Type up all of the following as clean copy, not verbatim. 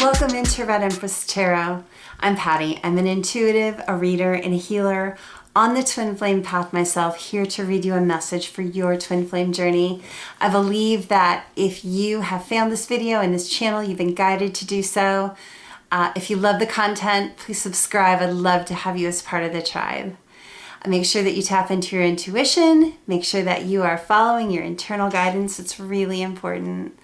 Welcome into Red Empress Tarot. I'm Patty. I'm an intuitive, a reader, and a healer on the twin flame path myself, here to read you a message for your twin flame journey. I believe that if you have found this video and this channel, you've been guided to do so. If you love the content, please subscribe. I'd love to have you as part of the tribe. Make sure that you tap into your intuition. Make sure that you are following your internal guidance. It's really important.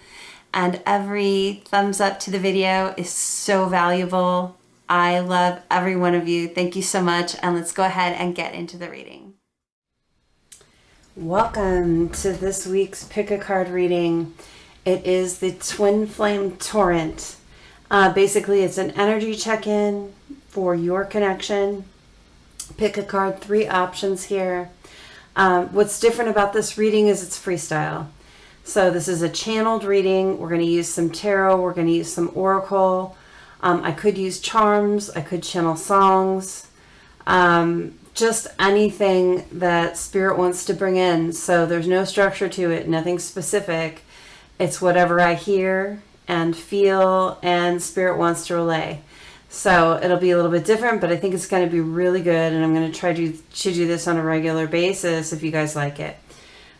And every thumbs up to the video is so valuable. I love every one of you. Thank you so much. And let's go ahead and get into the reading. Welcome to this week's Pick a Card reading. It is the Twin Flame Torrent. Basically, it's an energy check-in for your connection. Pick a card, 3 options here. What's different about this reading is it's freestyle. So this is a channeled reading. We're going to use some tarot. We're going to use some oracle. I could use charms. I could channel songs. Just anything that Spirit wants to bring in. So there's no structure to it, nothing specific. It's whatever I hear and feel and Spirit wants to relay. So it'll be a little bit different, but I think it's going to be really good. And I'm going to try to do this on a regular basis if you guys like it.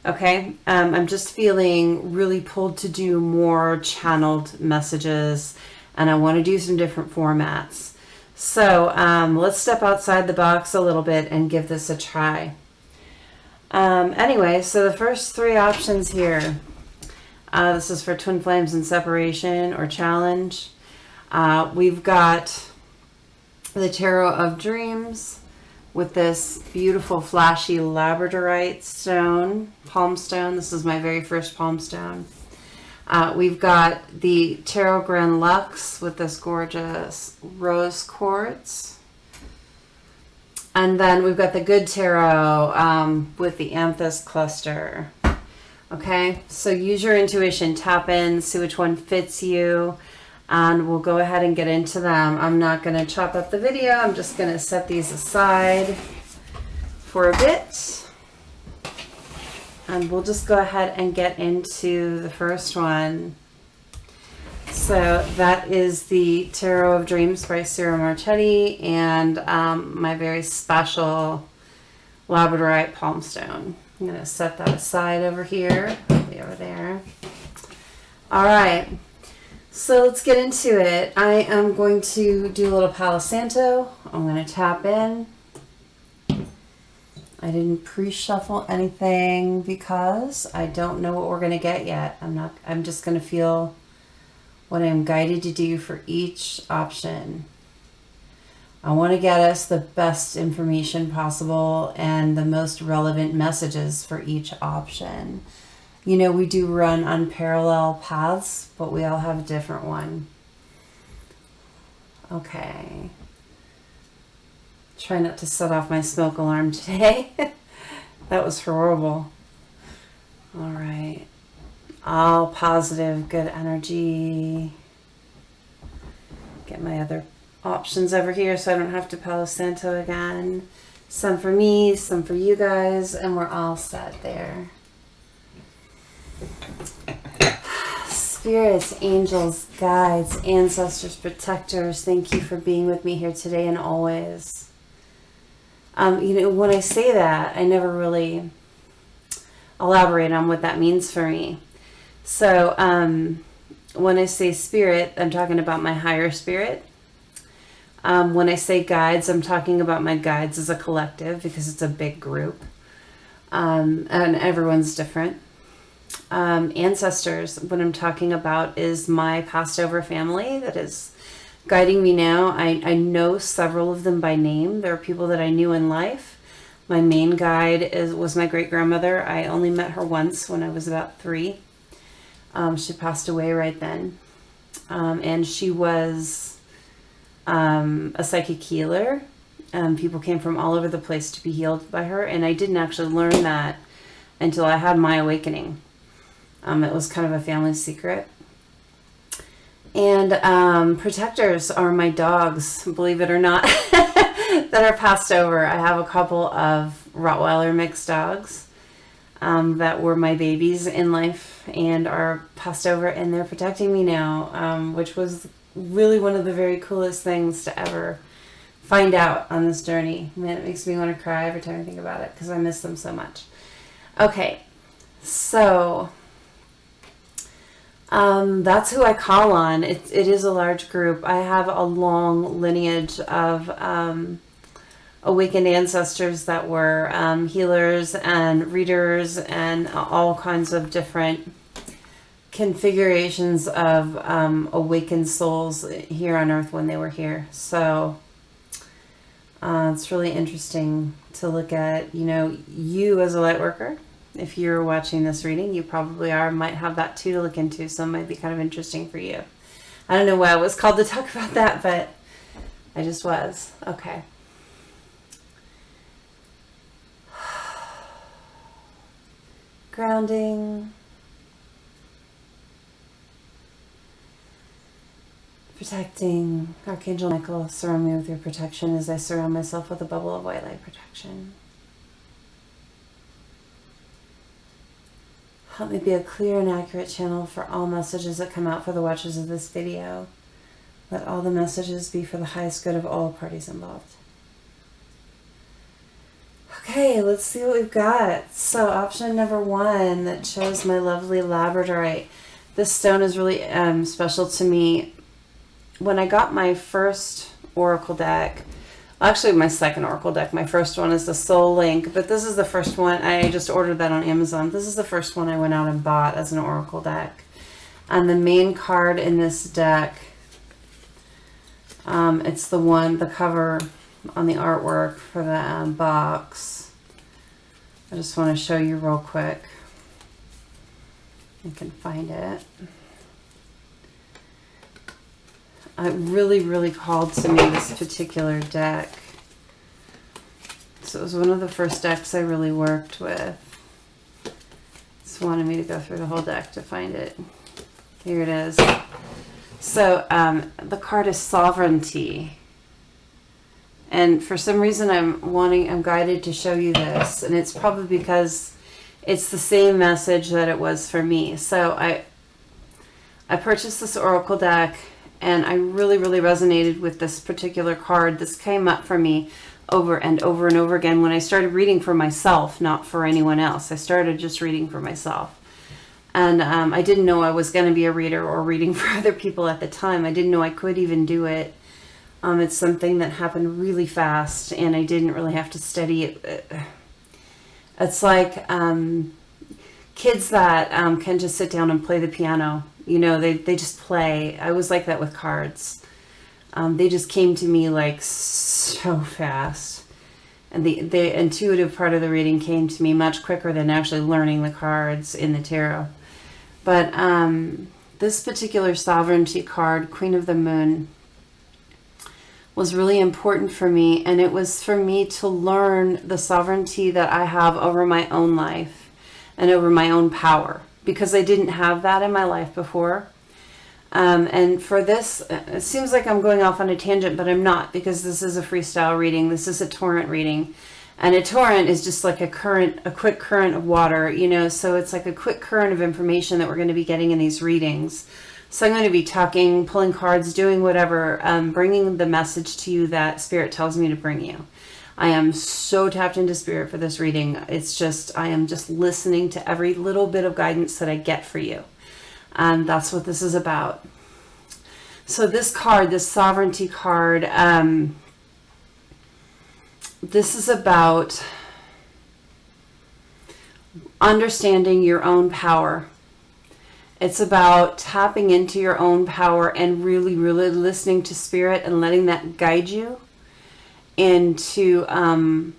Okay, I'm just feeling really pulled to do more channeled messages, and I want to do some different formats. So let's step outside the box a little bit and give this a try. Anyway, so the first 3 options here. This is for Twin Flames and Separation or Challenge. We've got the Tarot of Dreams with this beautiful flashy Labradorite stone, palm stone. This is my very first palm stone. We've got the Tarot Grand Luxe with this gorgeous rose quartz. And then we've got the Good Tarot with the Amethyst cluster. Okay, so use your intuition, tap in, see which one fits you, and we'll go ahead and get into them. I'm not going to chop up the video. I'm just going to set these aside for a bit. And we'll just go ahead and get into the first one. So that is the Tarot of Dreams by Sarah Marchetti and my very special Labradorite palm stone. I'm going to set that aside over here. Over there. All right. So let's get into it. I am going to do a little Palo Santo. I'm going to tap in. I didn't pre-shuffle anything because I don't know what we're going to get yet. I'm just going to feel what I'm guided to do for each option. I want to get us the best information possible and the most relevant messages for each option. You know, we do run on parallel paths, but we all have a different one. Okay. Try not to set off my smoke alarm today. That was horrible. All right. All positive, good energy. Get my other options over here so I don't have to Palo Santo again. Some for me, some for you guys, and we're all set there. Spirits, angels, guides, ancestors, protectors, thank you for being with me here today and always. You know, when I say that, I never really elaborate on what that means for me. So when I say spirit, I'm talking about my higher spirit. When I say guides, I'm talking about my guides as a collective because it's a big group. And everyone's different. Ancestors, what I'm talking about is my passed over family that is guiding me now. I know several of them by name. There are people that I knew in life. My main guide was my great grandmother. I only met her once when I was about 3. She passed away right then. And she was a psychic healer. People came from all over the place to be healed by her. And I didn't actually learn that until I had my awakening. It was kind of a family secret. And protectors are my dogs, believe it or not, that are passed over. I have a couple of Rottweiler mixed dogs that were my babies in life and are passed over, and they're protecting me now, which was really one of the very coolest things to ever find out on this journey. Man, it makes me want to cry every time I think about it because I miss them so much. Okay, so that's who I call on. It is a large group. I have a long lineage of awakened ancestors that were healers and readers and all kinds of different configurations of awakened souls here on Earth when they were here. So it's really interesting to look at, you know, you as a light worker. If you're watching this reading, you probably might have that too to look into, so it might be kind of interesting for you. I don't know why I was called to talk about that, but I just was. Okay. Grounding. Protecting. Archangel Michael, surround me with your protection as I surround myself with a bubble of white light protection. Help me be a clear and accurate channel for all messages that come out for the watchers of this video. Let all the messages be for the highest good of all parties involved. Okay, let's see what we've got. So option number 1 that shows my lovely Labradorite. This stone is really special to me. When I got my first oracle deck, actually my second oracle deck, my first one is the Soul Link, but this is the first one. I just ordered that on Amazon. This is the first one I went out and bought as an oracle deck. And the main card in this deck, it's the cover on the artwork for the box. I just want to show you real quick. I can find it. It really, really called to me, this particular deck. So it was one of the first decks I really worked with. Just wanted me to go through the whole deck to find it. Here it is. So the card is Sovereignty. And for some reason I'm guided to show you this. And it's probably because it's the same message that it was for me. So I purchased this oracle deck, and I really, really resonated with this particular card. This came up for me over and over and over again when I started reading for myself, not for anyone else. I started just reading for myself. And I didn't know I was going to be a reader or reading for other people at the time. I didn't know I could even do it. It's something that happened really fast, and I didn't really have to study it. It's like kids that can just sit down and play the piano. You know, they just play. I was like that with cards. They just came to me like so fast. And the intuitive part of the reading came to me much quicker than actually learning the cards in the tarot. But this particular Sovereignty card, Queen of the Moon, was really important for me. And it was for me to learn the sovereignty that I have over my own life and over my own power, because I didn't have that in my life before. And for this, it seems like I'm going off on a tangent, but I'm not, because this is a freestyle reading. This is a torrent reading. And a torrent is just like a quick current of water, you know, so it's like a quick current of information that we're going to be getting in these readings. So I'm going to be talking, pulling cards, doing whatever, bringing the message to you that Spirit tells me to bring you. I am so tapped into Spirit for this reading. It's just, I am just listening to every little bit of guidance that I get for you. And that's what this is about. So this card, this Sovereignty card, this is about understanding your own power. It's about tapping into your own power and really, really listening to Spirit and letting that guide you into kind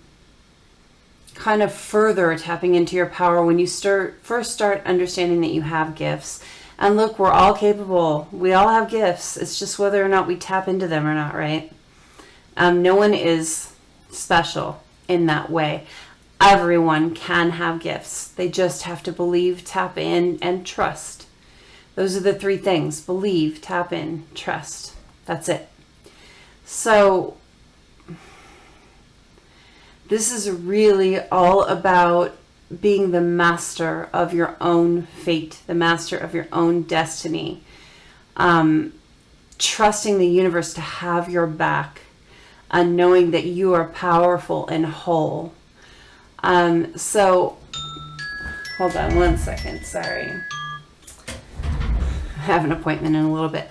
of further tapping into your power when you first start understanding that you have gifts. And look, we're all capable. We all have gifts. It's just whether or not we tap into them or not, right? No one is special in that way. Everyone can have gifts. They just have to believe, tap in, and trust. Those are the 3 things. Believe, tap in, trust. That's it. So this is really all about being the master of your own fate, the master of your own destiny. trusting the universe to have your back, and knowing that you are powerful and whole. So hold on one second, sorry. I have an appointment in a little bit.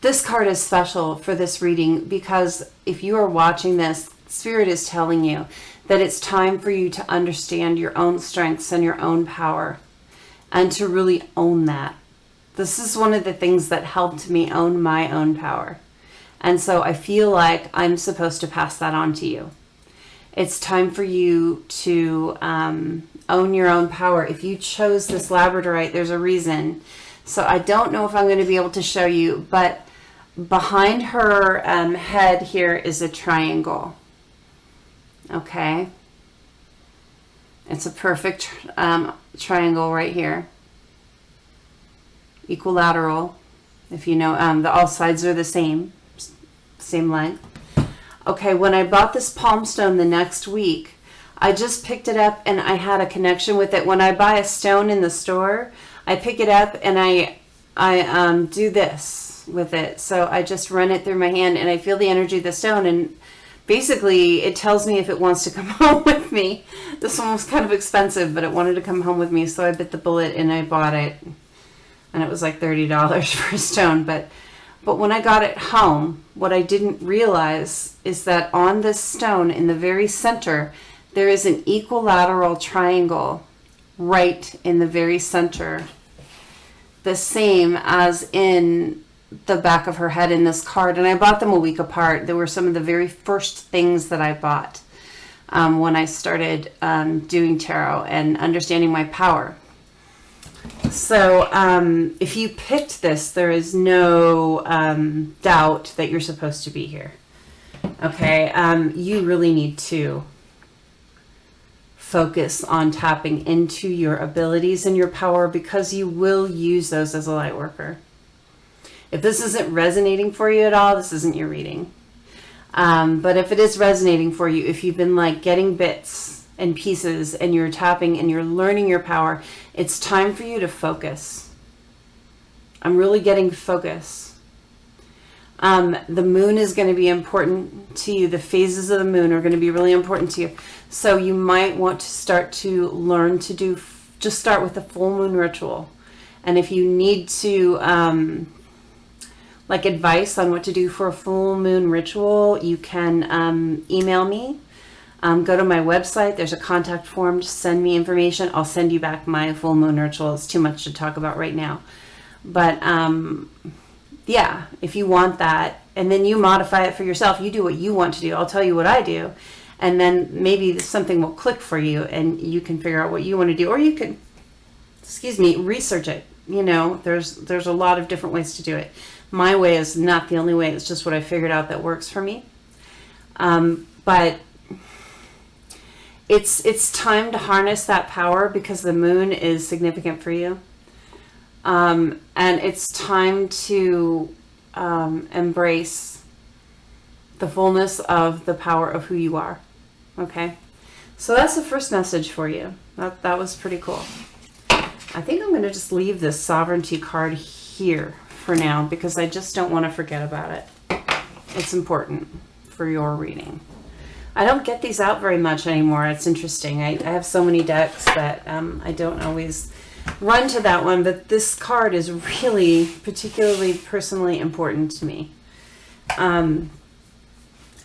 This card is special for this reading because if you are watching this, Spirit is telling you that it's time for you to understand your own strengths and your own power and to really own that. This is one of the things that helped me own my own power. And so I feel like I'm supposed to pass that on to you. It's time for you to own your own power. If you chose this Labradorite, there's a reason. So I don't know if I'm going to be able to show you, but behind her head here is a triangle. Okay. It's a perfect triangle right here. Equilateral. If you know, all sides are the same length. Okay, when I bought this palm stone the next week, I just picked it up and I had a connection with it. When I buy a stone in the store, I pick it up and I do this with it. So I just run it through my hand and I feel the energy of the stone, and basically it tells me if it wants to come home with me. This one was kind of expensive, but it wanted to come home with me, so I bit the bullet and I bought it. And it was like $30 for a stone. But when I got it home, what I didn't realize is that on this stone in the very center, there is an equilateral triangle right in the very center. The same as in the back of her head in this card. And I bought them a week apart. They were some of the very first things that I bought when I started doing tarot and understanding my power. So if you picked this, there is no doubt that you're supposed to be here. Okay, you really need to focus on tapping into your abilities and your power, because you will use those as a light worker. If this isn't resonating for you at all, this isn't your reading. But if it is resonating for you, if you've been like getting bits and pieces and you're tapping and you're learning your power, it's time for you to focus. I'm really getting focus. The moon is going to be important to you. The phases of the moon are going to be really important to you. So you might want to start to learn to do, just start with a full moon ritual. And if you need to, like advice on what to do for a full moon ritual, you can email me. Go to my website. There's a contact form. Just send me information. I'll send you back my full moon ritual. It's too much to talk about right now. But yeah, if you want that, and then you modify it for yourself, you do what you want to do. I'll tell you what I do. And then maybe something will click for you and you can figure out what you want to do. Or you can, research it. You know, there's a lot of different ways to do it. My way is not the only way. It's just what I figured out that works for me. But it's time to harness that power, because the moon is significant for you. And it's time to embrace the fullness of the power of who you are. Okay? So that's the first message for you. That was pretty cool. I think I'm going to just leave this sovereignty card here for now, because I just don't want to forget about it. It's important for your reading. I don't get these out very much anymore. It's interesting. I have so many decks that I don't always run to that one, but this card is really particularly personally important to me.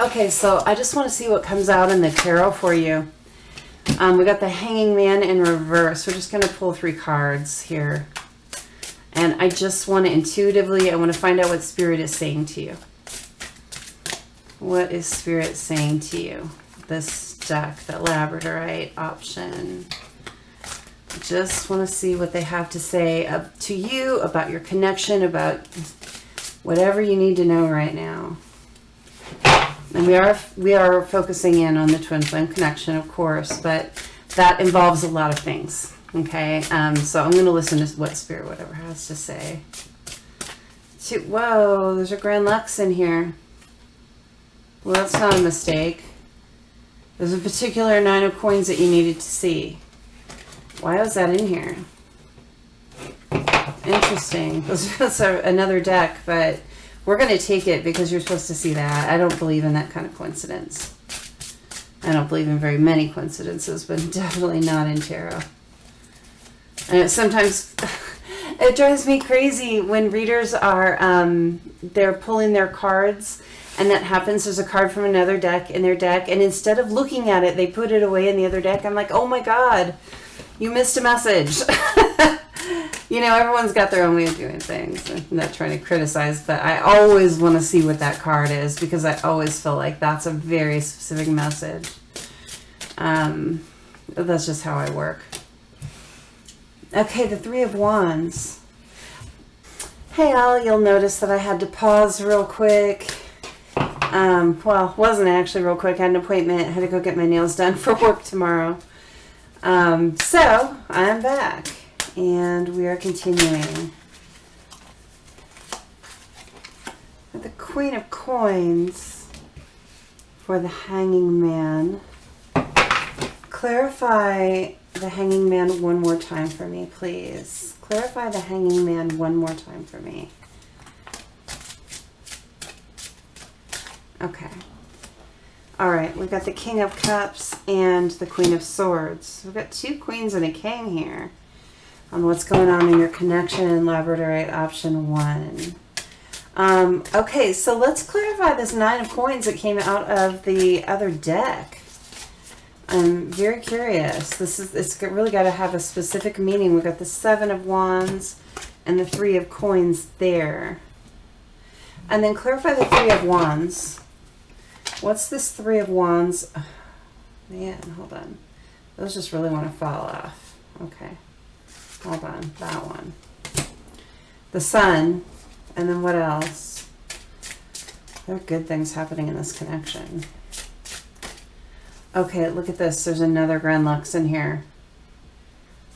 Okay, so I just want to see what comes out in the tarot for you. We got the Hanging Man in reverse. We're just going to pull 3 cards here. And I just want to intuitively, I want to find out what Spirit is saying to you. What is Spirit saying to you? This deck, that Labradorite option. I just want to see what they have to say to you about your connection, about whatever you need to know right now. And we are focusing in on the twin flame connection, of course, but that involves a lot of things. Okay, so I'm going to listen to what Spirit whatever has to say. Whoa, there's a Grand Lux in here. Well, that's not a mistake. There's a particular 9 of coins that you needed to see. Why was that in here? Interesting. That's another deck, but we're going to take it because you're supposed to see that. I don't believe in that kind of coincidence. I don't believe in very many coincidences, but definitely not in tarot. And sometimes it drives me crazy when readers are, they're pulling their cards, and that happens. There's a card from another deck in their deck, and instead of looking at it, they put it away in the other deck. I'm like, oh my God, you missed a message. You know, everyone's got their own way of doing things. I'm not trying to criticize, but I always want to see what that card is because I always feel like that's a very specific message. That's just how I work. Okay, the Three of Wands. Hey, Al, you'll notice that I had to pause real quick. Well, wasn't actually real quick. I had an appointment. I had to go get my nails done for work tomorrow. So, I'm back. And we are continuing. With the Queen of Coins for the Hanging Man. Clarify the Hanging Man one more time for me, please. Clarify the Hanging Man one more time for me. Okay. All right, we've got the King of Cups and the Queen of Swords. We've got two queens and a king here. On what's going on in your connection in Labradorite option 1. Okay, so let's clarify this Nine of Coins that came out of the other deck. I'm very curious. It's really got to have a specific meaning. We've got the Seven of Wands and the Three of Coins there. And then clarify the Three of Wands. What's this Three of Wands? Oh, man, hold on. Those just really want to fall off. Okay. Hold on, that one. The Sun, and then what else? There are good things happening in this connection. Okay, look at this. There's another Grand Lux in here.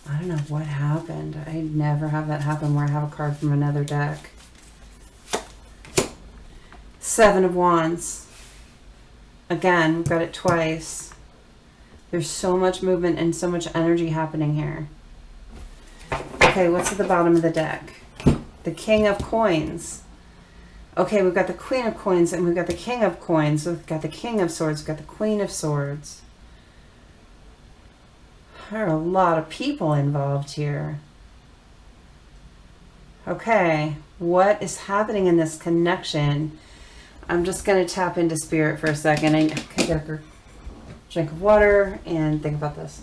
I don't know what happened. I never have that happen where I have a card from another deck. Seven of Wands. Again, we've got it twice. There's so much movement and so much energy happening here. Okay, what's at the bottom of the deck? The King of Coins. Okay, we've got the Queen of Coins and we've got the King of Coins. We've got the King of Swords. We've got the Queen of Swords. There are a lot of people involved here. Okay, what is happening in this connection? I'm just going to tap into spirit for a second. I can get a drink of water and think about this.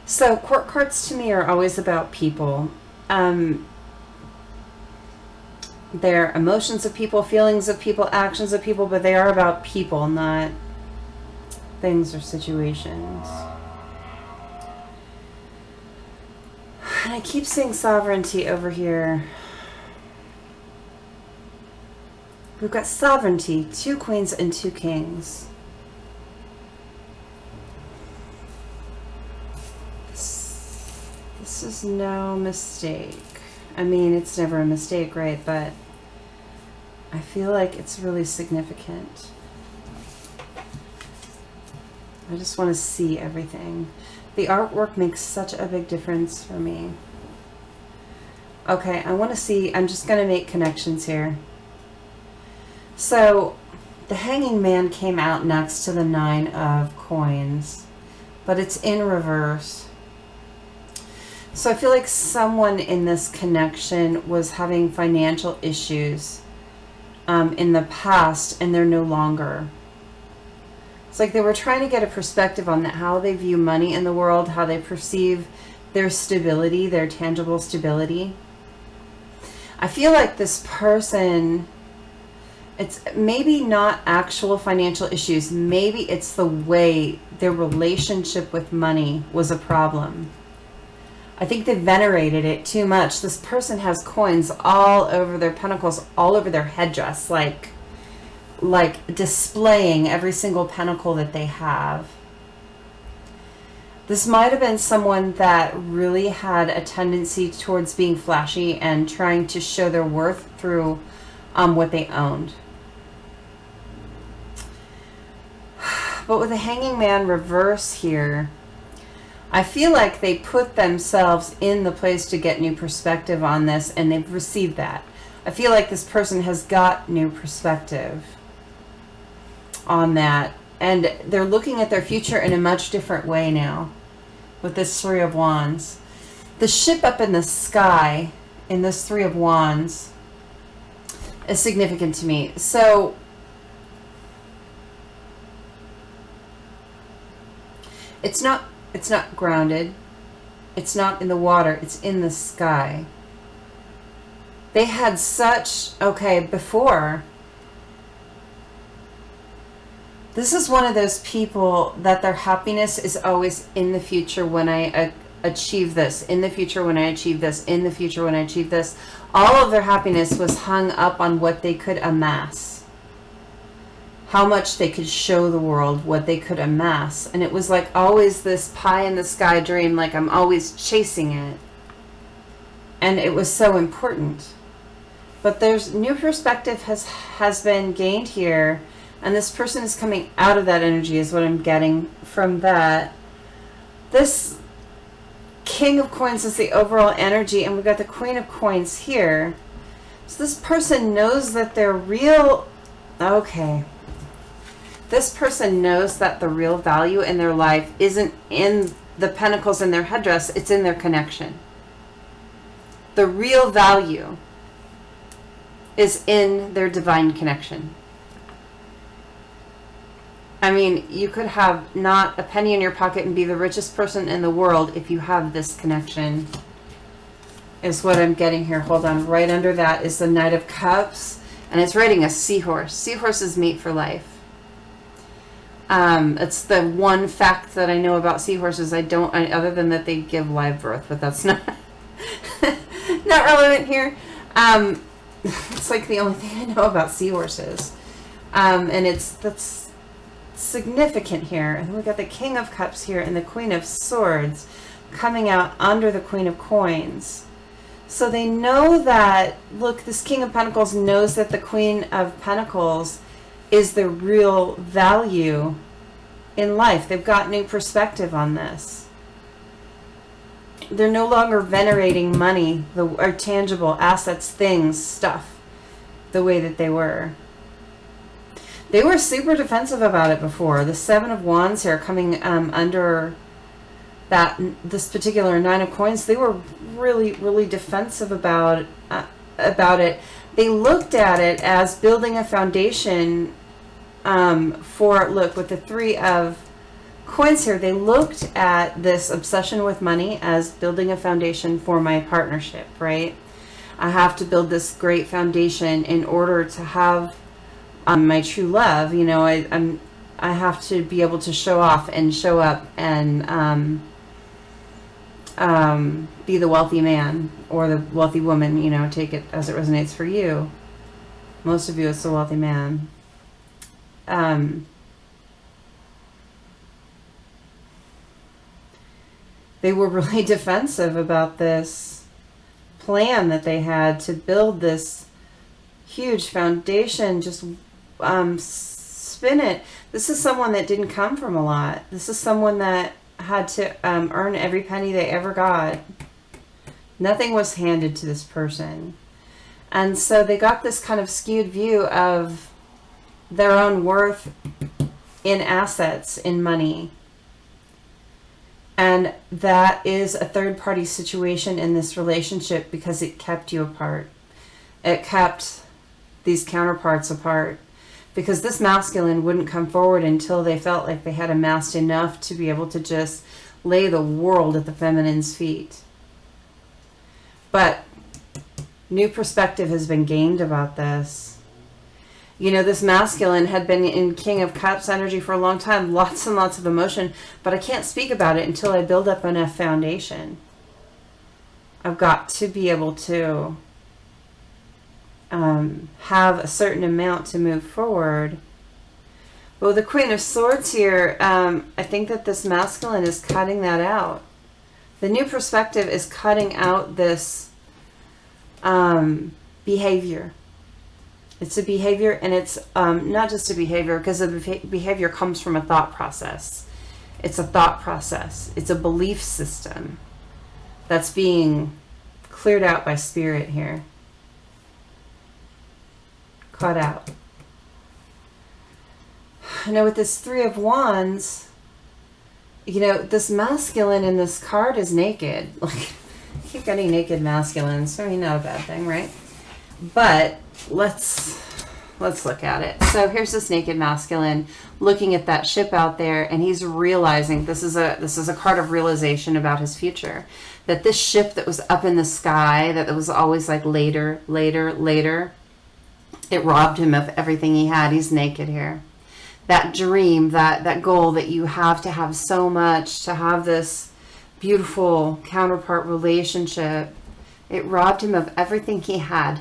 So court cards to me are always about people. They're emotions of people, feelings of people, actions of people, but they are about people, not things or situations. And I keep seeing sovereignty over here. We've got sovereignty, two queens and two kings. This is no mistake. I mean, it's never a mistake, right? But I feel like it's really significant. I just want to see everything. The artwork makes such a big difference for me. Okay, I want to see, I'm just going to make connections here. So, the Hanging Man came out next to the Nine of Coins, but it's in reverse. So I feel like someone in this connection was having financial issues in the past, and they're no longer. It's like they were trying to get a perspective on that, how they view money in the world, how they perceive their stability, their tangible stability. I feel like this person, it's maybe not actual financial issues. Maybe it's the way their relationship with money was a problem. I think they venerated it too much. This person has coins all over their pentacles, all over their headdress, like displaying every single pentacle that they have. This might have been someone that really had a tendency towards being flashy and trying to show their worth through what they owned. But with the Hanging Man reverse here, I feel like they put themselves in the place to get new perspective on this, and they've received that. I feel like this person has got new perspective on that, and they're looking at their future in a much different way now with this Three of Wands. The ship up in the sky in this Three of Wands is significant to me. So it's not grounded. It's not in the water. It's in the sky. They had such, before. This is one of those people that their happiness is always in the future when I achieve this, in the future when I achieve this, in the future when I achieve this. All of their happiness was hung up on what they could amass, how much they could show the world, what they could amass. And it was like always this pie in the sky dream, like I'm always chasing it. And it was so important. But there's new perspective has been gained here, and this person is coming out of that energy is what I'm getting from that. This King of Coins is the overall energy, and we've got the Queen of Coins here. So this person knows that they're real. This person knows that the real value in their life isn't in the pentacles in their headdress, it's in their connection. The real value is in their divine connection. I mean, you could have not a penny in your pocket and be the richest person in the world if you have this connection, is what I'm getting here. Hold on. Right under that is the Knight of Cups, and it's riding a seahorse. Seahorses mate for life. It's the one fact that I know about seahorses. Other than that they give live birth, but that's not not relevant here. It's like the only thing I know about seahorses. And that's significant here. And we got the King of Cups here and the Queen of Swords coming out under the Queen of Coins. So they know that, look, this King of Pentacles knows that the Queen of Pentacles is the real value in life. They've got new perspective on this. They're no longer venerating money, or tangible assets, things, stuff, the way that they were. They were super defensive about it before. The Seven of Wands here coming under this particular Nine of Coins, they were really, really defensive about it. They looked at it as building a foundation look, with the Three of Coins here, they looked at this obsession with money as building a foundation for my partnership, right? I have to build this great foundation in order to have my true love. You know, I have to be able to show off and show up and be the wealthy man or the wealthy woman, you know, take it as it resonates for you. Most of you, it's the wealthy man. They were really defensive about this plan that they had to build this huge foundation, just spin it. This is someone that didn't come from a lot. This is someone that had to earn every penny they ever got. Nothing was handed to this person. And so they got this kind of skewed view of their own worth in assets, in money. And that is a third-party situation in this relationship because it kept you apart. It kept these counterparts apart. Because this masculine wouldn't come forward until they felt like they had amassed enough to be able to just lay the world at the feminine's feet. But new perspective has been gained about this. You know, this masculine had been in King of Cups energy for a long time, lots and lots of emotion, but I can't speak about it until I build up enough foundation. I've got to be able to have a certain amount to move forward. Well, the Queen of Swords here, I think that this masculine is cutting that out. The new perspective is cutting out this behavior. It's a behavior, and it's not just a behavior, because the behavior comes from a thought process. It's a thought process. It's a belief system that's being cleared out by spirit here. Caught out. Now with this Three of Wands, you know, this masculine in this card is naked. Like, I keep getting naked masculines. So, I mean, not a bad thing, right? But let's look at it. So here's this naked masculine looking at that ship out there, and he's realizing this is a card of realization about his future. That this ship that was up in the sky, that was always like later, it robbed him of everything he had. He's naked here. That dream, that goal that you have to have so much, to have this beautiful counterpart relationship, it robbed him of everything he had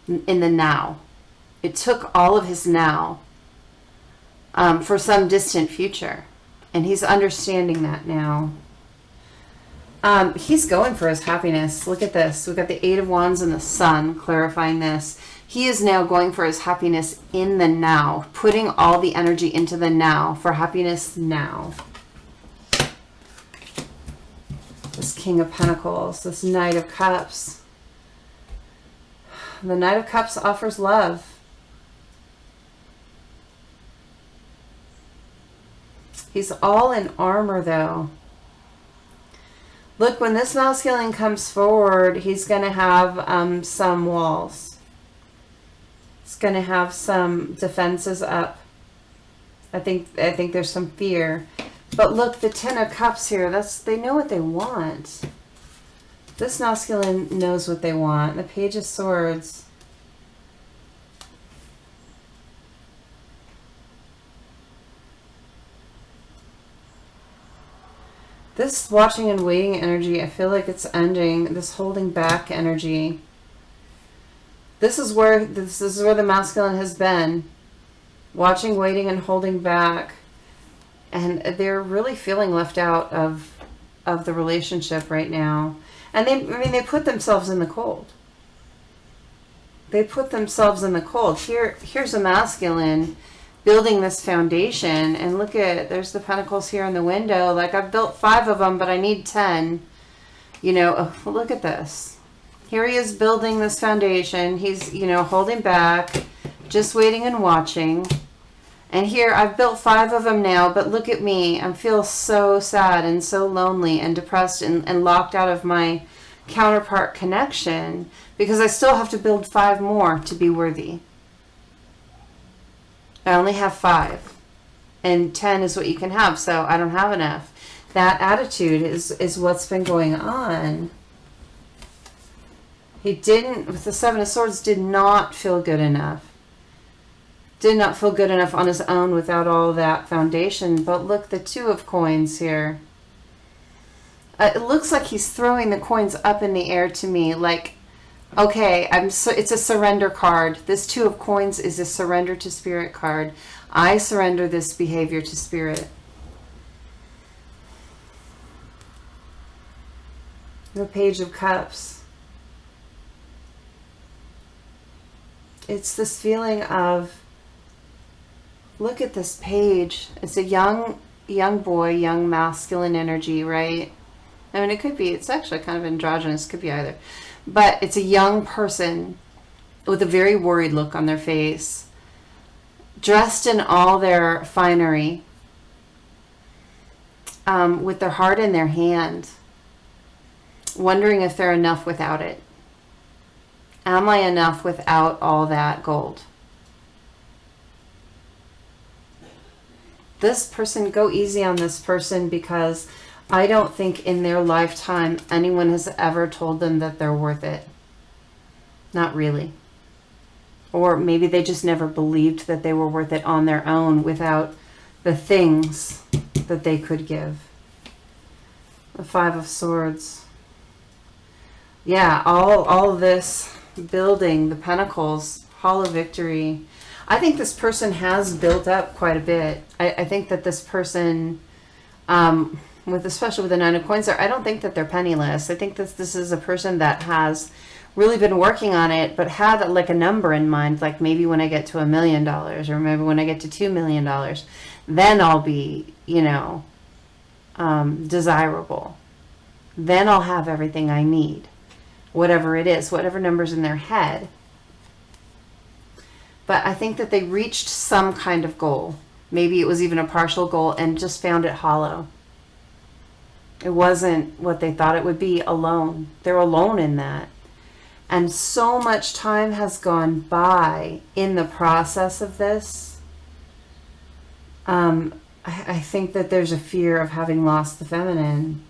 in the now. It took all of his now for some distant future. And he's understanding that now. He's going for his happiness. Look at this. We've got the Eight of Wands and the Sun clarifying this. He is now going for his happiness in the now, putting all the energy into the now for happiness now. This King of Pentacles, this Knight of Cups. The Knight of Cups offers love. He's all in armor though. Look, when this masculine comes forward, he's going to have some walls. He's going to have some defenses up. I think there's some fear. But look, the Ten of Cups here, they know what they want. This masculine knows what they want. The Page of Swords. This watching and waiting energy, I feel like it's ending. This holding back energy. This is where the masculine has been. Watching, waiting, and holding back. And they're really feeling left out of the relationship right now. And they put themselves in the cold. They put themselves in the cold. Here's a masculine building this foundation, and look at, there's the pentacles here in the window. Like, I've built 5 of them, but I need 10. You know, look at this. Here he is building this foundation. He's, you know, holding back, just waiting and watching. And here, I've built 5 of them now, but look at me. I feel so sad and so lonely and depressed and locked out of my counterpart connection because I still have to build 5 more to be worthy. I only have 5, and 10 is what you can have, so I don't have enough. That attitude is what's been going on. He didn't, with the Seven of Swords, did not feel good enough. Did not feel good enough on his own without all that foundation. But look, the Two of Coins here. It looks like he's throwing the coins up in the air to me, like, okay, it's a surrender card. This Two of Coins is a surrender to spirit card. I surrender this behavior to spirit. The Page of Cups. It's this feeling of, look at this page. It's a young boy, young masculine energy, right? I mean, it's actually kind of androgynous. It could be either. But it's a young person with a very worried look on their face, dressed in all their finery, with their heart in their hand, wondering if they're enough without it. Am I enough without all that gold? This person, go easy on this person, because I don't think in their lifetime anyone has ever told them that they're worth it. Not really. Or maybe they just never believed that they were worth it on their own without the things that they could give. The Five of Swords. Yeah, all this building, the Pentacles, Hall of Victory. I think this person has built up quite a bit. I think that this person, especially with the Nine of Coins there, I don't think that they're penniless. I think that this is a person that has really been working on it, but had like a number in mind, like maybe when I get to $1 million, or maybe when I get to $2 million, then I'll be, you know, desirable. Then I'll have everything I need, whatever it is, whatever number's in their head. But I think that they reached some kind of goal. Maybe it was even a partial goal and just found it hollow. It wasn't what they thought it would be alone. They're alone in that. And so much time has gone by in the process of this. I think that there's a fear of having lost the feminine.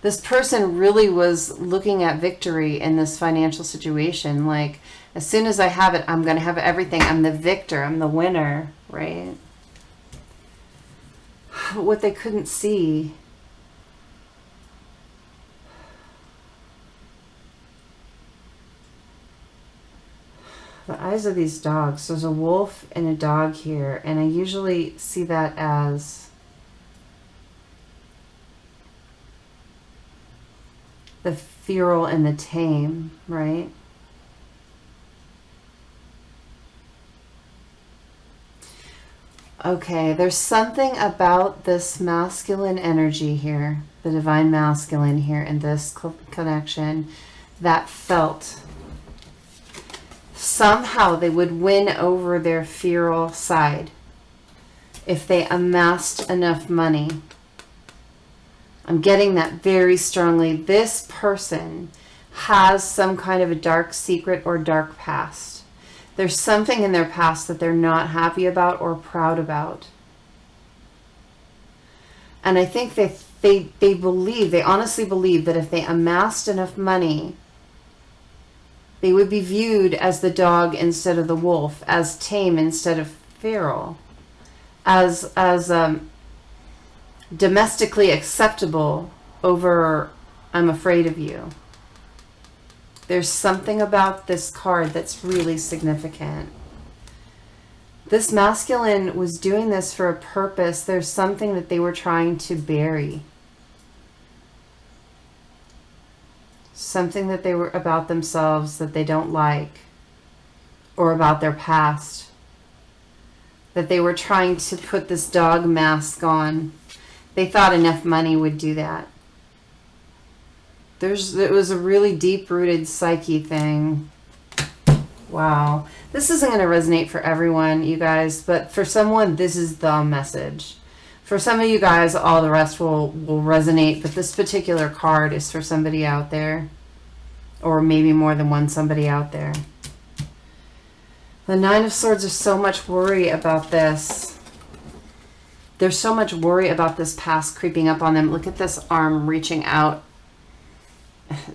This person really was looking at victory in this financial situation. Like, as soon as I have it, I'm going to have everything. I'm the victor. I'm the winner, right? What they couldn't see, the eyes of these dogs. There's a wolf and a dog here, and I usually see that as the feral and the tame, right? Okay, there's something about this masculine energy here, the divine masculine here in this connection, that felt somehow they would win over their feral side if they amassed enough money. I'm getting that very strongly. This person has some kind of a dark secret or dark past. There's something in their past that they're not happy about or proud about. And I think they believe, they honestly believe that if they amassed enough money, they would be viewed as the dog instead of the wolf, as tame instead of feral, as domestically acceptable over I'm afraid of you. There's something about this card that's really significant. This masculine was doing this for a purpose. There's something that they were trying to bury. Something that they were about themselves that they don't like, or about their past, that they were trying to put this dog mask on. They thought enough money would do that. It was a really deep-rooted psyche thing. Wow. This isn't going to resonate for everyone, you guys, but for someone, this is the message. For some of you guys, all the rest will resonate, but this particular card is for somebody out there, or maybe more than one somebody out there. The Nine of Swords, there's so much worry about this. There's so much worry about this past creeping up on them. Look at this arm reaching out.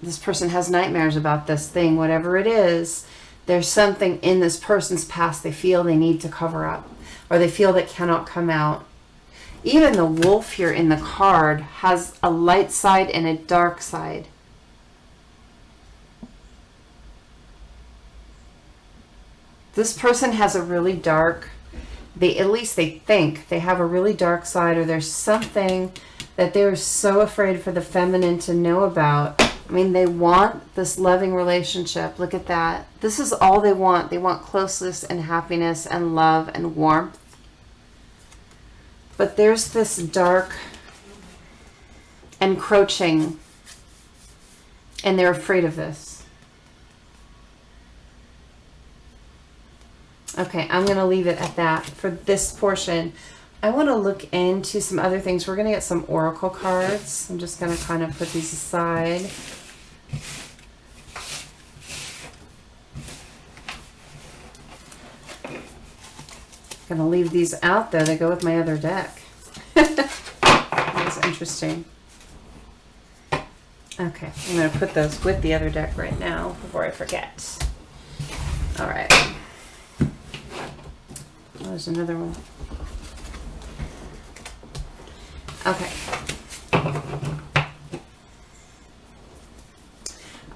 This person has nightmares about this thing, whatever it is. There's something in this person's past they feel they need to cover up, or they feel that cannot come out. Even the wolf here in the card has a light side and a dark side. This person has a really dark, at least they think they have a really dark side, or there's something that they're so afraid for the feminine to know about. I mean, they want this loving relationship. Look at that. This is all they want. They want closeness and happiness and love and warmth. But there's this dark encroaching, and they're afraid of this. Okay, I'm going to leave it at that for this portion. I want to look into some other things. We're going to get some oracle cards. I'm just going to kind of put these aside. I'm going to leave these out though. They go with my other deck. That's interesting. Okay, I'm going to put those with the other deck right now before I forget. All right. Oh, there's another one. Okay.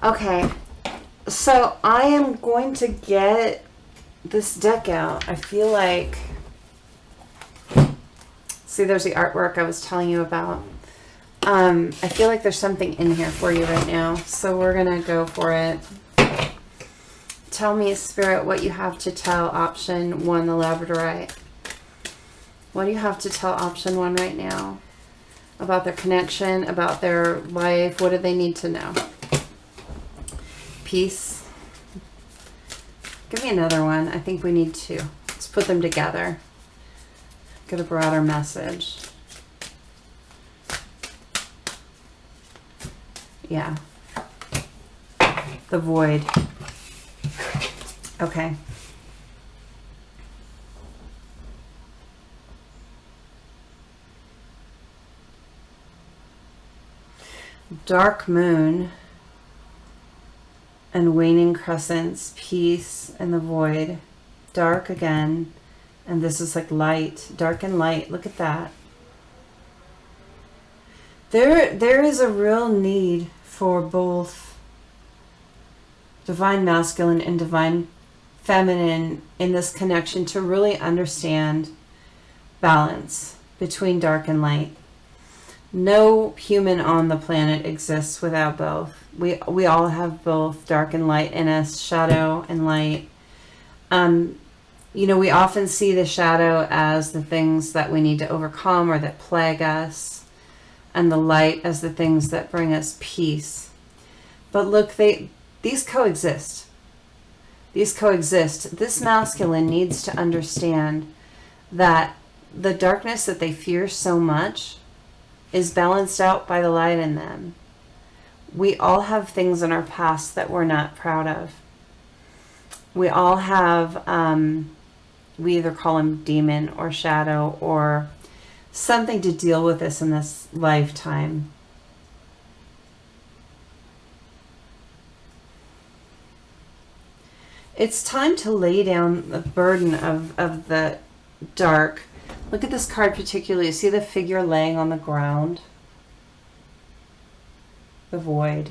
Okay, so I am going to get this deck out. I feel like, see, there's the artwork I was telling you about. I feel like there's something in here for you right now. So we're going to go for it. Tell me, Spirit, what you have to tell option 1, the Labradorite. What do you have to tell option 1 right now? About their connection, about their life. What do they need to know? Peace. Give me another one. I think we need 2. Let's put them together. Get a broader message. Yeah. The void. Okay. Dark moon and waning crescents, peace and the void. Dark again. And this is like light, dark and light. Look at that. There is a real need for both divine masculine and divine feminine in this connection to really understand balance between dark and light. No human on the planet exists without both. We all have both dark and light in us, shadow and light. You know, we often see the shadow as the things that we need to overcome or that plague us, and the light as the things that bring us peace. But look, these coexist. These coexist. This masculine needs to understand that the darkness that they fear so much is balanced out by the light in them. We all have things in our past that we're not proud of. We all have, we either call them demon or shadow or something to deal with us in this lifetime. It's time to lay down the burden of the dark. Look at this card particularly. See the figure laying on the ground? The void.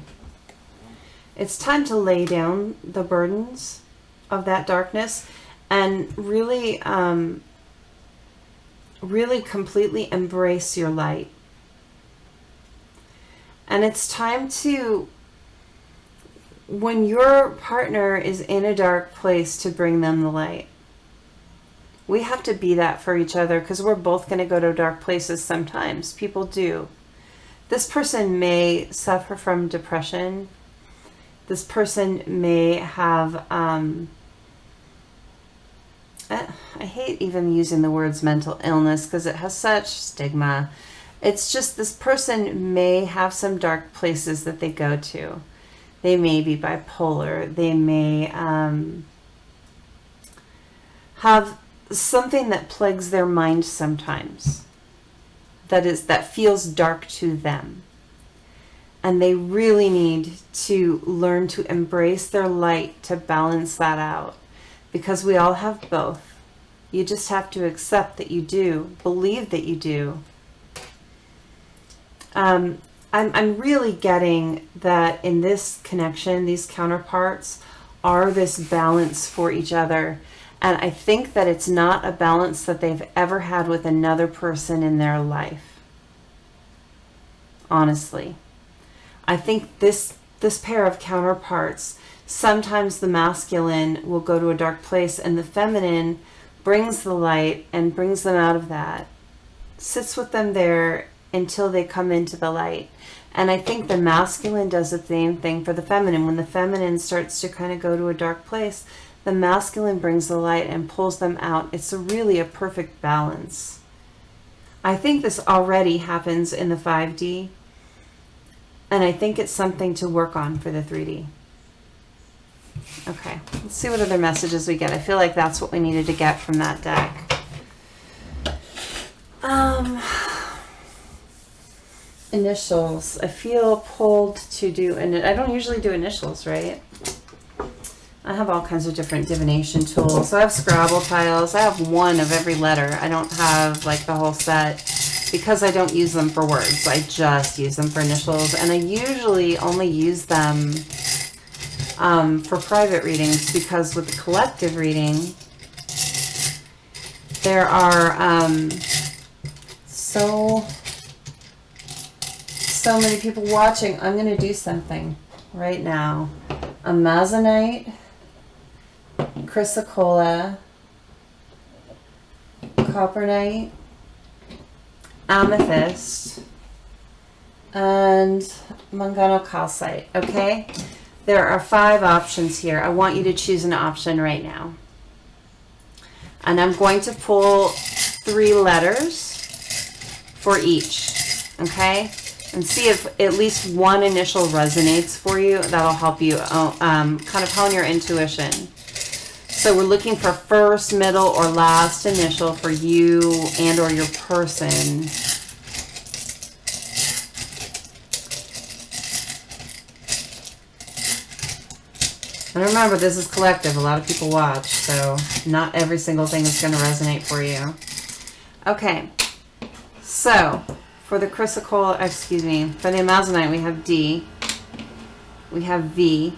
It's time to lay down the burdens of that darkness and really, really completely embrace your light. And it's time to, when your partner is in a dark place, to bring them the light. We have to be that for each other because we're both going to go to dark places sometimes. People do. This person may suffer from depression. This person may have, I hate even using the words mental illness because it has such stigma. It's just this person may have some dark places that they go to. They may be bipolar. They may have something that plagues their mind sometimes. That feels dark to them. And they really need to learn to embrace their light to balance that out. Because we all have both. You just have to accept that you do. Believe that you do. I'm really getting that in this connection, these counterparts are this balance for each other. And I think that it's not a balance that they've ever had with another person in their life. Honestly. I think this pair of counterparts, sometimes the masculine will go to a dark place and the feminine brings the light and brings them out of that. Sits with them there until they come into the light. And I think the masculine does the same thing for the feminine. When the feminine starts to kind of go to a dark place, the masculine brings the light and pulls them out. It's really a perfect balance. I think this already happens in the 5D. And I think it's something to work on for the 3D. Okay, let's see what other messages we get. I feel like that's what we needed to get from that deck. Initials. I feel pulled to do, and I don't usually do initials, right? I have all kinds of different divination tools. So I have Scrabble tiles. I have one of every letter. I don't have like the whole set because I don't use them for words. I just use them for initials, and I usually only use them for private readings because with the collective reading, there are so so many people watching. I'm going to do something right now. Amazonite, chrysocolla, copernite, amethyst, and manganocalcite. Okay? There are 5 options here. I want you to choose an option right now. And I'm going to pull 3 letters for each, okay? And see if at least one initial resonates for you. That'll help you kind of hone your intuition. So we're looking for first, middle, or last initial for you and or your person. And remember, this is collective. A lot of people watch, so not every single thing is going to resonate for you. Okay, so for the chrysocolla, excuse me, for the amazonite, we have D, we have V,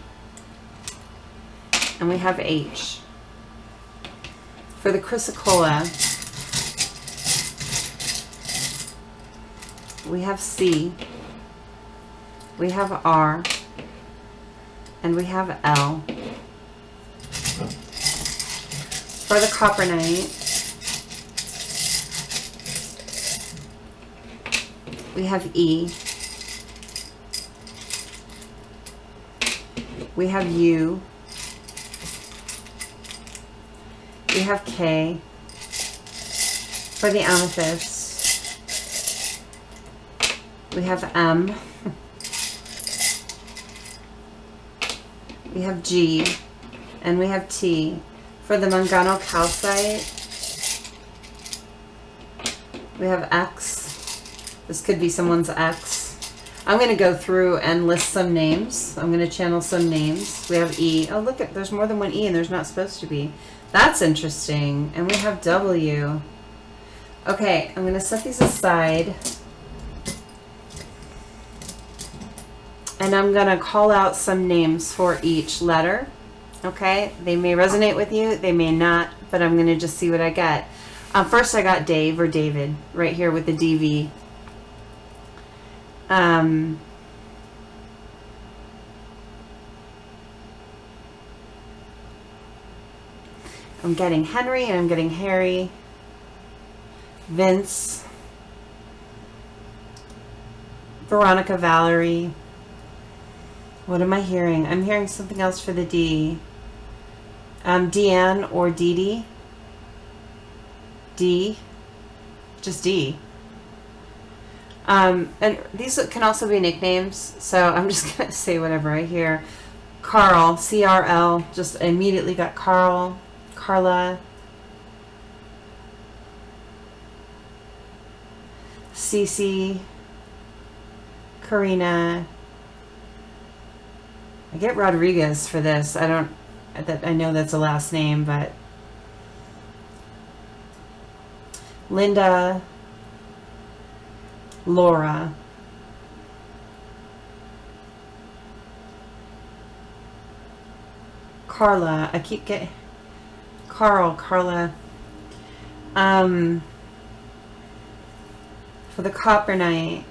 and we have H. For the chrysocolla, we have C, we have R, and we have L. For the copernite, we have E, we have U, we have K. For the amethyst, we have M, we have G, and we have T. For the manganocalcite, we have X. This could be someone's X. I'm going to go through and list some names. I'm going to channel some names. We have E. Oh, look, there's more than one E and there's not supposed to be. That's interesting. And we have W. Okay, I'm going to set these aside. And I'm going to call out some names for each letter. Okay, they may resonate with you, they may not, but I'm going to just see what I get. First I got Dave or David right here with the DV. I'm getting Henry and I'm getting Harry, Vince, Veronica, Valerie. What am I hearing? I'm hearing something else for the D. Deanne or Dee Dee. D. Just D. And these can also be nicknames, so I'm just going to say whatever I hear. Carl, C-R-L. Just immediately got Carl. Carla. Cece. Karina. I get Rodriguez for this. I know that's a last name, but Linda, Laura, Carla. I keep getting Carla. For the copernite,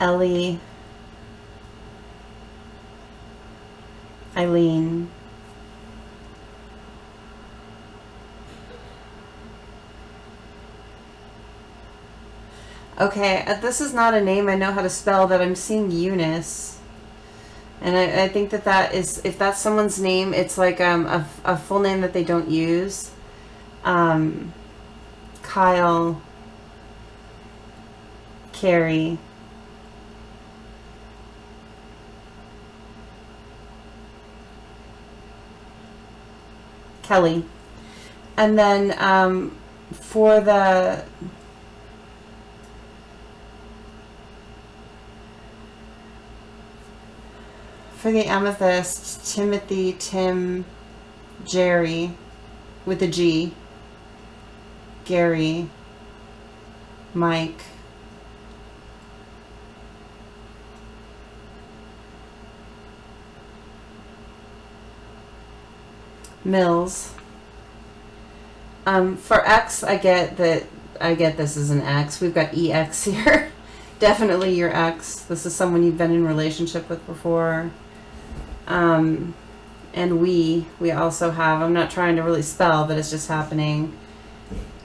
Ellie, Eileen, okay, this is not a name I know how to spell, but I'm seeing Eunice, and I think that is, if that's someone's name, it's like a full name that they don't use. Kyle, Carrie, Kelly. And then for the amethyst, Timothy, Tim, Jerry with a G, Gary, Mike, Mills. For X, I get that I get this as an X. We've got EX here. Definitely your ex. This is someone you've been in relationship with before. And we also have, I'm not trying to really spell, but it's just happening.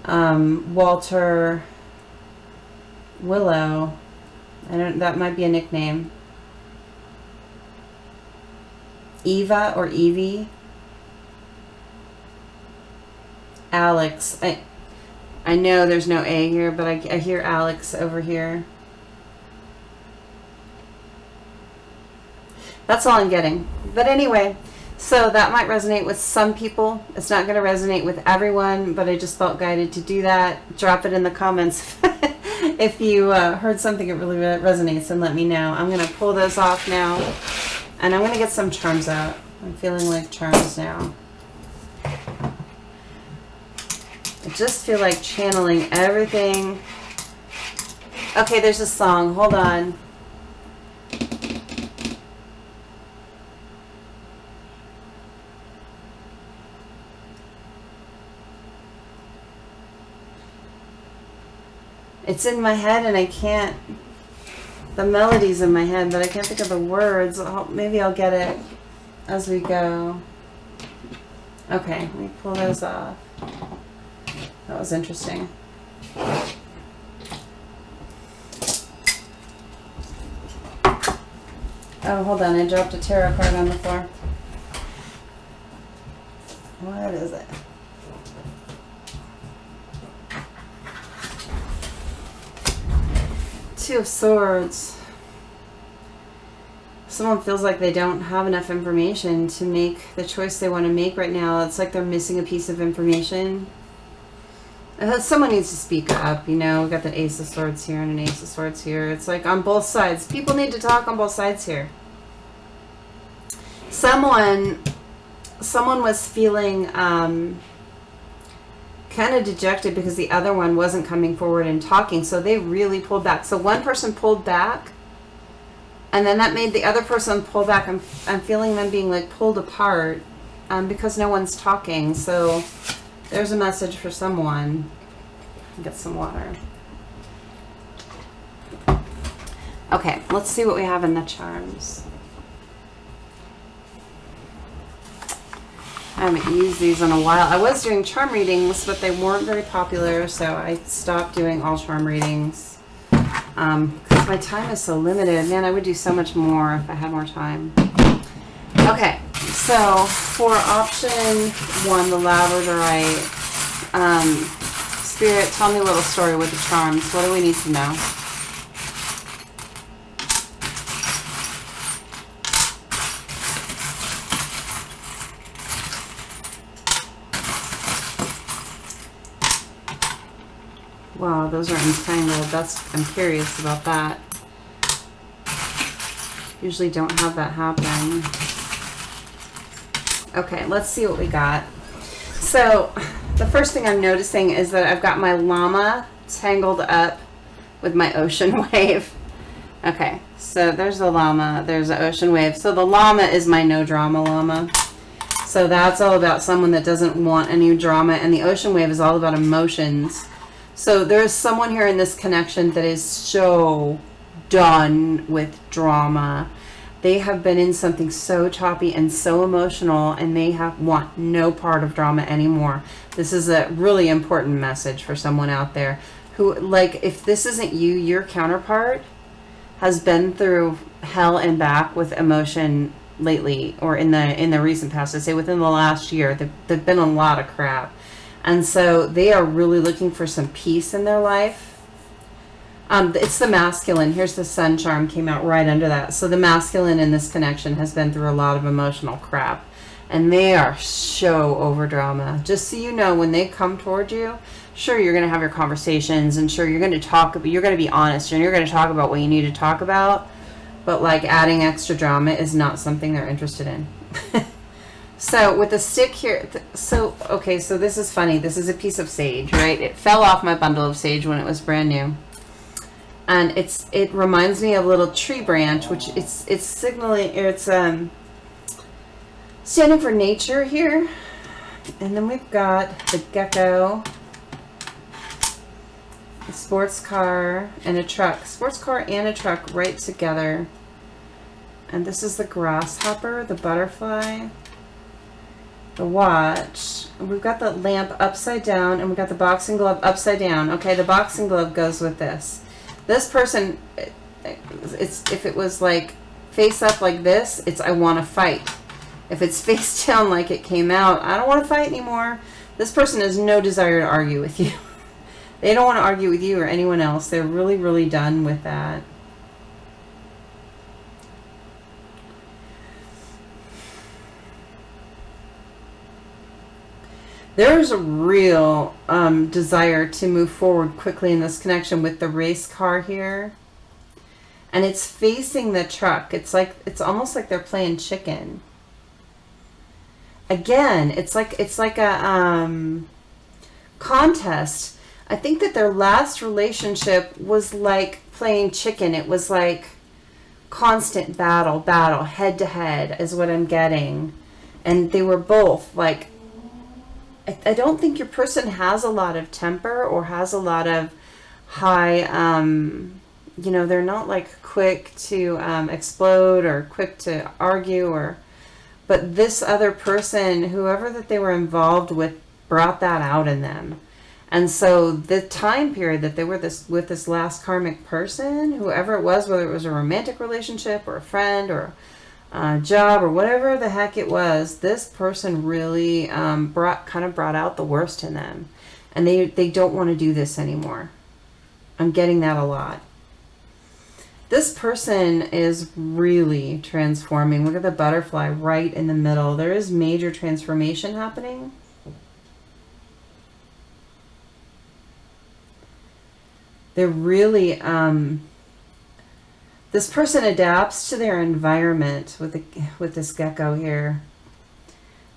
Walter Willow. That might be a nickname. Eva or Evie. Alex. I know there's no A here, but I hear Alex over here. That's all I'm getting. But anyway, so that might resonate with some people. It's not going to resonate with everyone, but I just felt guided to do that. Drop it in the comments if you heard something that really resonates, and let me know. I'm going to pull those off now, and I'm going to get some charms out. I'm feeling like charms now. I just feel like channeling everything. Okay, there's a song. Hold on. It's in my head and I can't, the melody's in my head, but I can't think of the words. Maybe I'll get it as we go. Okay, let me pull those off. That was interesting. Oh, hold on, I dropped a tarot card on the floor. What is it? Two of Swords. Someone feels like they don't have enough information to make the choice they want to make right now. It's like they're missing a piece of information. Someone needs to speak up, you know. We've got the Ace of Swords here and an Ace of Swords here. It's like on both sides. People need to talk on both sides here. Someone was feeling kind of dejected because the other one wasn't coming forward and talking, so they really pulled back. So one person pulled back, and then that made the other person pull back. I'm feeling them being like pulled apart because no one's talking. So there's a message for someone. Get some water. Okay, let's see what we have in the charms. I haven't used these in a while. I was doing charm readings, but they weren't very popular, so I stopped doing all charm readings. Because my time is so limited. Man, I would do so much more if I had more time. Okay, so for option 1, the Labradorite, Spirit, tell me a little story with the charms. What do we need to know? Wow, those are entangled. I'm curious about that. Usually don't have that happen. Okay, let's see what we got. So, the first thing I'm noticing is that I've got my llama tangled up with my ocean wave. Okay, so there's the llama, there's the ocean wave. So the llama is my no drama llama. So that's all about someone that doesn't want any drama, and the ocean wave is all about emotions. So there's someone here in this connection that is so done with drama. They have been in something so choppy and so emotional, and they want no part of drama anymore. This is a really important message for someone out there who, like, if this isn't you, your counterpart has been through hell and back with emotion lately, or in the recent past. I say within the last year, they've been a lot of crap. And so they are really looking for some peace in their life. It's the masculine. Here's the sun charm came out right under that. So the masculine in this connection has been through a lot of emotional crap. And they are so over drama. Just so you know, when they come toward you, sure, you're going to have your conversations, and sure, you're going to talk, you're going to be honest, and you're going to talk about what you need to talk about. But like adding extra drama is not something they're interested in. So with the stick here, okay, so this is funny. This is a piece of sage, right? It fell off my bundle of sage when it was brand new. And it reminds me of a little tree branch, which it's signaling, it's standing for nature here. And then we've got the gecko. A sports car and a truck. Sports car and a truck right together. And this is the grasshopper, the butterfly, the watch. We've got the lamp upside down, and we've got the boxing glove upside down. Okay, the boxing glove goes with this. This person, if it was like face up like this, it's I want to fight. If it's face down like it came out, I don't want to fight anymore. This person has no desire to argue with you. They don't want to argue with you or anyone else. They're really, really done with that. There's a real desire to move forward quickly in this connection with the race car here. And it's facing the truck. It's almost like they're playing chicken. Again, it's like a contest. I think that their last relationship was like playing chicken. It was like constant battle, head to head is what I'm getting. And they were both like, I don't think your person has a lot of temper or has a lot of high, they're not like quick to explode or quick to argue but this other person, whoever that they were involved with, brought that out in them. And so the time period that they were with this last karmic person, whoever it was, whether it was a romantic relationship or a friend or job or whatever the heck it was, this person really brought out the worst in them, and they don't want to do this anymore. I'm getting that a lot. This person is really transforming. Look at the butterfly right in the middle. There is major transformation happening. They're really this person adapts to their environment with this gecko here.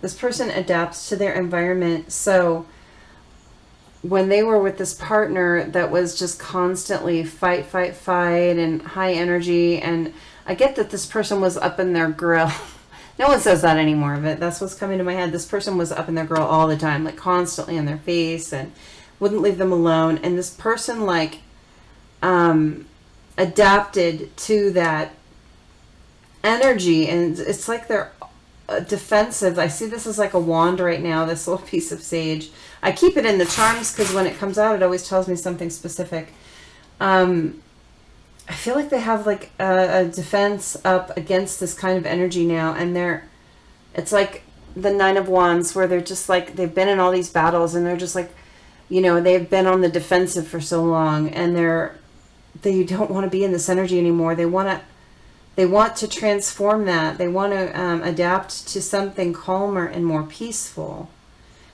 This person adapts to their environment. So when they were with this partner that was just constantly fight, and high energy, and I get that this person was up in their grill. No one says that anymore, but that's what's coming to my head. This person was up in their grill all the time, like constantly in their face and wouldn't leave them alone. And this person like adapted to that energy, and it's like they're defensive. I see this as like a wand right now, this little piece of sage. I keep it in the charms because when it comes out, it always tells me something specific. I feel like they have like a defense up against this kind of energy now, and it's like the Nine of Wands, where they're just like, they've been in all these battles, and they're just like, they've been on the defensive for so long, and they don't want to be in this energy anymore. They want to transform that. They want to adapt to something calmer and more peaceful.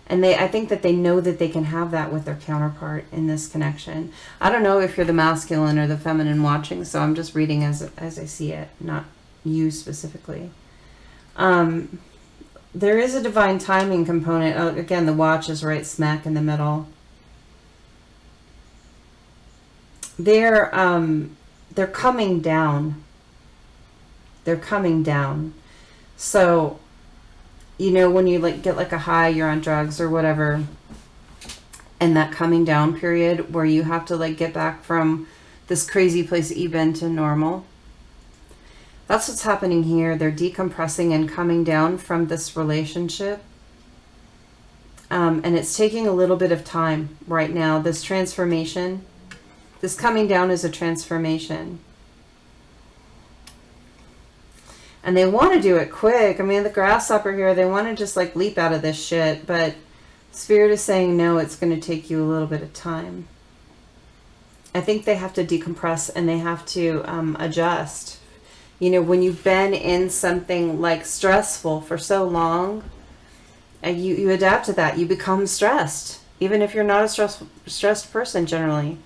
And I think that they know that they can have that with their counterpart in this connection. I don't know if you're the masculine or the feminine watching, so I'm just reading as I see it, not you specifically. There is a divine timing component. Again, the watch is right smack in the middle. They're coming down. They're coming down. So, when you like get like a high, you're on drugs or whatever, and that coming down period where you have to like get back from this crazy place that you've been to normal. That's what's happening here. They're decompressing and coming down from this relationship. And it's taking a little bit of time right now. This transformation, this coming down is a transformation. And they want to do it quick. I mean, the grasshopper here, they want to just like leap out of this shit. But Spirit is saying, no, it's going to take you a little bit of time. I think they have to decompress and they have to adjust. When you've been in something like stressful for so long, you adapt to that. You become stressed, even if you're not a stressed person generally.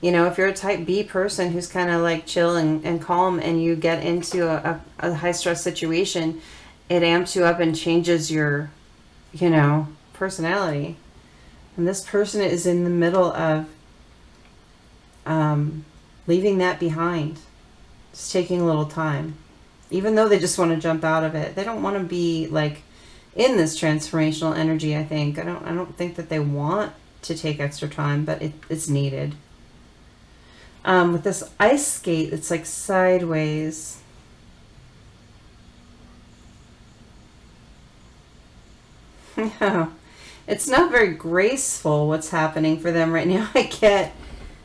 If you're a type B person who's kind of like chill and calm, and you get into a high stress situation, it amps you up and changes your, personality. And this person is in the middle of leaving that behind. It's taking a little time. Even though they just want to jump out of it. They don't want to be like in this transformational energy, I think. I don't think that they want to take extra time, but it's needed. With this ice skate, it's like sideways. Yeah. It's not very graceful what's happening for them right now. I get,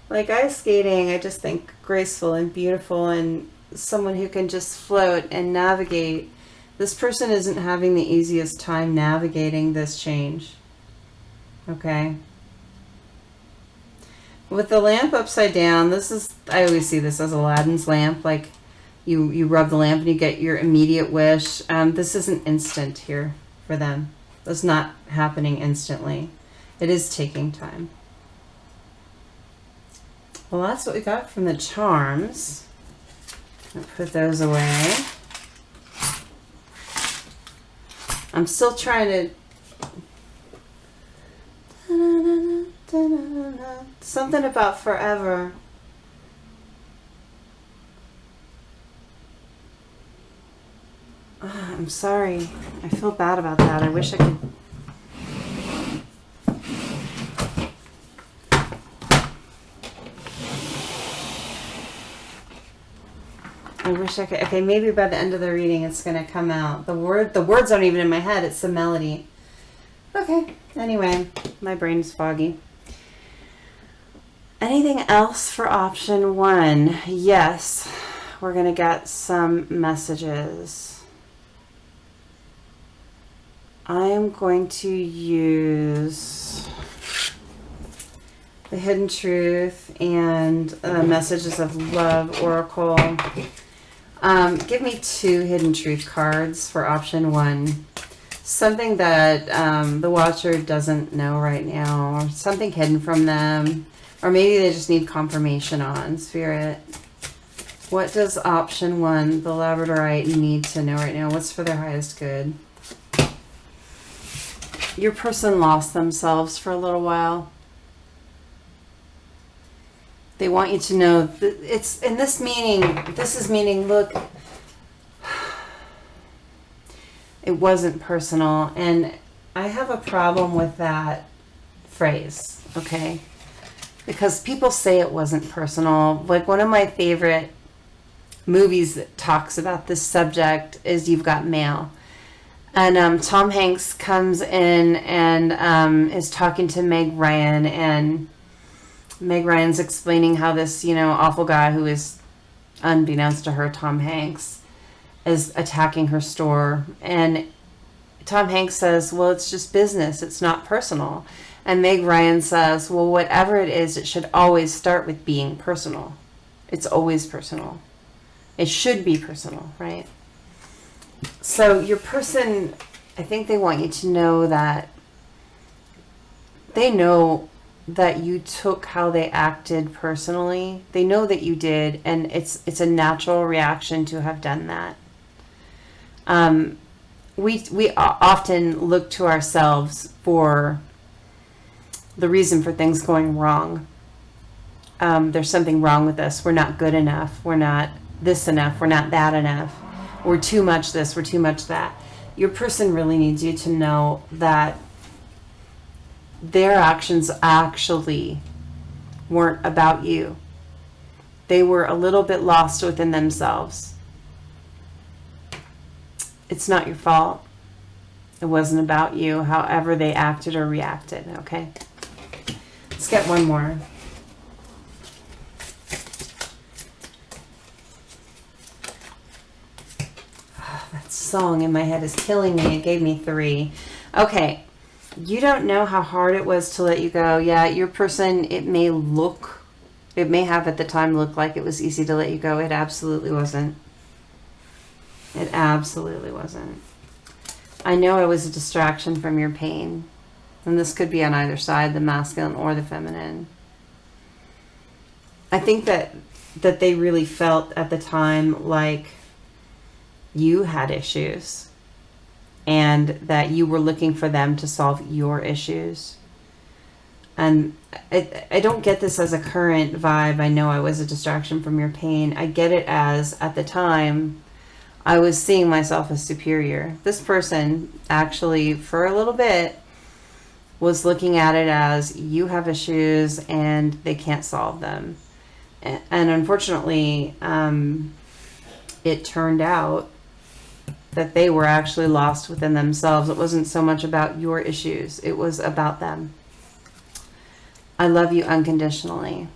like, ice skating, I just think graceful and beautiful and someone who can just float and navigate. This person isn't having the easiest time navigating this change. Okay. With the lamp upside down, this is, I always see this as Aladdin's lamp. Like, you rub the lamp and you get your immediate wish. This isn't instant here for them. It's not happening instantly. It is taking time. Well, that's what we got from the charms. I'll put those away. I'm still trying to... Something about forever. I'm sorry. I feel bad about that. I wish I could... Okay, maybe by the end of the reading it's going to come out. The words aren't even in my head. It's the melody. Okay. Anyway, my brain's foggy. Anything else for option 1? Yes. We're going to get some messages. I am going to use the Hidden Truth and Messages of Love Oracle. Give me 2 Hidden Truth cards for option 1. Something that the watcher doesn't know right now, or something hidden from them, or maybe they just need confirmation on. Spirit, what does option 1, the Labradorite, need to know right now? What's for their highest good? Your person lost themselves for a little while. They want you to know it's in this meaning. This is meaning, look, it wasn't personal. And I have a problem with that phrase, okay? Because people say it wasn't personal. Like, one of my favorite movies that talks about this subject is You've Got Mail. And Tom Hanks comes in and is talking to Meg Ryan, and Meg Ryan's explaining how this, awful guy who is, unbeknownst to her, Tom Hanks, is attacking her store. And Tom Hanks says, well, it's just business. It's not personal. And Meg Ryan says, well, whatever it is, it should always start with being personal. It's always personal. It should be personal, right? So your person, I think they want you to know that they know that you took how they acted personally. They know that you did, and it's a natural reaction to have done that. We often look to ourselves for the reason for things going wrong. There's something wrong with us. We're not good enough. We're not this enough. We're not that enough. We're too much this. We're too much that. Your person really needs you to know that their actions actually weren't about you. They were a little bit lost within themselves. It's not your fault. It wasn't about you, however they acted or reacted, okay? Let's get one more. Oh, that song in my head is killing me. It gave me 3. Okay. You don't know how hard it was to let you go. Yeah, your person, it may have at the time looked like it was easy to let you go. It absolutely wasn't. It absolutely wasn't. I know I was a distraction from your pain. And this could be on either side, the masculine or the feminine. I think that they really felt at the time like you had issues, and that you were looking for them to solve your issues. And I don't get this as a current vibe. I know I was a distraction from your pain. I get it as, at the time, I was seeing myself as superior. This person actually, for a little bit, was looking at it as, you have issues and they can't solve them. And unfortunately, it turned out that they were actually lost within themselves. It wasn't so much about your issues. It was about them. I love you unconditionally,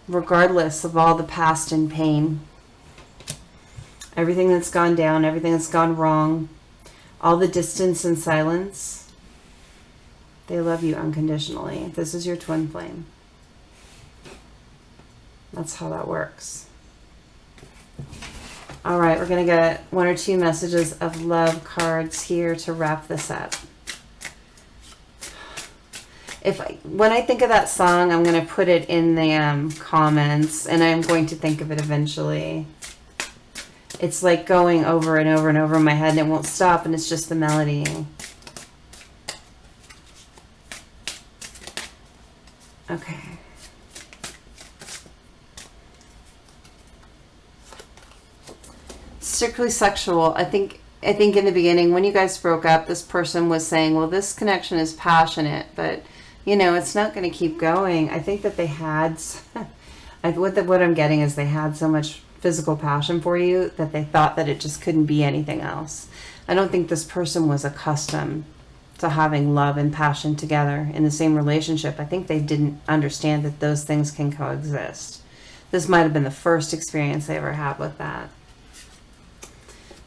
regardless of all the past and pain. Everything that's gone down, everything that's gone wrong, all the distance and silence. They love you unconditionally. This is your twin flame. That's how that works. All right, we're going to get 1 or 2 messages of love cards here to wrap this up. When I think of that song, I'm going to put it in the comments, and I'm going to think of it eventually. It's like going over and over and over in my head, and it won't stop, and it's just the melody. Okay. Strictly sexual. I think in the beginning, when you guys broke up, this person was saying, well, this connection is passionate, but, you know, it's not going to keep going. I think that they had, what I'm getting is they had so much physical passion for you that they thought that it just couldn't be anything else. I don't think this person was accustomed to having love and passion together in the same relationship. I think they didn't understand that those things can coexist. This might have been the first experience they ever had with that.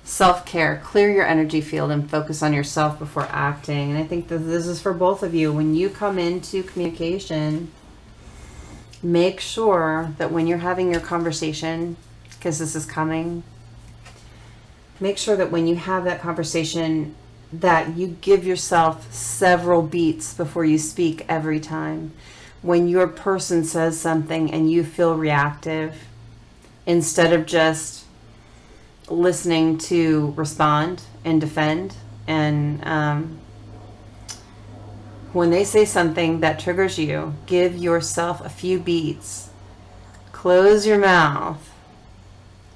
Self-care. Clear your energy field and focus on yourself before acting. And I think that this is for both of you. When you come into communication, make sure that when you're having your conversation, because this is coming, make sure that when you have that conversation that you give yourself several beats before you speak every time. When your person says something and you feel reactive, instead of just listening to respond and defend, and when they say something that triggers you, give yourself a few beats. Close your mouth.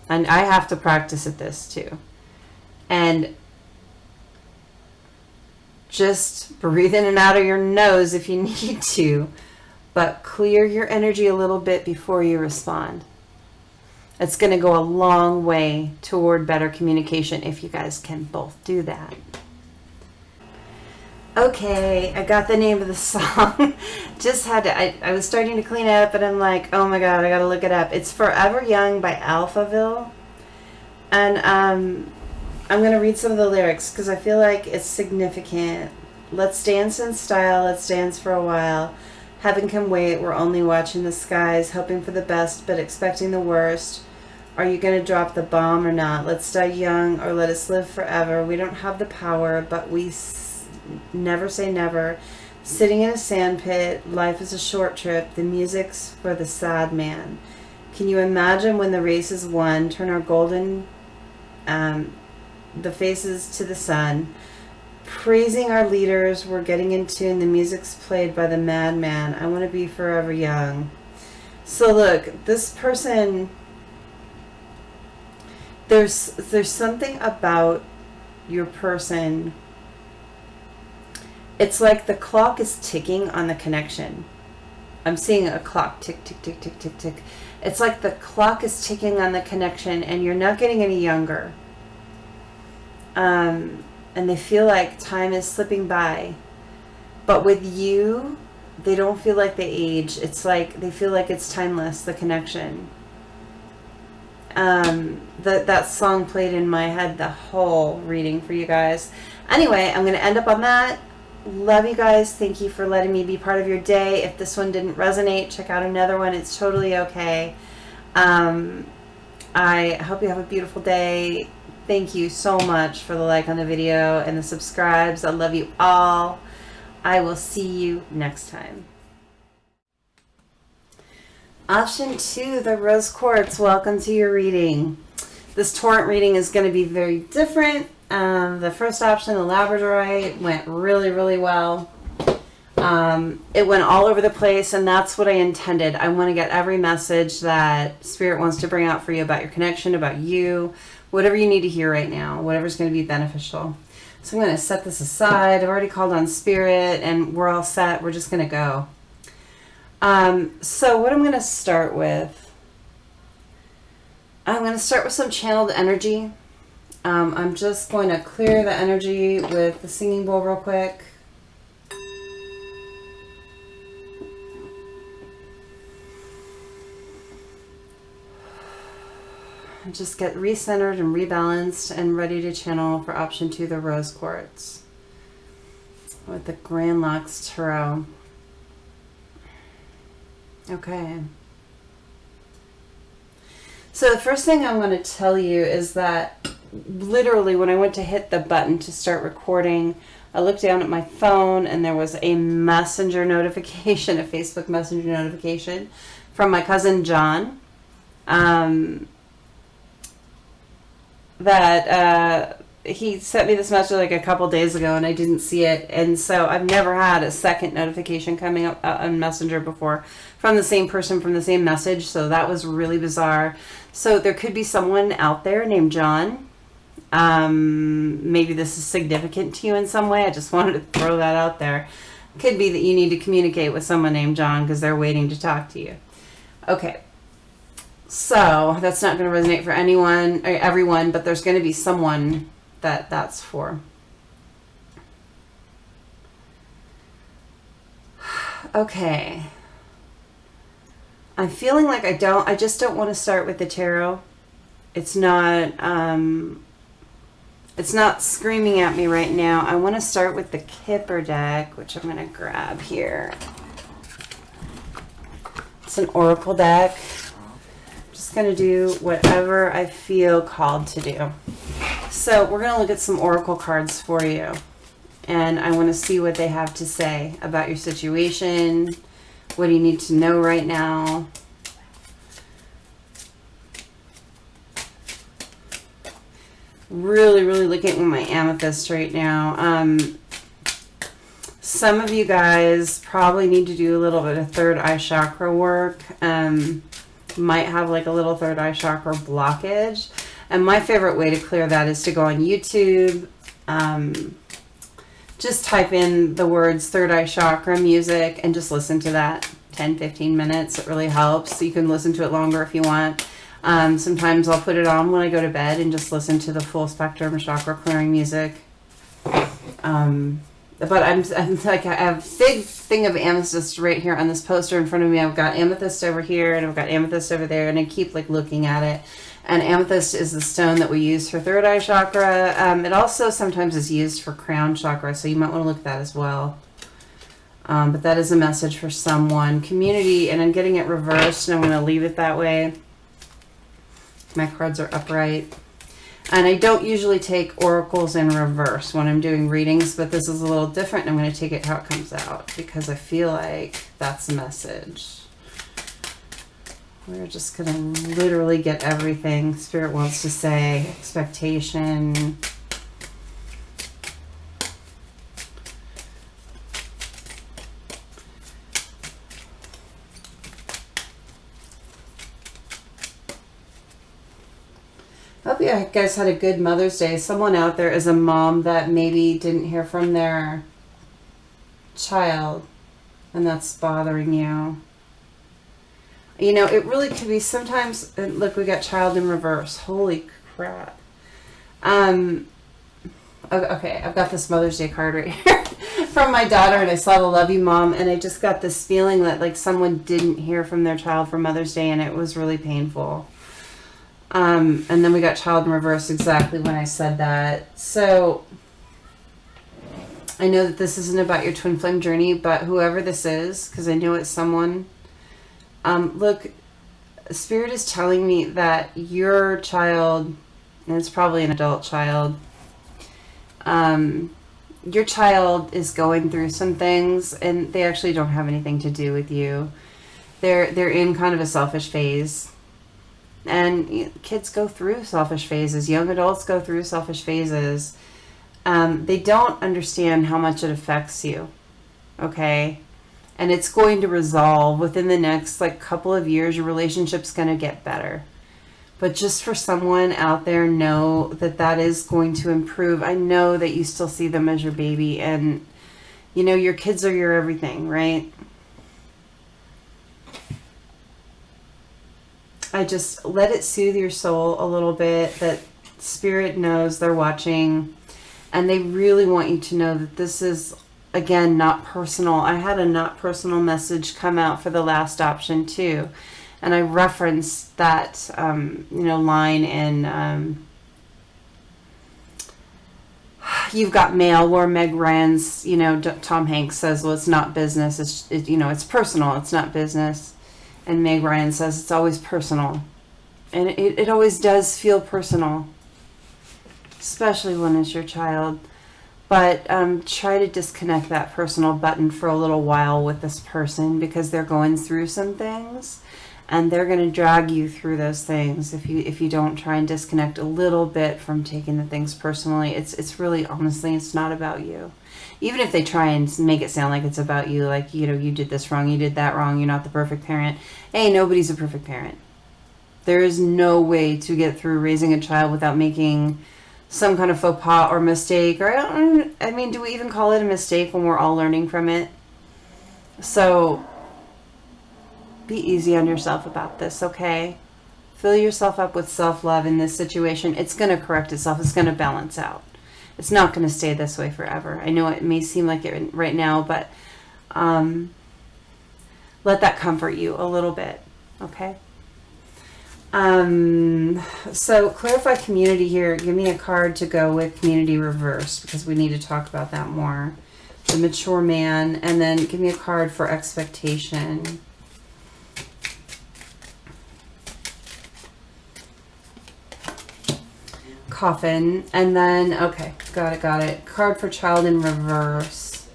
And I have to practice at this too. And just breathe in and out of your nose if you need to, but clear your energy a little bit before you respond. It's going to go a long way toward better communication if you guys can both do that. Okay, I got the name of the song. Just had to, I was starting to clean up, and I'm like, oh my god, I gotta look it up. It's Forever Young by Alphaville. And I'm going to read some of the lyrics because I feel like it's significant. Let's dance in style, let's dance for a while. Heaven can wait, we're only watching the skies, hoping for the best but expecting the worst. Are you going to drop the bomb or not? Let's die young or let us live forever. We don't have the power, but we never say never. Sitting in a sandpit, life is a short trip. The music's for the sad man. Can you imagine when the race is won? Turn our golden the faces to the sun. Praising our leaders, we're getting in tune. The music's played by the madman. I want to be forever young. So look, this person, there's something about your person. It's like the clock is ticking on the connection. I'm seeing a clock tick, tick, tick, tick, tick, tick. It's like the clock is ticking on the connection and you're not getting any younger. And they feel like time is slipping by. But with you, they don't feel like they age. It's like they feel like it's timeless, the connection. That song played in my head the whole reading for you guys. Anyway, I'm going to end up on that. Love you guys. Thank you for letting me be part of your day. If this one didn't resonate, check out another one. It's totally okay. I hope you have a beautiful day. Thank you so much for the like on the video and the subscribes. I love you all. I will see you next time. Option 2, the rose quartz. Welcome to your reading. This torrent reading is going to be very different. The first option, the Labradorite, went really, really well. It went all over the place, and that's what I intended. I want to get every message that Spirit wants to bring out for you about your connection, about you, whatever you need to hear right now, whatever's going to be beneficial. So I'm going to set this aside. I've already called on Spirit, and we're all set. We're just going to go. So what I'm going to start with, I'm going to start with some channeled energy. I'm just going to clear the energy with the singing bowl real quick. And just get recentered and rebalanced and ready to channel for option 2, the rose quartz with the Grand Lux Tarot. Okay. So the first thing I'm going to tell you is that literally when I went to hit the button to start recording, I looked down at my phone and there was a messenger notification, a Facebook messenger notification from my cousin John, that he sent me this message like a couple days ago and I didn't see it. And so I've never had a second notification coming up on Messenger before from the same person, from the same message. So that was really bizarre. So there could be someone out there named John. Maybe this is significant to you in some way. I just wanted to throw that out there. Could be that you need to communicate with someone named John because they're waiting to talk to you. Okay. So that's not going to resonate for anyone or everyone, but there's going to be someone that that's for. Okay. I'm feeling like I just don't want to start with the tarot. It's not screaming at me right now. I want to start with the Kipper deck, which I'm going to grab here. It's an oracle deck. Just going to do whatever I feel called to do. So we're going to look at some oracle cards for you. And I want to see what they have to say about your situation. What do you need to know right now? Really, really looking at my amethyst right now. Some of you guys probably need to do a little bit of third eye chakra work. Might have like a little third eye chakra blockage. And my favorite way to clear that is to go on YouTube. Just type in the words third eye chakra music and just listen to that 10-15 minutes. It really helps. You can listen to it longer if you want. Sometimes I'll put it on when I go to bed and just listen to the full spectrum chakra clearing music. But I'm like, I have a big thing of amethyst right here on this poster in front of me. I've got amethyst over here and I've got amethyst over there, and I keep like looking at it. And amethyst is the stone that we use for third eye chakra. It also sometimes is used for crown chakra, so you might want to look at that as well. But that is a message for someone. Community, and I'm getting it reversed, and I'm going to leave it that way. My cards are upright. And I don't usually take oracles in reverse when I'm doing readings, but this is a little different. I'm going to take it how it comes out because I feel like that's the message. We're just going to literally get everything Spirit wants to say. Expectation. I hope you guys had a good Mother's Day. Someone out there is a mom that maybe didn't hear from their child, and that's bothering you. You know, it really could be sometimes. Look, we got child in reverse. Holy crap. Okay, I've got this Mother's Day card right here from my daughter, and I saw the love you, Mom, and I just got this feeling that like someone didn't hear from their child for Mother's Day, and it was really painful. And then we got child in reverse exactly when I said that. So I know that this isn't about your twin flame journey, but whoever this is, because I know it's someone, look, Spirit is telling me that your child, and it's probably an adult child, your child is going through some things, and they actually don't have anything to do with you. They're in kind of a selfish phase. And kids go through selfish phases. Young adults go through selfish phases. They don't understand how much it affects you. Okay? And it's going to resolve within the next couple of years. Your relationship's going to get better. But just for someone out there, know that that is going to improve. I know that you still see them as your baby. And, you know, your kids are your everything, right? I just let it soothe your soul a little bit, that spirit knows they're watching, and they really want you to know that this is, again, not personal. I had a not personal message come out for the last option too, and I referenced that line in You've Got Mail, where Meg Ryan's, Tom Hanks says, well, it's not business, it's personal, it's not business. And Meg Ryan says it's always personal. And it always does feel personal, especially when it's your child. But try to disconnect that personal button for a little while with this person, because they're going through some things, and they're going to drag you through those things if you don't try and disconnect a little bit from taking the things personally. It's really, honestly, it's not about you. Even if they try and make it sound like it's about you, like, you did this wrong, you did that wrong, you're not the perfect parent. Hey, nobody's a perfect parent. There is no way to get through raising a child without making some kind of faux pas or mistake. Or, do we even call it a mistake when we're all learning from it? So, be easy on yourself about this, okay? Fill yourself up with self-love in this situation. It's going to correct itself. It's going to balance out. It's not going to stay this way forever. I know it may seem like it right now, but let that comfort you a little bit, okay? So clarify community here. Give me a card to go with community reversed, because we need to talk about that more. The mature man, and then give me a card for expectation. Coffin, and then, okay, got it. Card for child in reverse.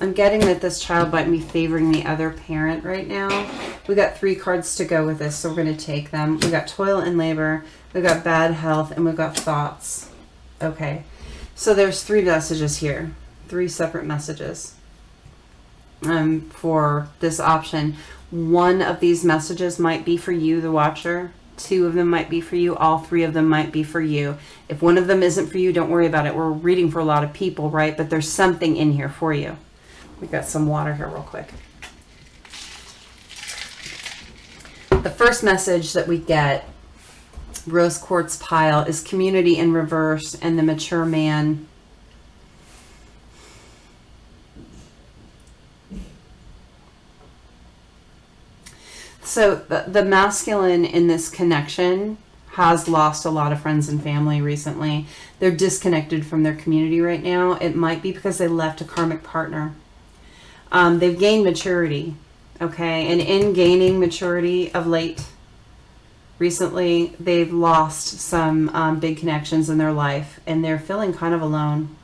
I'm getting that this child might be favoring the other parent right now. We got 3 cards to go with this, so we're going to take them. We got toil and labor, we got bad health, and we've got thoughts. Okay, so there's 3 messages here, 3 separate messages for this option. One of these messages might be for you, the watcher. 2 of them might be for you. All 3 of them might be for you. If one of them isn't for you, don't worry about it. We're reading for a lot of people, right? But there's something in here for you. We got some water here real quick. The first message that we get, rose quartz pile, is community in reverse and the mature man. So the masculine in this connection has lost a lot of friends and family recently. They're disconnected from their community right now. It might be because they left a karmic partner. They've gained maturity, okay? And in gaining maturity of late, recently, they've lost some big connections in their life, and they're feeling kind of alone.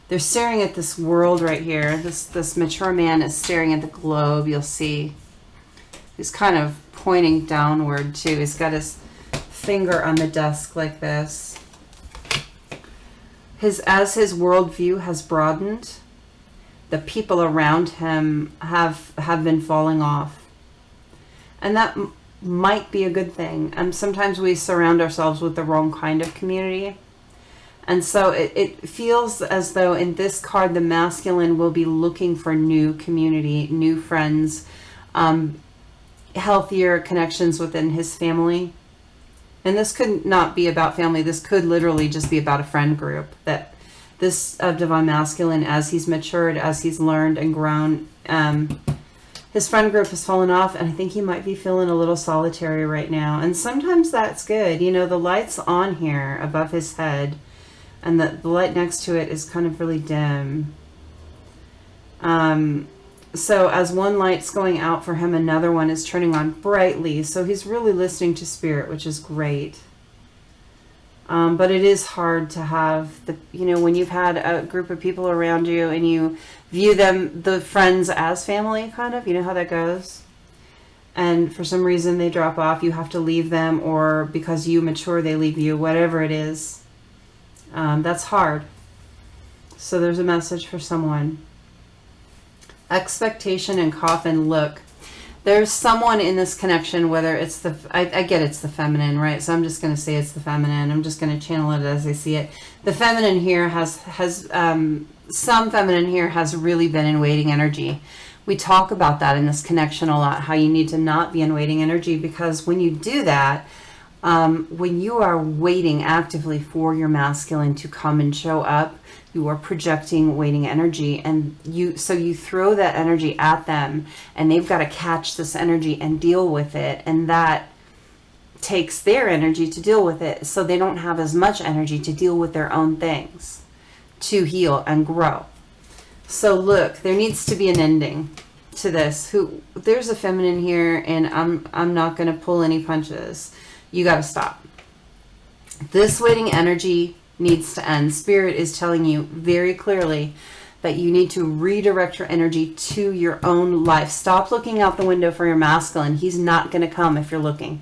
They're staring at this world right here. This mature man is staring at the globe, you'll see. He's kind of pointing downward too. He's got his finger on the desk like this. As his worldview has broadened, the people around him have been falling off. And that might be a good thing. Sometimes we surround ourselves with the wrong kind of community. And so it feels as though in this card, the masculine will be looking for new community, new friends, healthier connections within his family. And this could not be about family. This could literally just be about a friend group. That this divine masculine, as he's matured, as he's learned and grown, his friend group has fallen off, and I think he might be feeling a little solitary right now. And sometimes that's good. You know, the light's on here above his head, and the light next to it is kind of really dim. So as one light's going out for him, another one is turning on brightly. So he's really listening to spirit, which is great. But it is hard to have when you've had a group of people around you and you view them, the friends, as family, kind of, you know how that goes. And for some reason they drop off, you have to leave them, or because you mature, they leave you, whatever it is. That's hard. So there's a message for someone. Expectation and coffin. Look, there's someone in this connection, whether it's I get it's the feminine, right? So I'm just going to say it's the feminine. I'm just going to channel it as I see it. The feminine here has some feminine here has really been in waiting energy, We talk about that in this connection a lot, how you need to not be in waiting energy, because when you do that, when you are waiting actively for your masculine to come and show up, you are projecting waiting energy, and you throw that energy at them, and they've got to catch this energy and deal with it, and that takes their energy to deal with it, so they don't have as much energy to deal with their own things, to heal and grow. So look, there needs to be an ending to this. There's a feminine here, and I'm not going to pull any punches. You got to stop. This waiting energy needs to end. Spirit is telling you very clearly that you need to redirect your energy to your own life. Stop looking out the window for your masculine. He's not going to come if you're looking.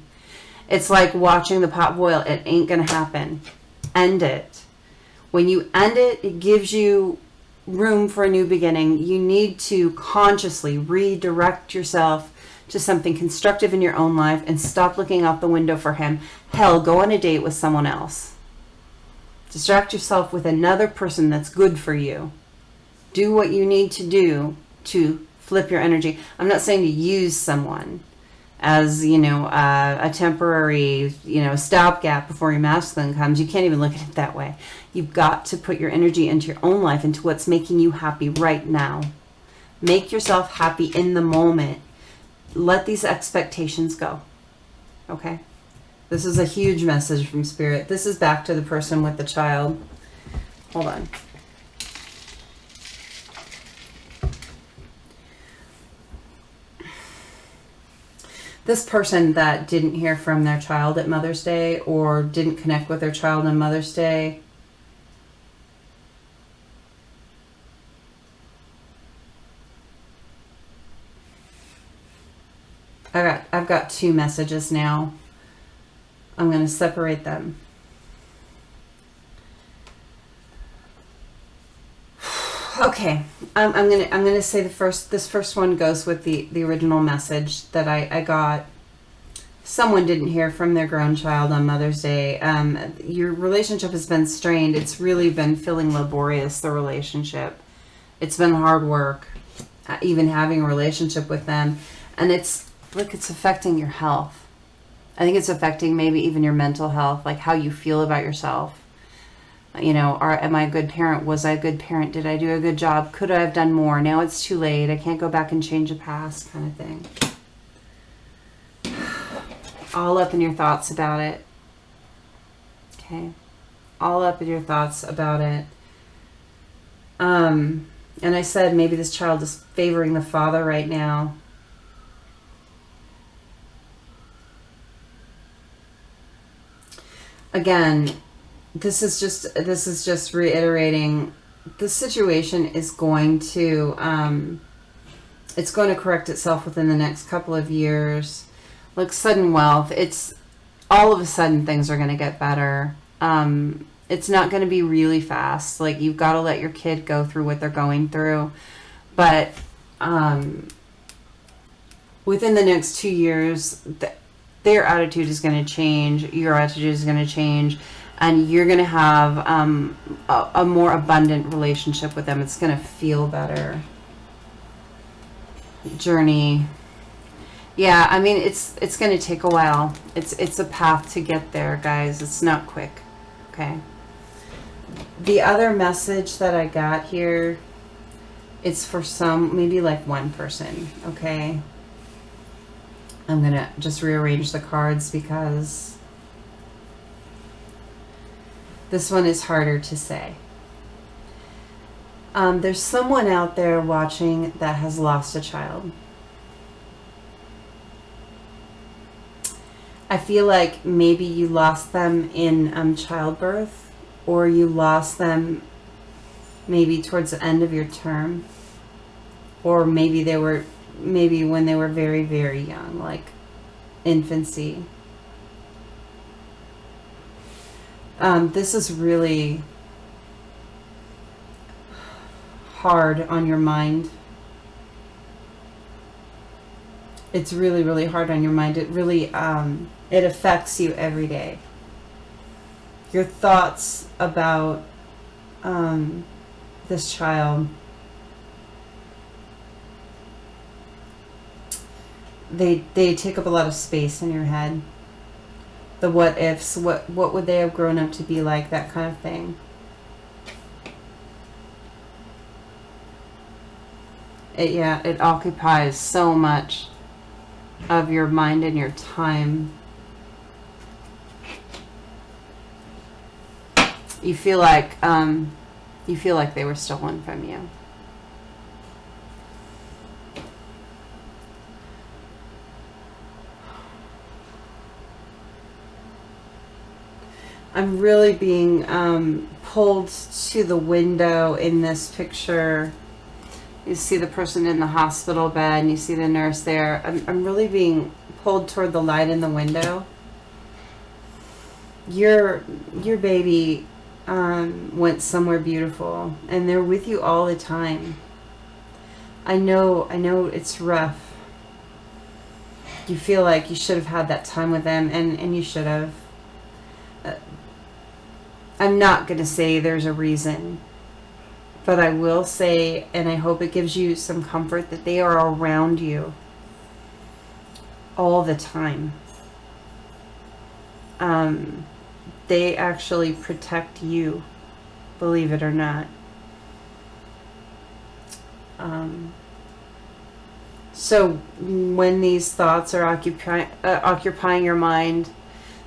It's like watching the pot boil. It ain't going to happen. End it. When you end it, it gives you room for a new beginning. You need to consciously redirect yourself to something constructive in your own life and stop looking out the window for him. Hell, go on a date with someone else. Distract yourself with another person that's good for you. Do what you need to do to flip your energy. I'm not saying to use someone as, a temporary, stopgap before your masculine comes. You can't even look at it that way. You've got to put your energy into your own life, into what's making you happy right now. Make yourself happy in the moment. Let these expectations go. Okay? This is a huge message from Spirit. This is back to the person with the child. Hold on. This person that didn't hear from their child at Mother's Day, or didn't connect with their child on Mother's Day, I've got two messages now. I'm going to separate them. Okay, I'm gonna say this first one goes with the original message that I got. Someone didn't hear from their grown child on Mother's Day. Your relationship has been strained. It's really been feeling laborious, the relationship. It's been hard work, even having a relationship with them. And it's affecting your health. I think it's affecting maybe even your mental health, like how you feel about yourself. Am I a good parent? Was I a good parent? Did I do a good job? Could I have done more? Now it's too late. I can't go back and change the past, kind of thing. All up in your thoughts about it. Okay. All up in your thoughts about it. And I said maybe this child is favoring the father right now. Again, this is just reiterating, the situation is going to it's going to correct itself within the next couple of years. Like sudden wealth, it's all of a sudden things are going to get better. It's not going to be really fast. Like, you've got to let your kid go through what they're going through, but within the next 2 years, their attitude is going to change. Your attitude is going to change. And you're going to have a more abundant relationship with them. It's going to feel better. Journey. Yeah, I mean, it's going to take a while. It's a path to get there, guys. It's not quick. Okay. The other message that I got here, it's for maybe like one person. Okay. I'm going to just rearrange the cards because this one is harder to say. There's someone out there watching that has lost a child. I feel like maybe you lost them in childbirth, or you lost them maybe towards the end of your term, or maybe when they were very, very young, like infancy. This is really hard on your mind. It's really, really hard on your mind. It really, it affects you every day. Your thoughts about this child they take up a lot of space in your head. The what ifs, what would they have grown up to be like, that kind of thing. It occupies so much of your mind and your time. You feel like they were stolen from you. I'm really being pulled to the window in this picture. You see the person in the hospital bed and you see the nurse there. I'm really being pulled toward the light in the window. Your baby went somewhere beautiful and they're with you all the time. I know it's rough. You feel like you should have had that time with them, and you should have. I'm not going to say there's a reason, but I will say, and I hope it gives you some comfort, that they are around you all the time. They actually protect you, believe it or not. So when these thoughts are occupying your mind,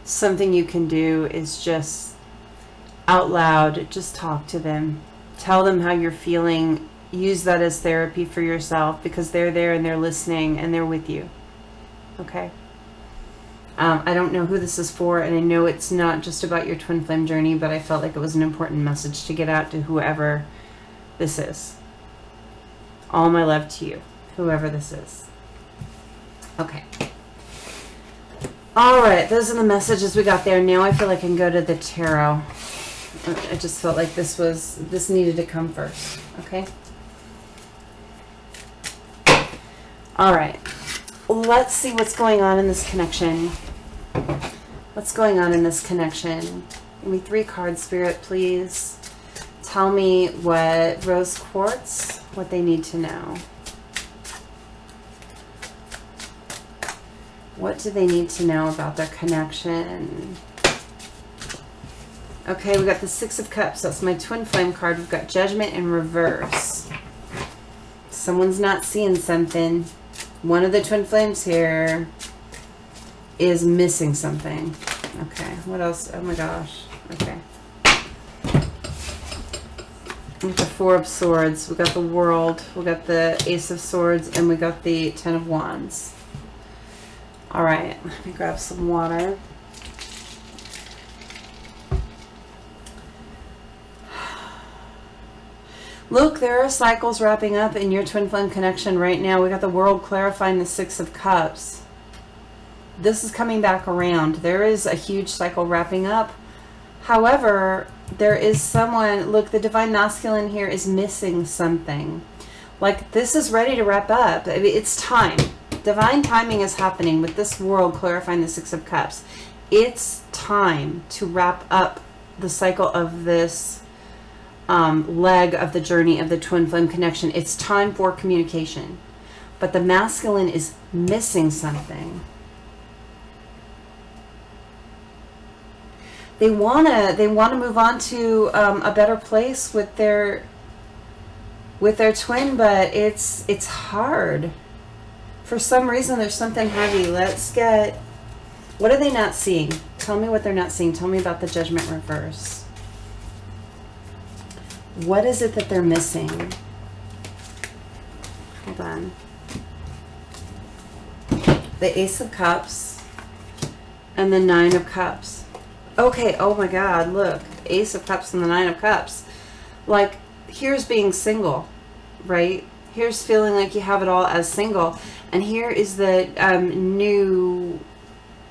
something you can do is just out loud, just talk to them. Tell them how you're feeling. Use that as therapy for yourself, because they're there and they're listening and they're with you. Okay? I don't know who this is for, and I know it's not just about your twin flame journey, but I felt like it was an important message to get out to whoever this is. All my love to you, whoever this is. Okay. All right, those are the messages we got there. Now I feel like I can go to the tarot. I just felt like this needed to come first. Okay. All right. Let's see what's going on in this connection. What's going on in this connection? Give me 3 cards, Spirit, please. Tell me what rose quartz, what they need to know. What do they need to know about their connection? Okay, we got the 6 of Cups. That's my twin flame card. We've got Judgment in reverse. Someone's not seeing something. One of the twin flames here is missing something. Okay, what else? Oh my gosh. Okay. We got the 4 of Swords. We got the World. We got the Ace of Swords. And we got the 10 of Wands. All right, let me grab some water. Look, there are cycles wrapping up in your twin flame connection right now. We got the World clarifying the 6 of Cups. This is coming back around. There is a huge cycle wrapping up. However, there is someone, look, the Divine Masculine here is missing something. Like, this is ready to wrap up. I mean, it's time. Divine timing is happening with this World clarifying the 6 of Cups. It's time to wrap up the cycle of this leg of the journey of the twin flame connection. It's time for communication. But the masculine is missing something. They wanna move on to a better place with their twin, but it's hard. For some reason, there's something heavy. Let's get... What are they not seeing? Tell me what they're not seeing. Tell me about the Judgment reverse. What is it that they're missing? Hold on. The Ace of Cups and the 9 of Cups. Okay, oh my God, look. Ace of Cups and the 9 of Cups. Like, here's being single, right? Here's feeling like you have it all as single. And here is the new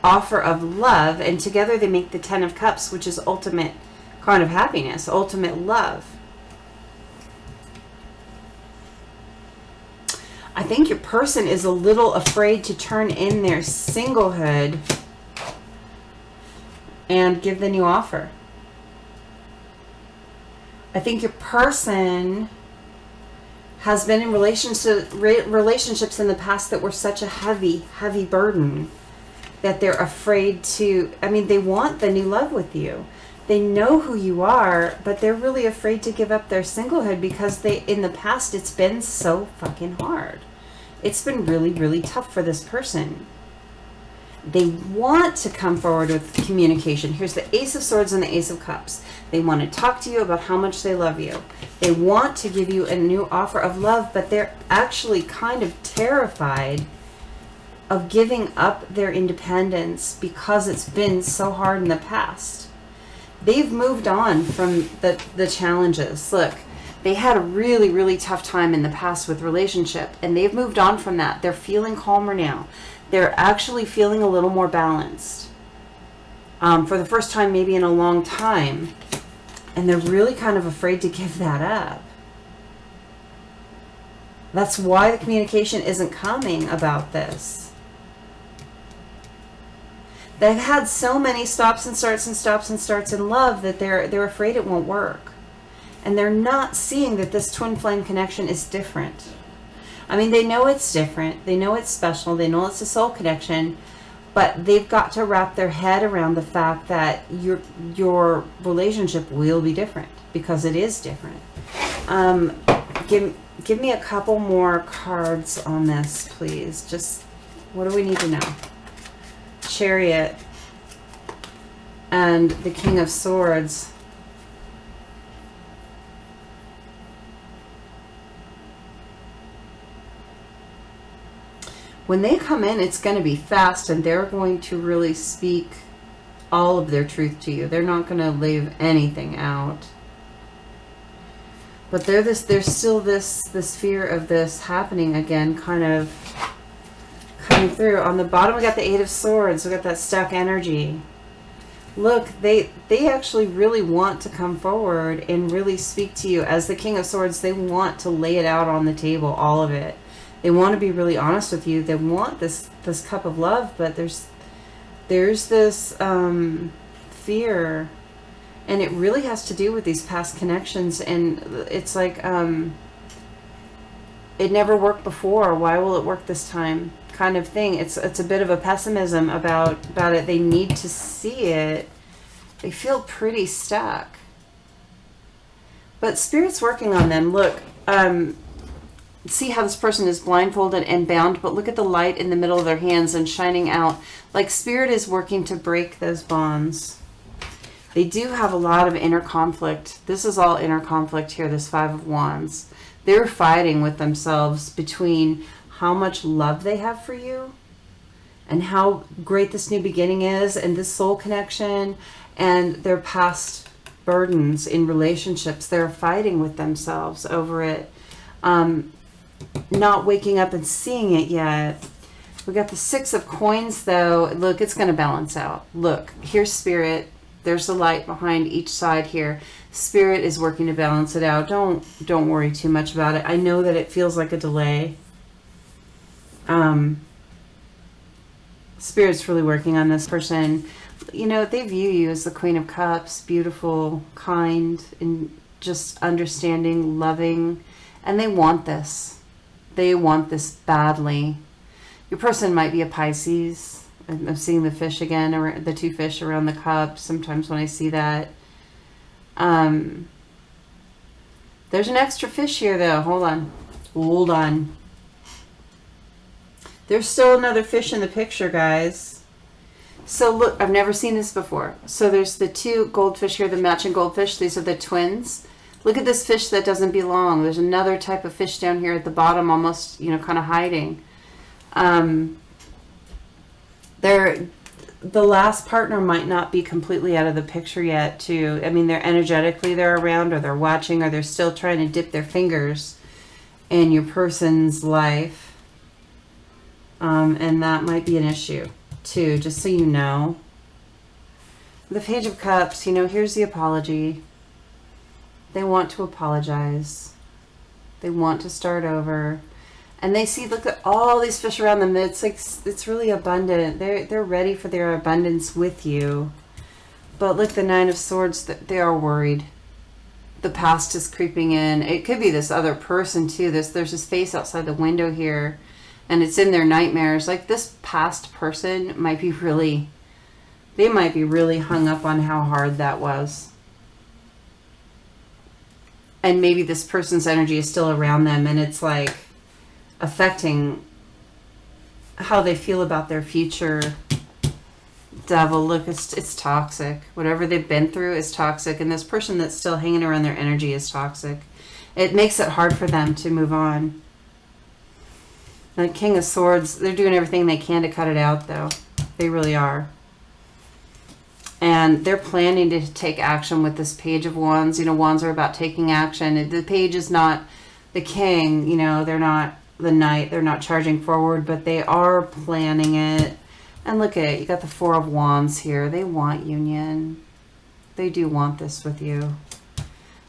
offer of love. And together they make the 10 of Cups, which is ultimate kind of happiness, ultimate love. I think your person is a little afraid to turn in their singlehood and give the new offer. I think your person has been in relationships in the past that were such a heavy, heavy burden that they're afraid to, I mean, they want the new love with you. They know who you are, but they're really afraid to give up their singlehood because in the past, it's been so fucking hard. It's been really, really tough for this person. They want to come forward with communication. Here's the Ace of Swords and the Ace of Cups. They want to talk to you about how much they love you. They want to give you a new offer of love, but they're actually kind of terrified of giving up their independence because it's been so hard in the past. They've moved on from the challenges. Look, they had a really, really tough time in the past with relationship, and they've moved on from that. They're feeling calmer now. They're actually feeling a little more balanced for the first time maybe in a long time. And they're really kind of afraid to give that up. That's why the communication isn't coming about this. They've had so many stops and starts and stops and starts in love that they're afraid it won't work. And they're not seeing that this twin flame connection is different. I mean, they know it's different. They know it's special. They know it's a soul connection. But they've got to wrap their head around the fact that your relationship will be different because it is different. Give me a couple more cards on this, please. Just, what do we need to know? Chariot and the King of Swords. When they come in, it's going to be fast, and they're going to really speak all of their truth to you. They're not going to leave anything out. But there's still this fear of this happening again, kind of coming through. On the bottom, we got the Eight of Swords. We got that stuck energy. Look, they actually really want to come forward and really speak to you. As the King of Swords, they want to lay it out on the table, all of it. They want to be really honest with you. They want this cup of love, but there's this fear, and it really has to do with these past connections. And it's like it never worked before. Why will it work this time? Kind of thing. It's a bit of a pessimism about it. They need to see it. They feel pretty stuck, but Spirit's working on them. Look. See how this person is blindfolded and bound, but look at the light in the middle of their hands and shining out. Like Spirit is working to break those bonds. They do have a lot of inner conflict. This is all inner conflict here, this Five of Wands. They're fighting with themselves between how much love they have for you and how great this new beginning is and this soul connection and their past burdens in relationships. They're fighting with themselves over it. Not waking up and seeing it yet. We got the Six of Coins though. Look, it's going to balance out. Look, here's Spirit. There's the light behind each side here. Spirit is working to balance it out. Don't worry too much about it. I know that it feels like a delay. Spirit's really working on this person. You know, they view you as the Queen of Cups, beautiful, kind, and just understanding, loving, and they want this. They want this badly. Your person might be a Pisces. I'm seeing the fish again, or the two fish around the cup. Sometimes when I see that. There's an extra fish here though. Hold on. Hold on. There's still another fish in the picture, guys. So look, I've never seen this before. So there's the two goldfish here, the matching goldfish. These are the twins. Look at this fish that doesn't belong. There's another type of fish down here at the bottom, almost, you know, kind of hiding. The last partner might not be completely out of the picture yet, too. I mean, they're energetically, they're around, or they're watching, or they're still trying to dip their fingers in your person's life. And that might be an issue, too, just so you know. The Page of Cups, you know, here's the apology. They want to apologize. They want to start over. And they see, look at all these fish around them. It's like, it's really abundant. They're ready for their abundance with you. But look, the Nine of Swords, they are worried. the past is creeping in. It could be this other person too. There's this face outside the window here, and it's in their nightmares. Like, this past person might be really, they might be really hung up on how hard that was. And maybe this person's energy is still around them, and it's like affecting how they feel about their future. Devil, look, it's toxic. Whatever they've been through is toxic, and this person that's still hanging around their energy is toxic. It makes it hard for them to move on. The King of Swords, they're doing everything they can to cut it out, though. They really are. And they're planning to take action with this Page of Wands. You know, Wands are about taking action. The Page is not the King, you know, they're not the Knight, they're not charging forward, but they are planning it. And look at it, you got the Four of Wands here. They want union. They do want this with you.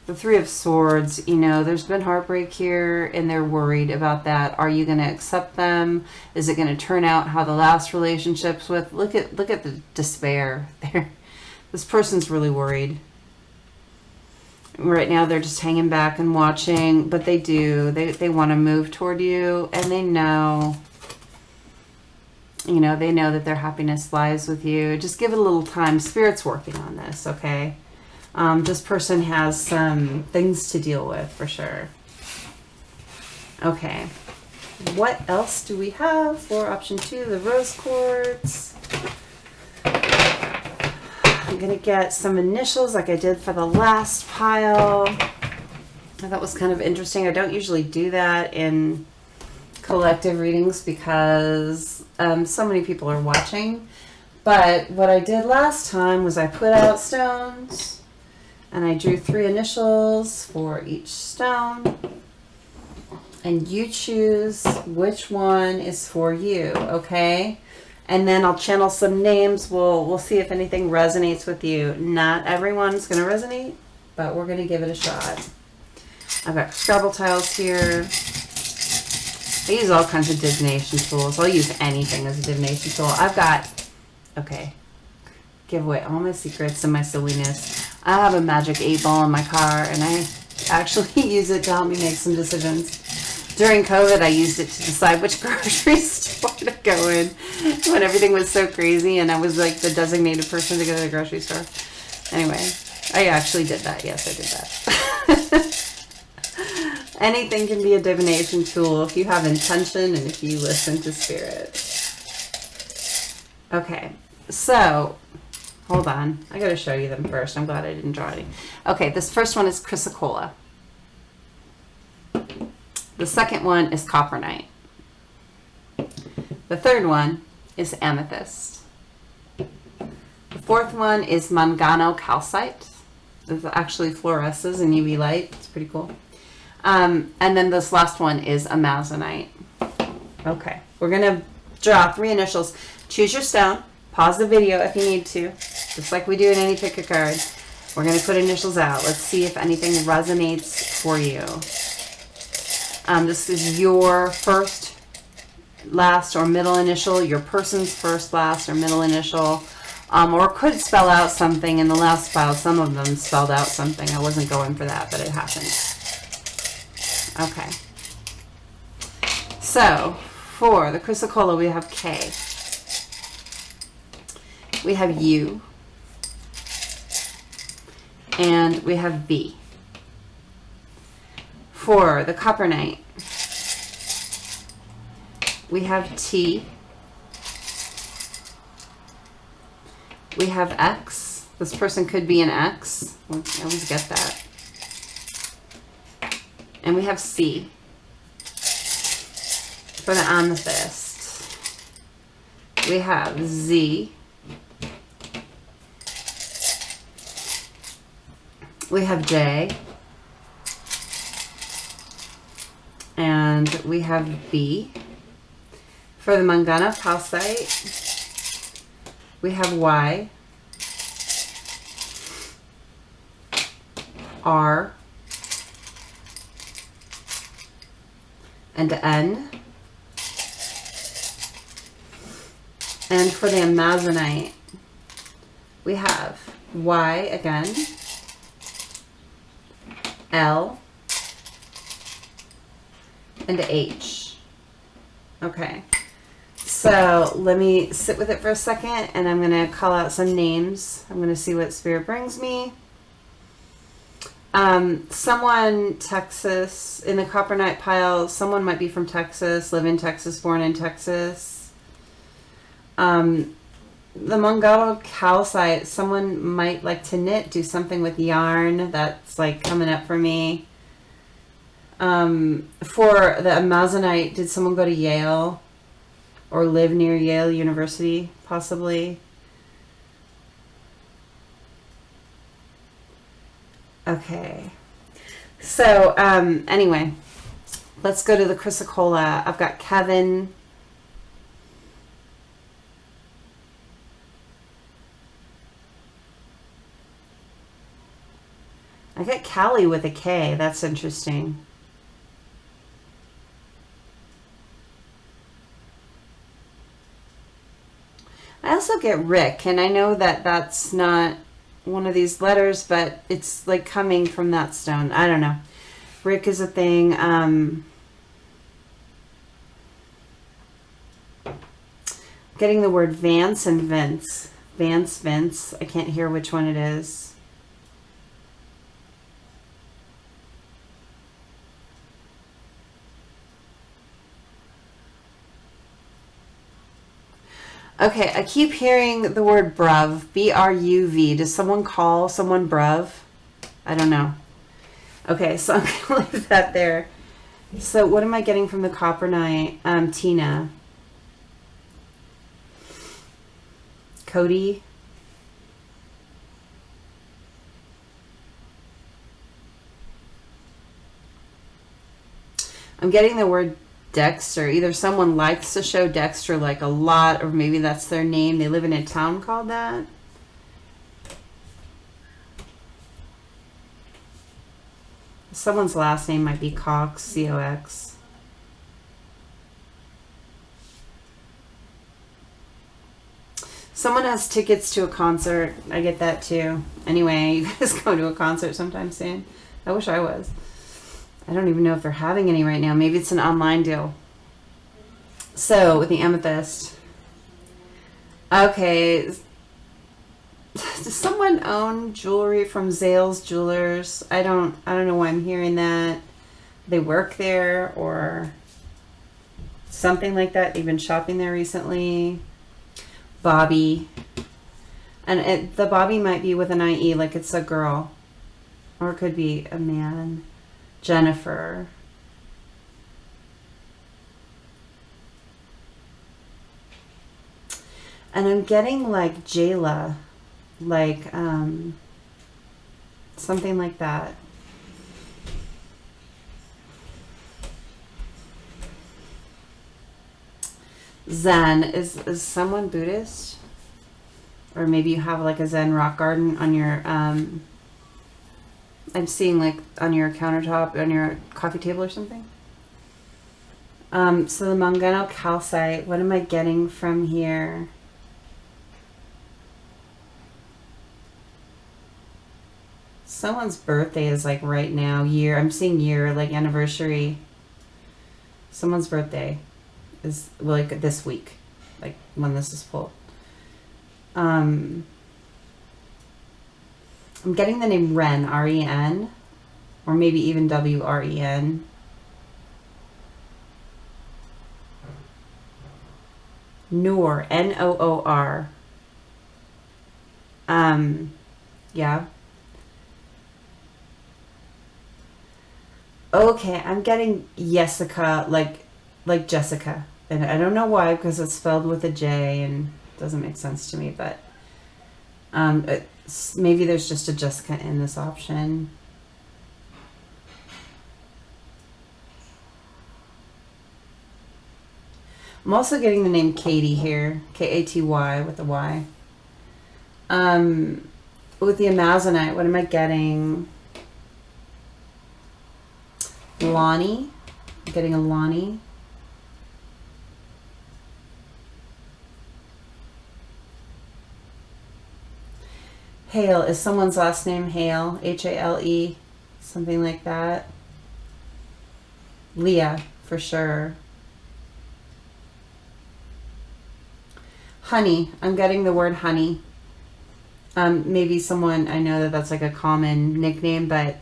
The Three of Swords, you know, there's been heartbreak here, and they're worried about that. Are you going to accept them? Is it going to turn out how the last relationships with? Look at the despair there. This person's really worried. Right now they're just hanging back and watching, but they want to move toward you, and they know, you know, they know that their happiness lies with you. Just give it a little time. Spirit's working on this, okay? This person has some things to deal with for sure. Okay. What else do we have for option 2? The rose quartz. I'm going to get some initials like I did for the last pile. I thought was kind of interesting. I don't usually do that in collective readings because so many people are watching. But what I did last time was I put out stones and I drew 3 initials for each stone. And you choose which one is for you, okay? And then I'll channel some names. We'll see if anything resonates with you. Not everyone's going to resonate, but we're going to give it a shot. I've got Scrabble tiles here. I use all kinds of divination tools. I'll use anything as a divination tool. I've got, okay, give away all my secrets and my silliness. I have a magic 8-ball in my car, and I actually use it to help me make some decisions. During COVID, I used it to decide which grocery store to go in when everything was so crazy, and I was like the designated person to go to the grocery store. Anyway, I actually did that. Yes, I did that. Anything can be a divination tool if you have intention and if you listen to spirit. Okay, so hold on. I got to show you them first. I'm glad I didn't draw any. Okay, this first one is chrysocolla. The second one is copperite. The third one is amethyst. The fourth one is mangano calcite. It actually fluoresces in UV light. It's pretty cool. And then this last one is amazonite. Okay, we're going to draw 3 initials. Choose your stone. Pause the video if you need to, just like we do in any pick a card. We're going to put initials out. Let's see if anything resonates for you. This is your first, last, or middle initial, your person's first, last, or middle initial, or could spell out something in the last file. Some of them spelled out something. I wasn't going for that, but it happened. Okay. So, for the chrysocolla, we have K. We have U. And we have B. For the copperite, we have T. We have X. This person could be an X. I always get that. And we have C. For the amethyst, we have Z. We have J. And we have B. For the mangano calcite, we have Y, R, and N. And for the amazonite, we have Y again, L, and a H. Okay. So let me sit with it for a second, and I'm going to call out some names. I'm going to see what Spirit brings me. Someone, Texas, in the Copper Knight pile, someone might be from Texas, live in Texas, born in Texas. The Mongado calcite, someone might like to knit, do something with yarn. That's like coming up for me. For the Amazonite, did someone go to Yale or live near Yale University, possibly? Okay. So, anyway, let's go to the Chrysocolla. I've got Kevin. I got Callie with a K. That's interesting. I also get Rick, and I know that that's not one of these letters, but it's like coming from that stone. I don't know. Rick is a thing. Getting the word Vance and Vince. Vance, Vince. I can't hear which one it is. Okay, I keep hearing the word bruv, B-R-U-V. Does someone call someone bruv? I don't know. Okay, so I'm going to leave that there. So what am I getting from the Copper Knight? Tina. Cody. I'm getting the word Dexter. Either someone likes to show Dexter like a lot, or maybe that's their name. They live in a town called that. Someone's last name might be Cox, C-O-X. Someone has tickets to a concert. I get that too. Anyway, you guys go to a concert sometime soon? I wish I was. I don't even know if they're having any right now. Maybe it's an online deal. So, with the Amethyst. Okay. Does someone own jewelry from Zales Jewelers? I don't know why I'm hearing that. They work there or something like that. They've been shopping there recently. Bobby. And the Bobby might be with an IE, like it's a girl. Or it could be a man. Jennifer. And I'm getting like Jayla, like something like that. Zen, is someone Buddhist? Or maybe you have like a Zen rock garden on your I'm seeing like on your countertop, on your coffee table or something. So the Mongano calcite, what am I getting from here? Someone's birthday is like right now, year. I'm seeing year, like anniversary. Someone's birthday is like this week, like when this is pulled. I'm getting the name Ren, R-E-N, or maybe even W-R-E-N. Noor, N-O-O-R. Yeah. Okay, I'm getting Jessica, like Jessica. And I don't know why, because it's spelled with a J and doesn't make sense to me, but maybe there's just a Jessica in this option. I'm also getting the name Katie here, K-A-T-Y with a Y. With the Amazonite, what am I getting? Lonnie. I'm getting a Lonnie. Hale. Is someone's last name Hale? H-A-L-E. something like that. Leah, for sure. Honey, I'm getting the word honey. Maybe someone, I know that that's like a common nickname, but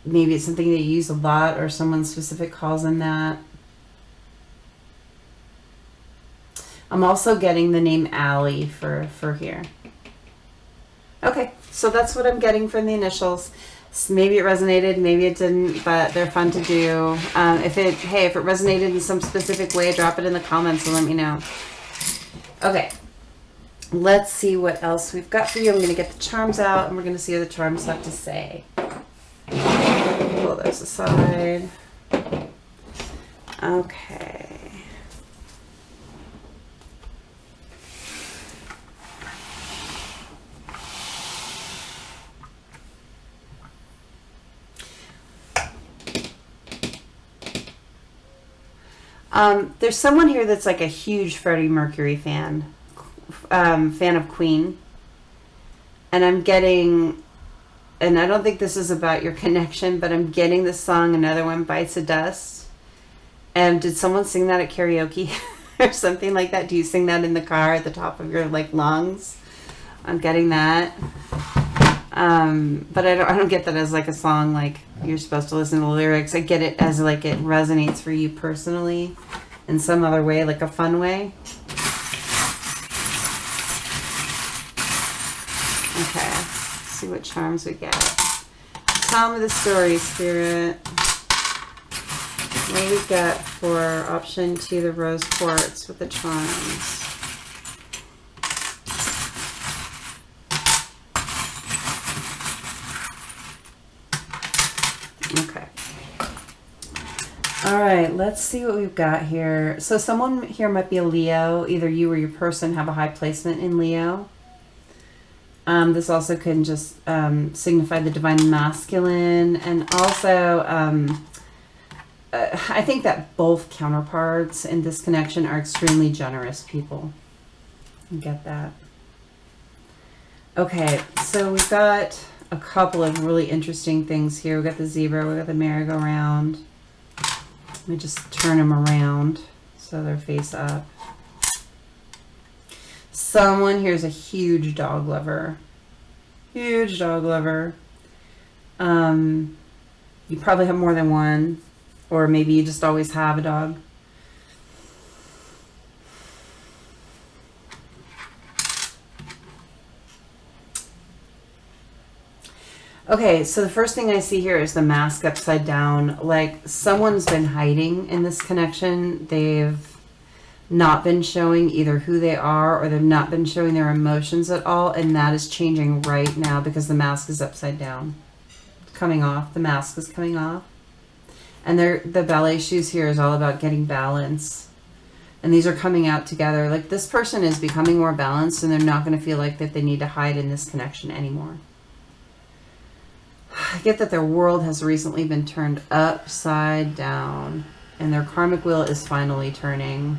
maybe it's something that you use a lot or someone specific calls them that. I'm also getting the name Allie for here. Okay, so that's what I'm getting from the initials. So maybe it resonated, maybe it didn't, but they're fun to do. If it resonated in some specific way, drop it in the comments and let me know. Okay, let's see what else we've got for you. I'm going to get the charms out and we're going to see what the charms have to say. Pull those aside. Okay. There's someone here that's like a huge Freddie Mercury fan of Queen. And I'm getting, and I don't think this is about your connection, but I'm getting the song Another One Bites the Dust. And did someone sing that at karaoke or something like that? Do you sing that in the car at the top of your like lungs? I'm getting that. But I don't get that as like a song like you're supposed to listen to the lyrics. I get it as like it resonates for you personally in some other way, like a fun way. Okay, let's see what charms we get. Tell me the story, Spirit. What do we got for option 2, the rose quartz with the charms? Okay. All right, let's see what we've got here. So someone here might be a Leo. Either you or your person have a high placement in Leo. This also can just signify the divine masculine. And also, I think that both counterparts in this connection are extremely generous people. You get that. Okay, so we've got a couple of really interesting things here. We've got the zebra, we've got the merry-go-round. Let me just turn them around so they're face up. Someone here's a huge dog lover. Huge dog lover. You probably have more than one, or maybe you just always have a dog. Okay, so the first thing I see here is the mask upside down. Like someone's been hiding in this connection. They've not been showing either who they are or they've not been showing their emotions at all. And that is changing right now because the mask is upside down. It's coming off. The mask is coming off. And the ballet shoes here is all about getting balance. And these are coming out together. Like this person is becoming more balanced and they're not going to feel like that they need to hide in this connection anymore. I get that their world has recently been turned upside down and their karmic wheel is finally turning.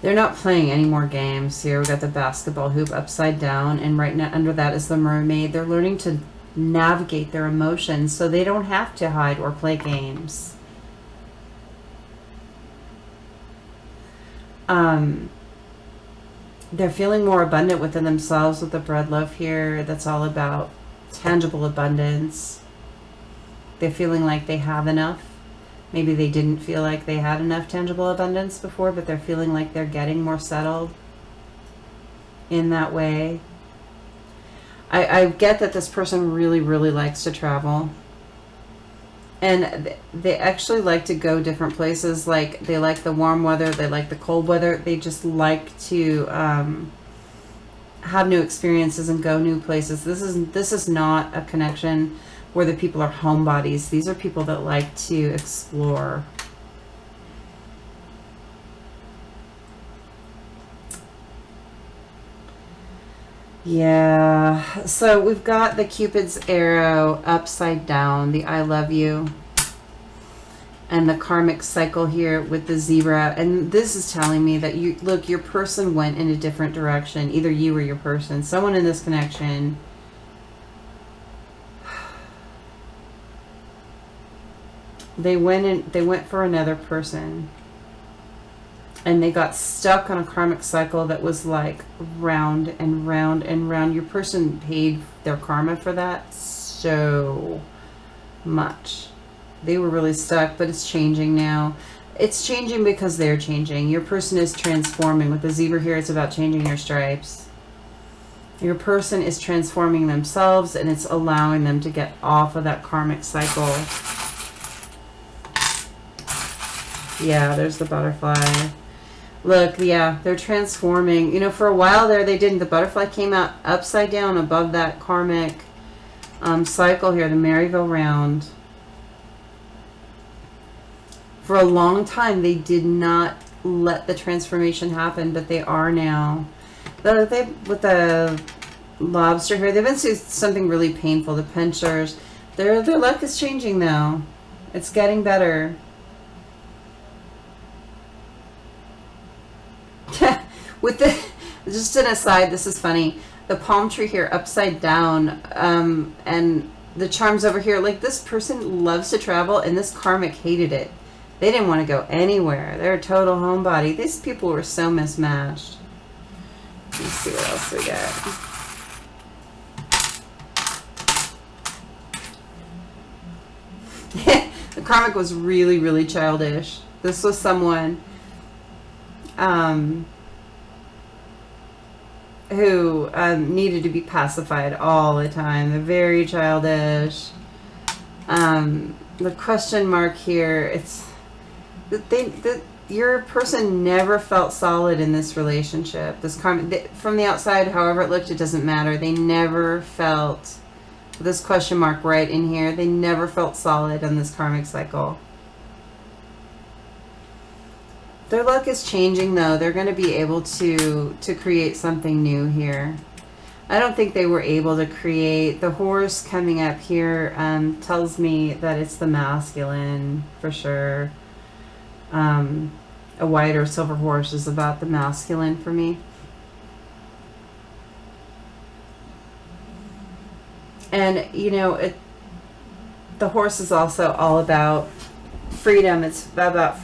They're not playing any more games here. We've got the basketball hoop upside down and right now under that is the mermaid. They're learning to navigate their emotions so they don't have to hide or play games. They're feeling more abundant within themselves with the bread loaf here. That's all about tangible abundance. They're feeling like they have enough. Maybe they didn't feel like they had enough tangible abundance before, but they're feeling like they're getting more settled in that way. I get that this person really, really likes to travel. And they actually like to go different places. Like they like the warm weather, they like the cold weather. They just like to have new experiences and go new places. This is not a connection where the people are homebodies. These are people that like to explore. Yeah, so we've got the Cupid's arrow upside down, the I love you. and the karmic cycle here with the zebra. And this is telling me that your person went in a different direction, either you or your person. Someone in this connection they went for another person, and they got stuck on a karmic cycle that was like round and round and round. Your person paid their karma for that so much. They were really stuck, but it's changing now. It's changing because they're changing. Your person is transforming. With the zebra here, it's about changing your stripes. Your person is transforming themselves, and it's allowing them to get off of that karmic cycle. Yeah, there's the butterfly. Look, yeah, they're transforming. You know, for a while there, they didn't. The butterfly came out upside down above that karmic cycle here, the merry-go-round. For a long time, they did not let the transformation happen, but they are now. With the lobster here, they've been through something really painful. The pinchers, their luck is changing though. It's getting better. With the, just an aside, this is funny. The palm tree here upside down, and the charms over here. Like, this person loves to travel, and this karmic hated it. They didn't want to go anywhere. They're a total homebody. These people were so mismatched. Let's see what else we got. The karmic was really, really childish. This was someone who needed to be pacified all the time. They're very childish. The question mark here, it's your person never felt solid in this relationship. This karmic, from the outside, however it looked, it doesn't matter. They never felt, this question mark right in here, they never felt solid in this karmic cycle. Their luck is changing though. They're going to be able to create something new here. I don't think they were able to create, the horse coming up here tells me that it's the masculine for sure. A white or silver horse is about the masculine for me. And you know, the horse is also all about freedom. It's about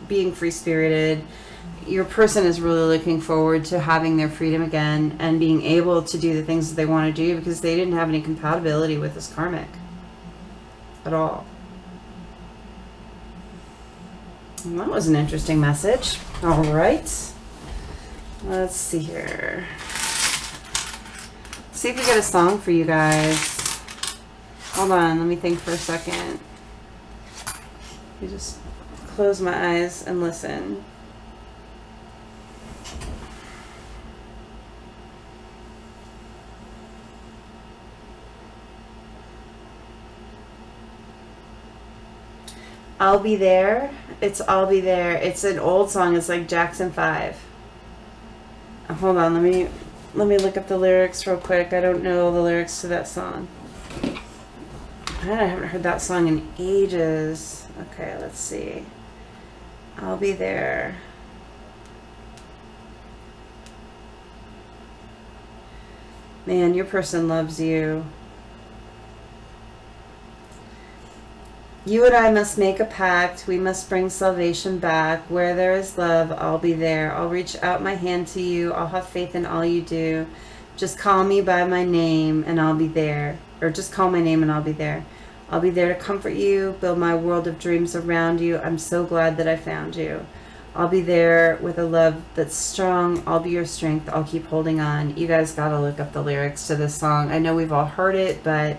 being free-spirited. Your person is really looking forward to having their freedom again and being able to do the things that they want to do, because they didn't have any compatibility with this karmic at all. And that was an interesting message. All right. Let's see here. See if we get a song for you guys. Hold on, let me think for a second. You just close my eyes and listen. I'll Be There. It's I'll Be There. It's an old song. It's like Jackson 5. Hold on, let me look up the lyrics real quick. I don't know the lyrics to that song. I haven't heard that song in ages. Okay, let's see. I'll Be There. Man, your person loves you. You and I must make a pact. We must bring salvation back. Where there is love, I'll be there. I'll reach out my hand to you. I'll have faith in all you do. Just call me by my name and I'll be there. Or just call my name and I'll be there. I'll be there to comfort you, build my world of dreams around you. I'm so glad that I found you. I'll be there with a love that's strong. I'll be your strength. I'll keep holding on. You guys gotta look up the lyrics to this song. I know we've all heard it, but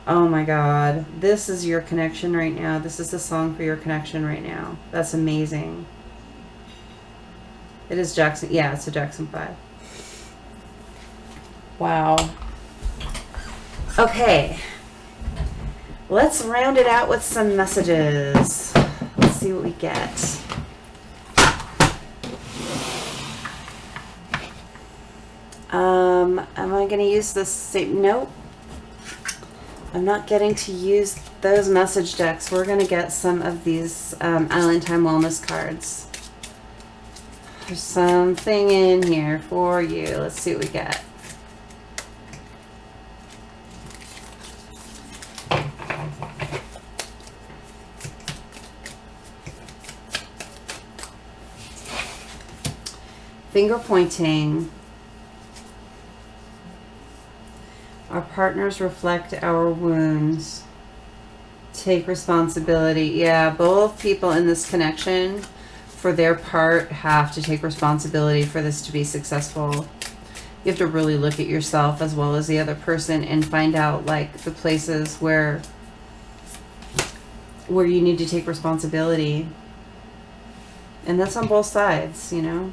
oh my God, this is your connection right now. This is the song for your connection right now. That's amazing. It is Jackson. Yeah, it's a Jackson 5. Wow. Okay. Let's round it out with some messages. Let's see what we get. Am I going to use this same? Nope. I'm not getting to use those message decks. We're going to get some of these Island Time Wellness cards. There's something in here for you. Let's see what we get. Finger pointing. Our partners reflect our wounds. Take responsibility. Yeah, both people in this connection, for their part, have to take responsibility for this to be successful. You have to really look at yourself as well as the other person and find out, like, the places where you need to take responsibility. And that's on both sides, you know.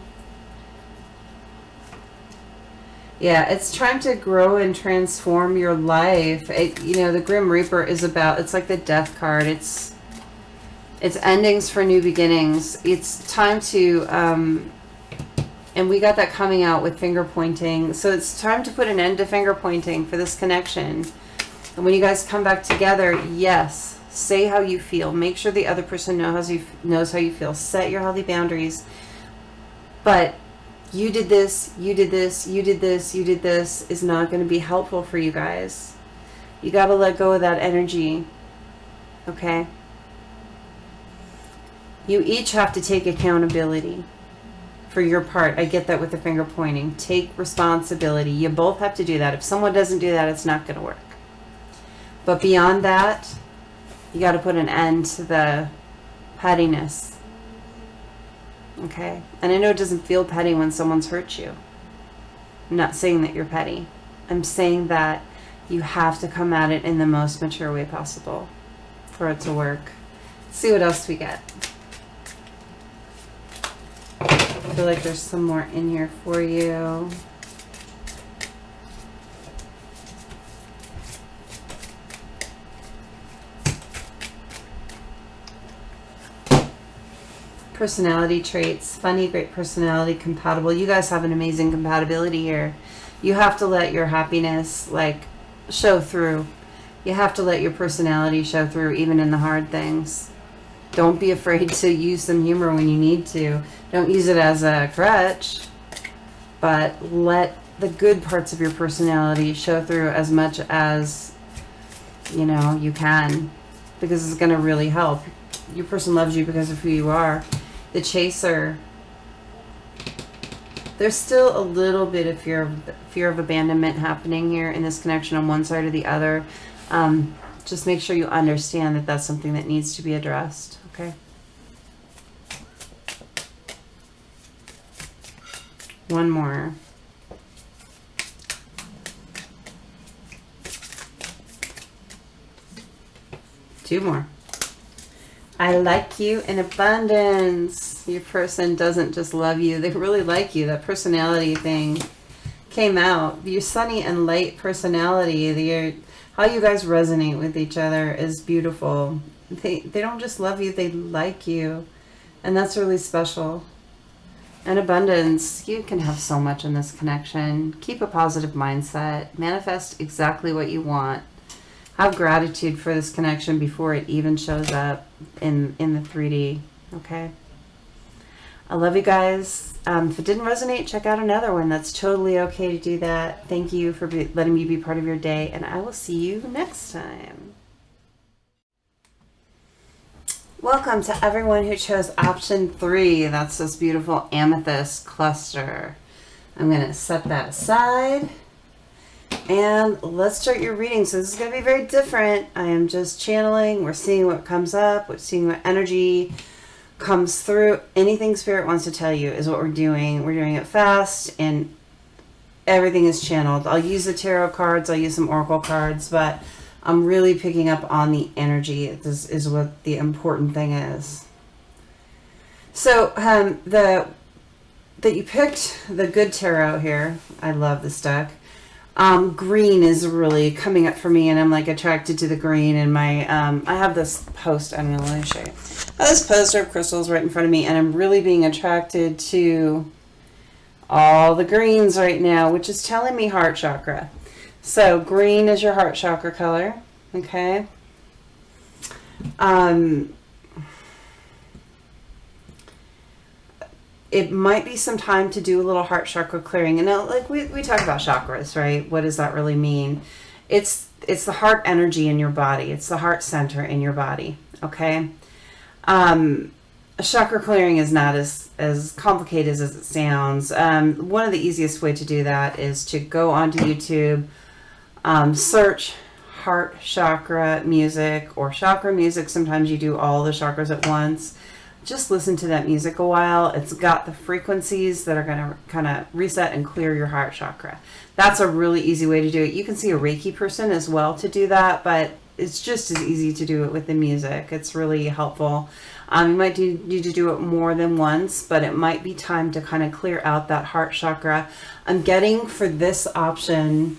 Yeah, it's time to grow and transform your life. You know, the Grim Reaper is about, it's like the death card. It's endings for new beginnings. It's time to, and we got that coming out with finger pointing. So it's time to put an end to finger pointing for this connection. And when you guys come back together, yes, say how you feel. Make sure the other person knows how you feel. Set your healthy boundaries. But you did this, you did this, you did this, you did this is not going to be helpful for you guys. You got to let go of that energy. Okay? You each have to take accountability for your part. I get that with the finger pointing. Take responsibility. You both have to do that. If someone doesn't do that, it's not going to work. But beyond that, you got to put an end to the pettiness. Okay? And I know it doesn't feel petty when someone's hurt you. I'm not saying that you're petty. I'm saying that you have to come at it in the most mature way possible for it to work. Let's see what else we get. I feel like there's some more in here for you. Personality traits. Funny, great personality, compatible. You guys have an amazing compatibility here. You have to let your happiness, like, show through. You have to let your personality show through even in the hard things. Don't be afraid to use some humor when you need to. Don't use it as a crutch. But let the good parts of your personality show through as much as, you know, you can. Because it's going to really help. Your person loves you because of who you are. The chaser. There's still a little bit of fear of abandonment happening here in this connection on one side or the other. Just make sure you understand that that's something that needs to be addressed. Okay. One more. Two more. I like you in abundance. Your person doesn't just love you. They really like you. That personality thing came out. Your sunny and light personality. How you guys resonate with each other is beautiful. They don't just love you. They like you. And that's really special. And abundance. You can have so much in this connection. Keep a positive mindset. Manifest exactly what you want. Have gratitude for this connection before it even shows up in the 3D. Okay? I love you guys. If it didn't resonate, check out another one. That's totally okay to do that. Thank you for letting me be part of your day, and I will see you next time. Welcome to everyone who chose option 3. That's this beautiful amethyst cluster. I'm going to set that aside. And let's start your reading. So this is going to be very different. I am just channeling. We're seeing what comes up. We're seeing what energy comes through. Anything Spirit wants to tell you is what we're doing. We're doing it fast and everything is channeled. I'll use the tarot cards. I'll use some oracle cards, but I'm really picking up on the energy. This is what the important thing is. So that you picked the good tarot here. I love this deck. Green is really coming up for me, and I'm like attracted to the green. And my I have this post. I don't know. Let me show you. I have this poster of crystals right in front of me, and I'm really being attracted to all the greens right now, which is telling me heart chakra. So green is your heart chakra color. Okay. It might be some time to do a little heart chakra clearing. And like we talk about chakras, right? What does that really mean? It's the heart energy in your body. It's the heart center in your body. Okay. Chakra clearing is not as complicated as it sounds. One of the easiest way to do that is to go onto YouTube, search heart chakra music or chakra music. Sometimes you do all the chakras at once. Just listen to that music a while. It's got the frequencies that are going to kind of reset and clear your heart chakra. That's a really easy way to do it. You can see a Reiki person as well to do that, but it's just as easy to do it with the music. It's really helpful. You might need to do it more than once, but it might be time to kind of clear out that heart chakra. I'm getting for this option,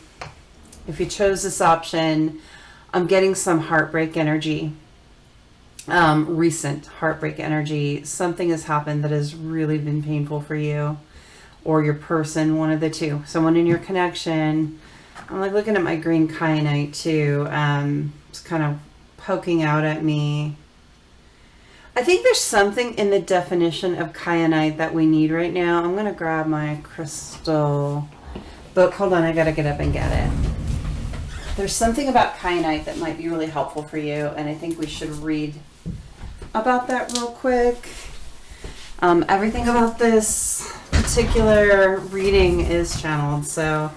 if you chose this option, I'm getting some heartbreak energy. Recent heartbreak energy. Something has happened that has really been painful for you or your person, one of the two. Someone in your connection. I'm like looking at my green kyanite too. It's kind of poking out at me. I think there's something in the definition of kyanite that we need right now. I'm going to grab my crystal book. Hold on, I got to get up and get it. There's something about kyanite that might be really helpful for you, and I think we should read about that real quick. Everything about this particular reading is channeled, so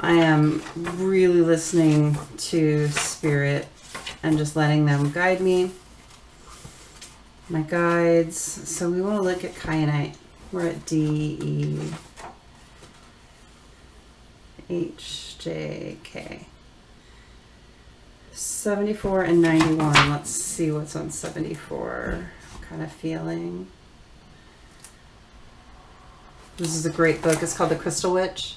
I am really listening to spirit and just letting them guide me. My guides. So we want to look at kyanite. We're at D, E, H, J, K. 74 and 91. Let's see what's on 74. Kind of feeling. This is a great book. It's called The Crystal Witch.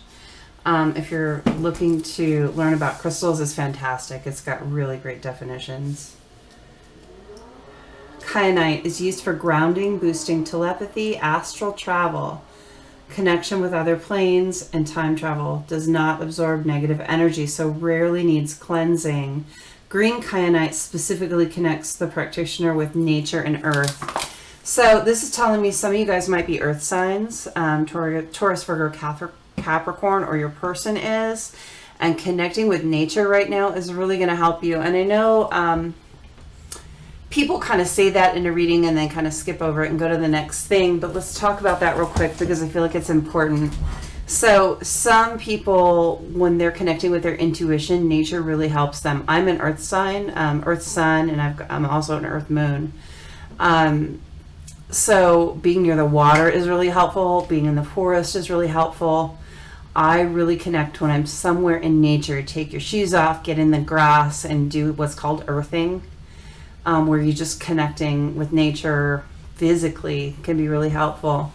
If you're looking to learn about crystals, it's fantastic. It's got really great definitions. Kyanite is used for grounding, boosting telepathy, astral travel, connection with other planes, and time travel. Does not absorb negative energy, so rarely needs cleansing. Green kyanite specifically connects the practitioner with nature and earth. So this is telling me some of you guys might be earth signs, Taurus, Virgo, Capricorn, or your person is, and connecting with nature right now is really going to help you. And I know people kind of say that in a reading and then kind of skip over it and go to the next thing, but let's talk about that real quick because I feel like it's important. So some people, when they're connecting with their intuition, nature really helps them. I'm an earth sign, earth sun, and I'm also an earth moon. So being near the water is really helpful. Being in the forest is really helpful. I really connect when I'm somewhere in nature. Take your shoes off, get in the grass, and do what's called earthing, where you're just connecting with nature physically can be really helpful.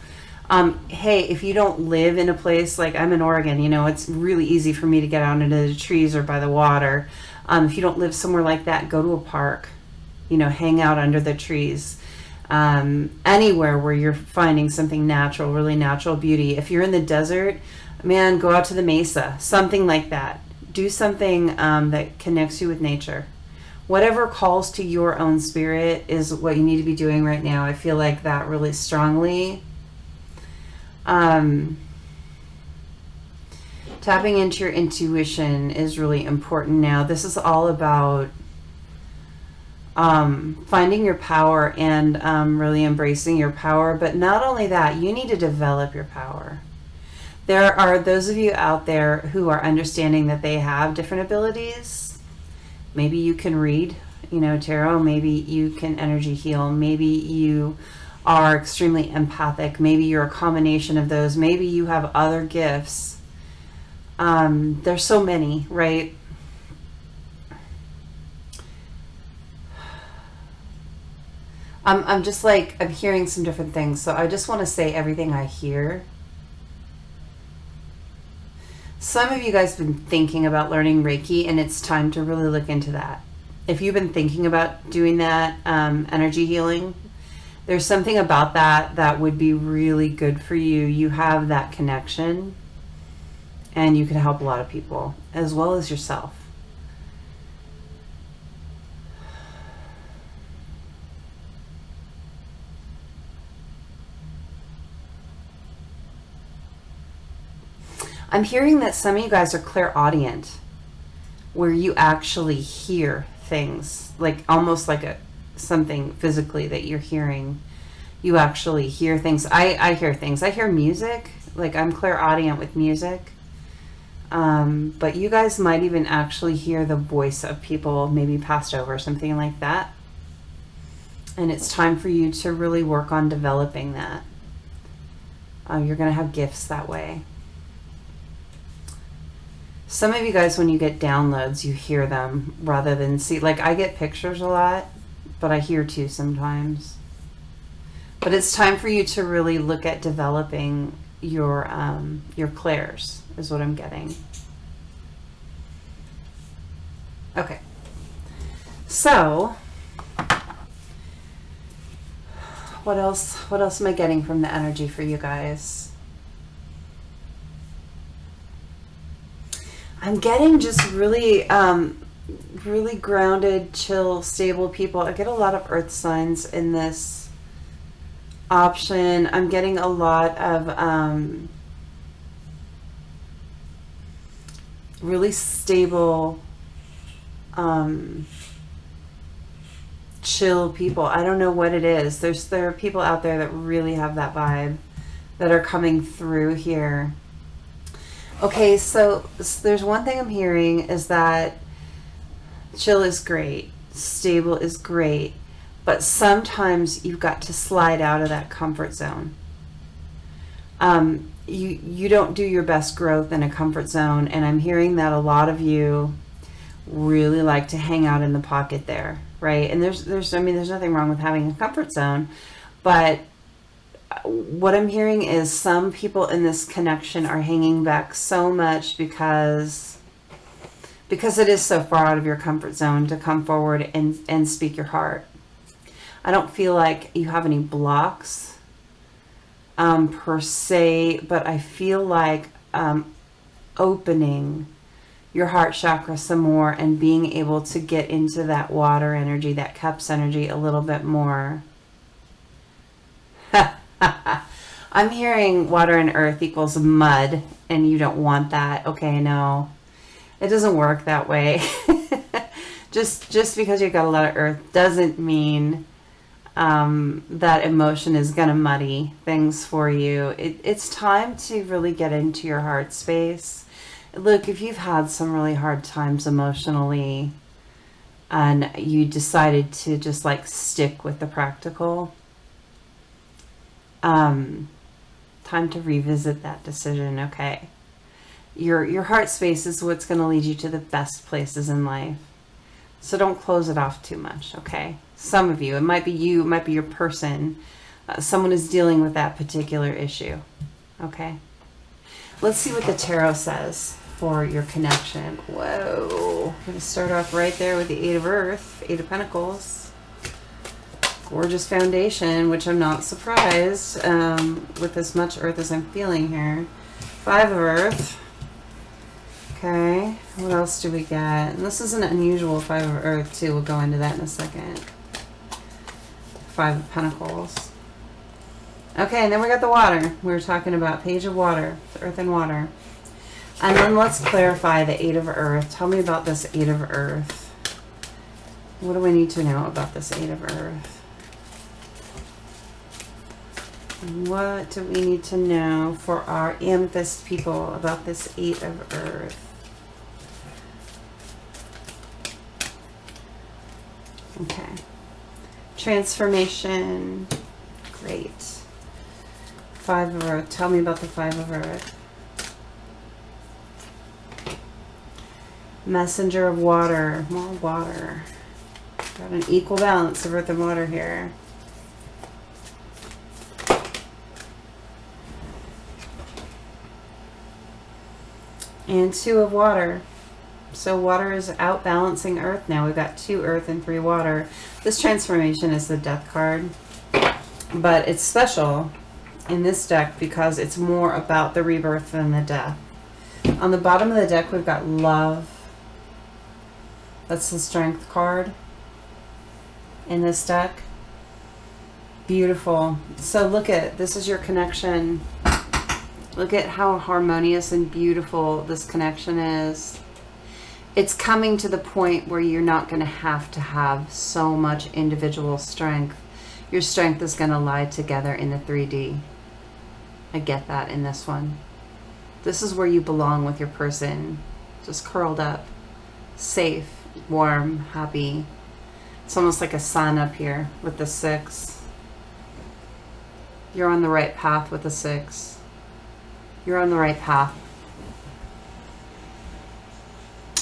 Hey, if you don't live in a place like I'm in Oregon, you know, it's really easy for me to get out into the trees or by the water. If you don't live somewhere like that, go to a park, you know, hang out under the trees. Anywhere where you're finding something natural, really natural beauty. If you're in the desert, man, go out to the mesa, something like that. Do something that connects you with nature. Whatever calls to your own spirit is what you need to be doing right now. I feel like that really strongly. Tapping into your intuition is really important now. This is all about finding your power and really embracing your power. But not only that, you need to develop your power. There are those of you out there who are understanding that they have different abilities. Maybe you can read, you know, tarot. Maybe you can energy heal. Maybe you are extremely empathic. Maybe you're a combination of those. Maybe you have other gifts. There's so many, right? I'm just like, I'm hearing some different things. So I just want to say everything I hear. Some of you guys have been thinking about learning Reiki, and it's time to really look into that. If you've been thinking about doing that, energy healing, there's something about that that would be really good for you. You have that connection, and you can help a lot of people, as well as yourself. I'm hearing that some of you guys are clairaudient, where you actually hear things, like almost like something physically that you're hearing. You actually hear things. I hear things. I hear music. Like I'm clairaudient with music. But you guys might even actually hear the voice of people maybe passed over, something like that. And it's time for you to really work on developing that. You're going to have gifts that way. Some of you guys, when you get downloads, you hear them rather than see. Like I get pictures a lot, but I hear too sometimes. But it's time for you to really look at developing your clairs, is what I'm getting. Okay. So, what else am I getting from the energy for you guys? I'm getting just really really grounded, chill, stable people. I get a lot of earth signs in this option. I'm getting a lot of really stable, chill people. I don't know what it is. There are people out there that really have that vibe that are coming through here. Okay, so there's one thing I'm hearing is that chill is great, stable is great, but sometimes you've got to slide out of that comfort zone. You don't do your best growth in a comfort zone, and I'm hearing that a lot of you really like to hang out in the pocket there, right? And there's nothing wrong with having a comfort zone, but what I'm hearing is some people in this connection are hanging back so much because it is so far out of your comfort zone to come forward and speak your heart. I don't feel like you have any blocks per se, but I feel like opening your heart chakra some more and being able to get into that water energy, that cups energy a little bit more. I'm hearing water and earth equals mud, and you don't want that. Okay, no. It doesn't work that way. just because you've got a lot of earth doesn't mean that emotion is going to muddy things for you. It's time to really get into your heart space. Look, if you've had some really hard times emotionally and you decided to just like stick with the practical, time to revisit that decision, okay? Your heart space is what's going to lead you to the best places in life. So don't close it off too much, okay? Some of you, it might be you, it might be your person. Someone is dealing with that particular issue, okay? Let's see what the tarot says for your connection. Whoa. I'm going to start off right there with the Eight of Earth, Eight of Pentacles. Gorgeous foundation, which I'm not surprised with as much earth as I'm feeling here. Five of Earth. Okay, what else do we get? And this is an unusual Five of Earth too. We'll go into that in a second. Five of Pentacles. Okay, and then we got the water. We were talking about Page of Water, Earth and Water. And then let's clarify the Eight of Earth. Tell me about this Eight of Earth. What do we need to know about this Eight of Earth? What do we need to know for our Amethyst people about this Eight of Earth? Okay. Transformation. Great. Five of Earth. Tell me about the Five of Earth. Messenger of Water. More water. Got an equal balance of earth and water here. And Two of Water. So water is outbalancing earth now. We've got 2 earth and 3 water. This transformation is the Death card. But it's special in this deck because it's more about the rebirth than the death. On the bottom of the deck, we've got Love. That's the Strength card in this deck. Beautiful. So look at, this is your connection. Look at how harmonious and beautiful this connection is. It's coming to the point where you're not going to have so much individual strength. Your strength is going to lie together in the 3D. I get that in this one. This is where you belong with your person. Just curled up. Safe, warm, happy. It's almost like a sun up here with the 6. You're on the right path with the 6. You're on the right path.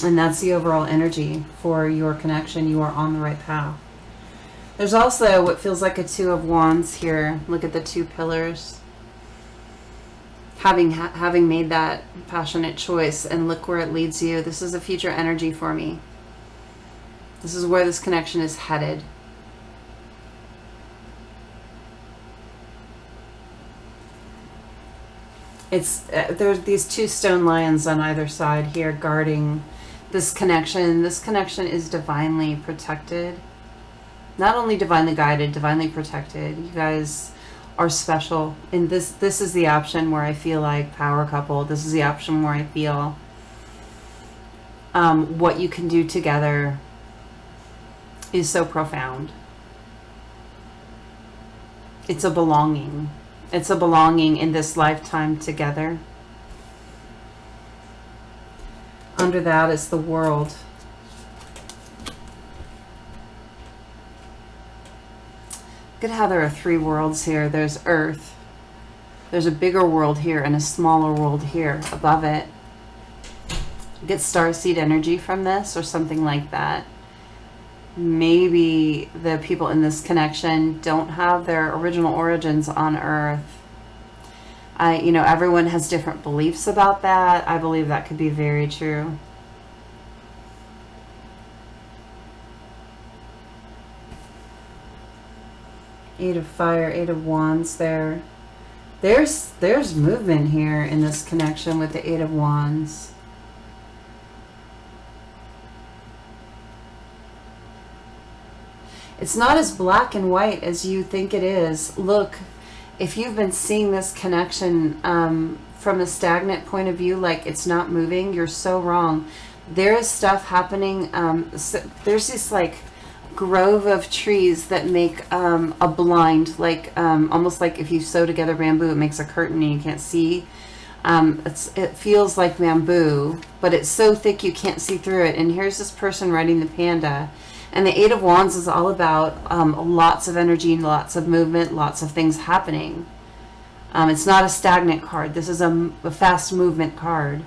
And that's the overall energy for your connection. You are on the right path. There's also what feels like a 2 of Wands here. Look at the 2 pillars. Having made that passionate choice, and look where it leads you. This is a future energy for me. This is where this connection is headed. There's these 2 stone lions on either side here guarding this connection. This connection is divinely protected. Not only divinely guided, divinely protected. You guys are special. And this is the option where I feel like power couple. This is the option where I feel what you can do together is so profound. It's a belonging. It's a belonging in this lifetime together. Under that is the world. Look at how there are 3 worlds here. There's Earth. There's a bigger world here and a smaller world here above it. Get starseed energy from this or something like that. Maybe the people in this connection don't have their original origins on Earth. Everyone has different beliefs about that. I believe that could be very true. Eight of Fire, 8 of Wands there. There's movement here in this connection with the 8 of Wands. It's not as black and white as you think it is. Look, if you've been seeing this connection from a stagnant point of view, like it's not moving, you're so wrong. There is stuff happening. There's this like grove of trees that make a blind, like almost like if you sew together bamboo, it makes a curtain and you can't see. It feels like bamboo, but it's so thick you can't see through it. And here's this person riding the panda. And the 8 of Wands is all about lots of energy, lots of movement, lots of things happening. It's not a stagnant card. This is a fast movement card.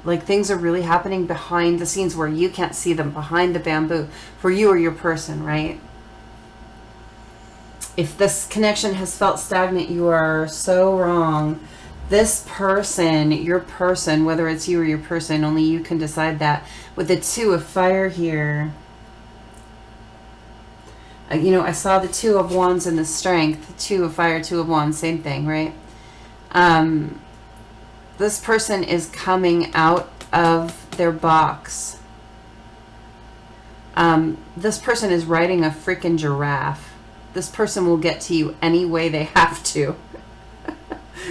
Like things are really happening behind the scenes where you can't see them, behind the bamboo, for you or your person, right? If this connection has felt stagnant, you are so wrong. This person, your person, whether it's you or your person, only you can decide that. With the 2 of Fire here, I saw the 2 of Wands and the Strength. 2 of Fire, 2 of Wands, same thing, right? This person is coming out of their box. This person is riding a freaking giraffe. This person will get to you any way they have to.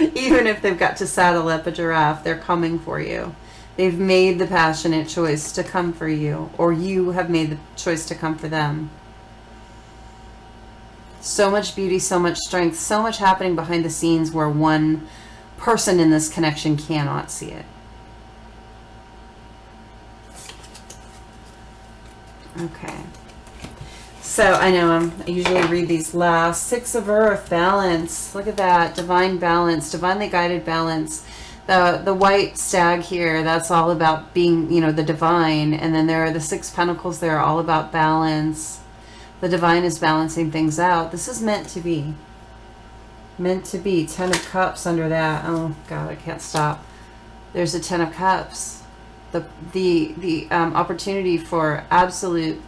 Even if they've got to saddle up a giraffe, they're coming for you. They've made the passionate choice to come for you, or you have made the choice to come for them. So much beauty, so much strength, so much happening behind the scenes where one person in this connection cannot see it. Okay. So I know I usually read these last. 6 of Earth, balance. Look at that. Divine balance, divinely guided balance. The white stag here, that's all about being, the divine. And then there are the 6 pentacles there, all about balance. The divine is balancing things out. This is meant to be. Meant to be. 10 of Cups under that. Oh, God, I can't stop. There's a 10 of Cups. The opportunity for absolute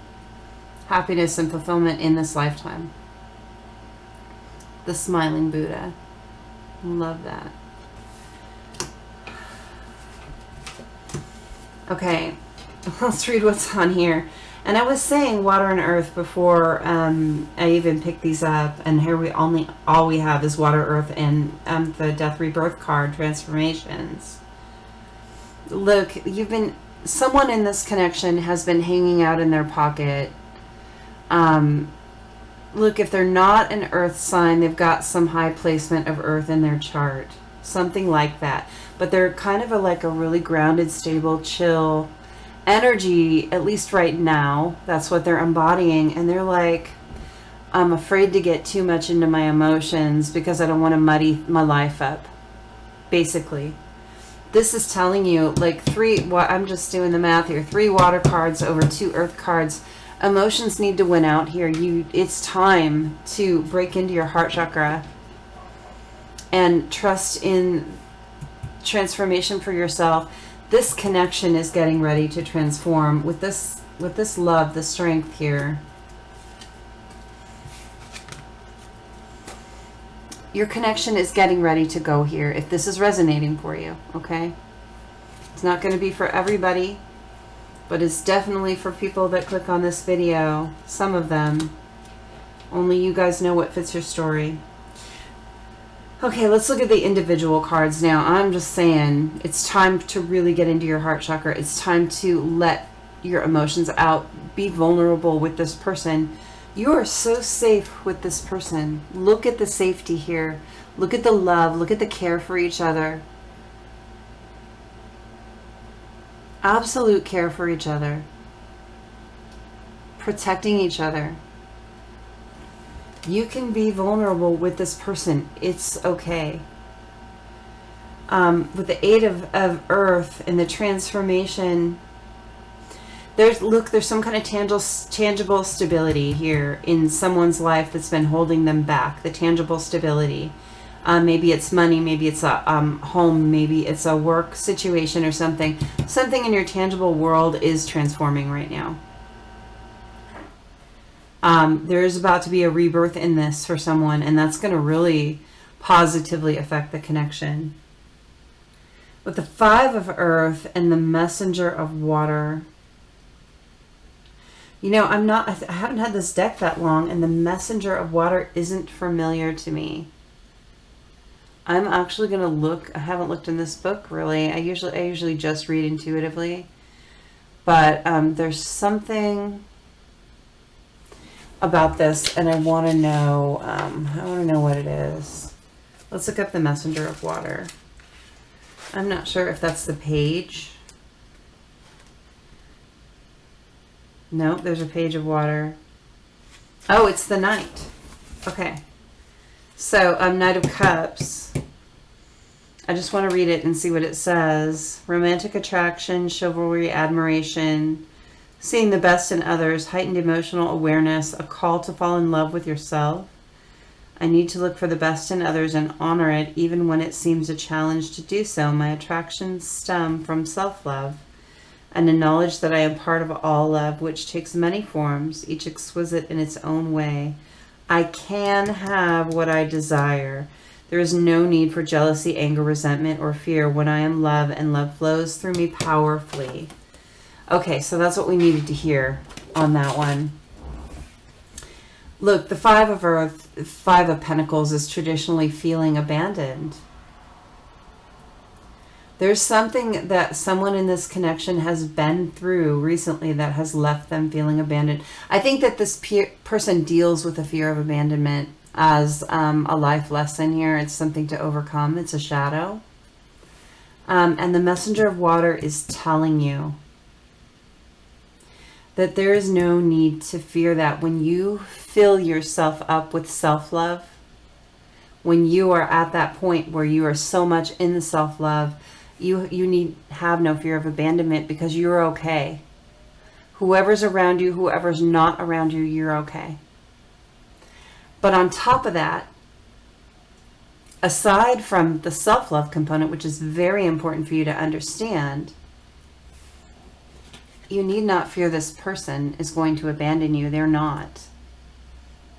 happiness and fulfillment in this lifetime. The smiling Buddha. Love that. Okay. Let's read what's on here. And I was saying water and earth before I even picked these up, and here all we have is water, earth, and the death rebirth card transformations. Look, someone in this connection has been hanging out in their pocket. Look, if they're not an earth sign, they've got some high placement of earth in their chart, something like that. But they're kind of like a really grounded, stable, chill energy, at least right now. That's what they're embodying. And they're like, I'm afraid to get too much into my emotions because I don't want to muddy my life up, basically. This is telling you, like, I'm just doing the math here, 3 water cards over 2 earth cards. Emotions need to win out here. It's time to break into your heart chakra and trust in transformation for yourself. This connection is getting ready to transform with this love, the strength here. Your connection is getting ready to go here, if this is resonating for you, okay? It's not going to be for everybody, but it's definitely for people that click on this video. Some of them. Only you guys know what fits your story. Okay, let's look at the individual cards now. I'm just saying, it's time to really get into your heart chakra. It's time to let your emotions out. Be vulnerable with this person. You are so safe with this person. Look at the safety here. Look at the love. Look at the care for each other. Absolute care for each other. Protecting each other. You can be vulnerable with this person. It's okay. With the 8 of earth and the transformation, there's some kind of tangible stability here in someone's life that's been holding them back. The tangible stability. Maybe it's money, maybe it's a home, maybe it's a work situation or something. Something in your tangible world is transforming right now. There is about to be a rebirth in this for someone, and that's going to really positively affect the connection. With the 5 of earth and the messenger of water, you know, I haven't had this deck that long, and the messenger of water isn't familiar to me. I'm actually going to look. I haven't looked in this book really. I usually just read intuitively, but there's something about this, and I want to know. I want to know what it is. Let's look up the messenger of water. I'm not sure if that's the page. Nope, there's a page of water. Oh, it's the Knight. Okay. So, Knight of Cups. I just want to read it and see what it says. Romantic attraction, chivalry, admiration, seeing the best in others, heightened emotional awareness, a call to fall in love with yourself. I need to look for the best in others and honor it, even when it seems a challenge to do so. My attractions stem from self-love and the knowledge that I am part of all love, which takes many forms, each exquisite in its own way. I can have what I desire. There is no need for jealousy, anger, resentment, or fear when I am love, and love flows through me powerfully. Okay, so that's what we needed to hear on that one. Look, the 5 of Earth, 5 of Pentacles is traditionally feeling abandoned. There's something that someone in this connection has been through recently that has left them feeling abandoned. I think that this person deals with the fear of abandonment as a life lesson here. It's something to overcome. It's a shadow. And the messenger of water is telling you that there is no need to fear that. When you fill yourself up with self-love, when you are at that point where you are so much in the self-love, you need have no fear of abandonment, because you're okay. Whoever's around you, whoever's not around you, you're okay. But on top of that, aside from the self-love component, which is very important for you to understand, you need not fear this person is going to abandon you. They're not.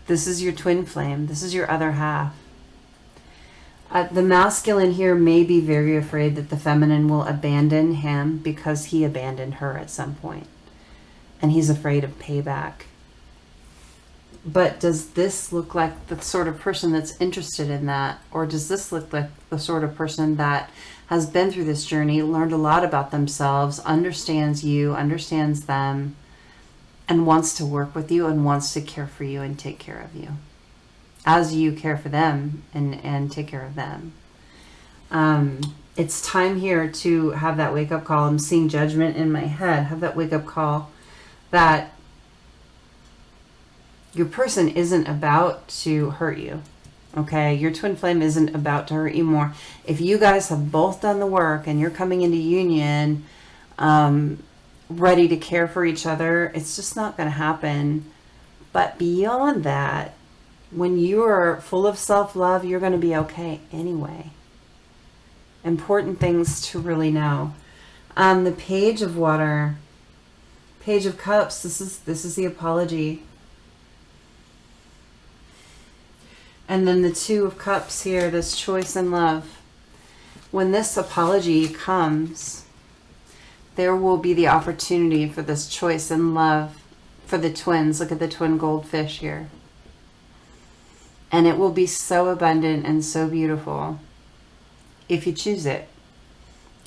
This is your twin flame. This is your other half. The masculine here may be very afraid that the feminine will abandon him because he abandoned her at some point. and he's afraid of payback. But does this look like the sort of person that's interested in that? Or does this look like the sort of person that has been through this journey, learned a lot about themselves, understands you, understands them, and wants to work with you and wants to care for you and take care of you as you care for them and take care of them? It's time here to have that wake-up call. I'm seeing judgment in my head. Have that wake-up call that your person isn't about to hurt you, okay? Your twin flame isn't about to hurt you more. If you guys have both done the work and you're coming into union ready to care for each other, it's just not going to happen. But beyond that, when you're full of self-love, you're going to be okay anyway. Important things to really know. The Page of Water, Page of Cups, this is the apology. And then the Two of Cups here, this choice and love. When this apology comes, there will be the opportunity for this choice and love for the twins. Look at the twin goldfish here. And it will be so abundant and so beautiful if you choose it.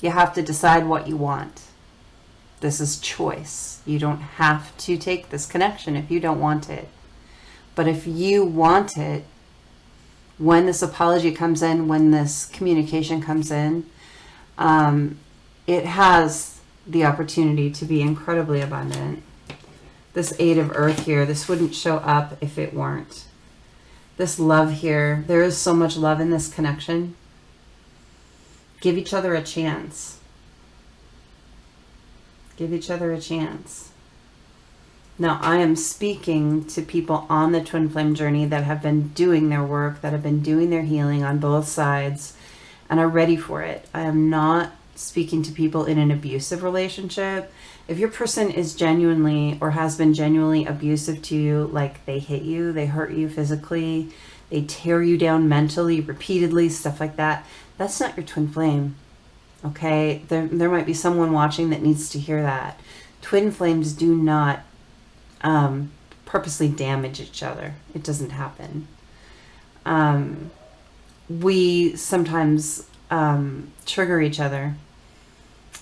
You have to decide what you want. This is choice. You don't have to take this connection if you don't want it. But if you want it, when this apology comes in, when this communication comes in, it has the opportunity to be incredibly abundant. This Eight of Earth here, this wouldn't show up if it weren't. This love here, there is so much love in this connection. Give each other a chance. Give each other a chance. Now, I am speaking to people on the twin flame journey that have been doing their work, that have been doing their healing on both sides and are ready for it. I am not speaking to people in an abusive relationship. If your person is genuinely or has been genuinely abusive to you, like they hit you, they hurt you physically, they tear you down mentally, repeatedly, stuff like that, that's not your twin flame. Okay? There might be someone watching that needs to hear that. Twin flames do not purposely damage each other. It doesn't happen. We sometimes trigger each other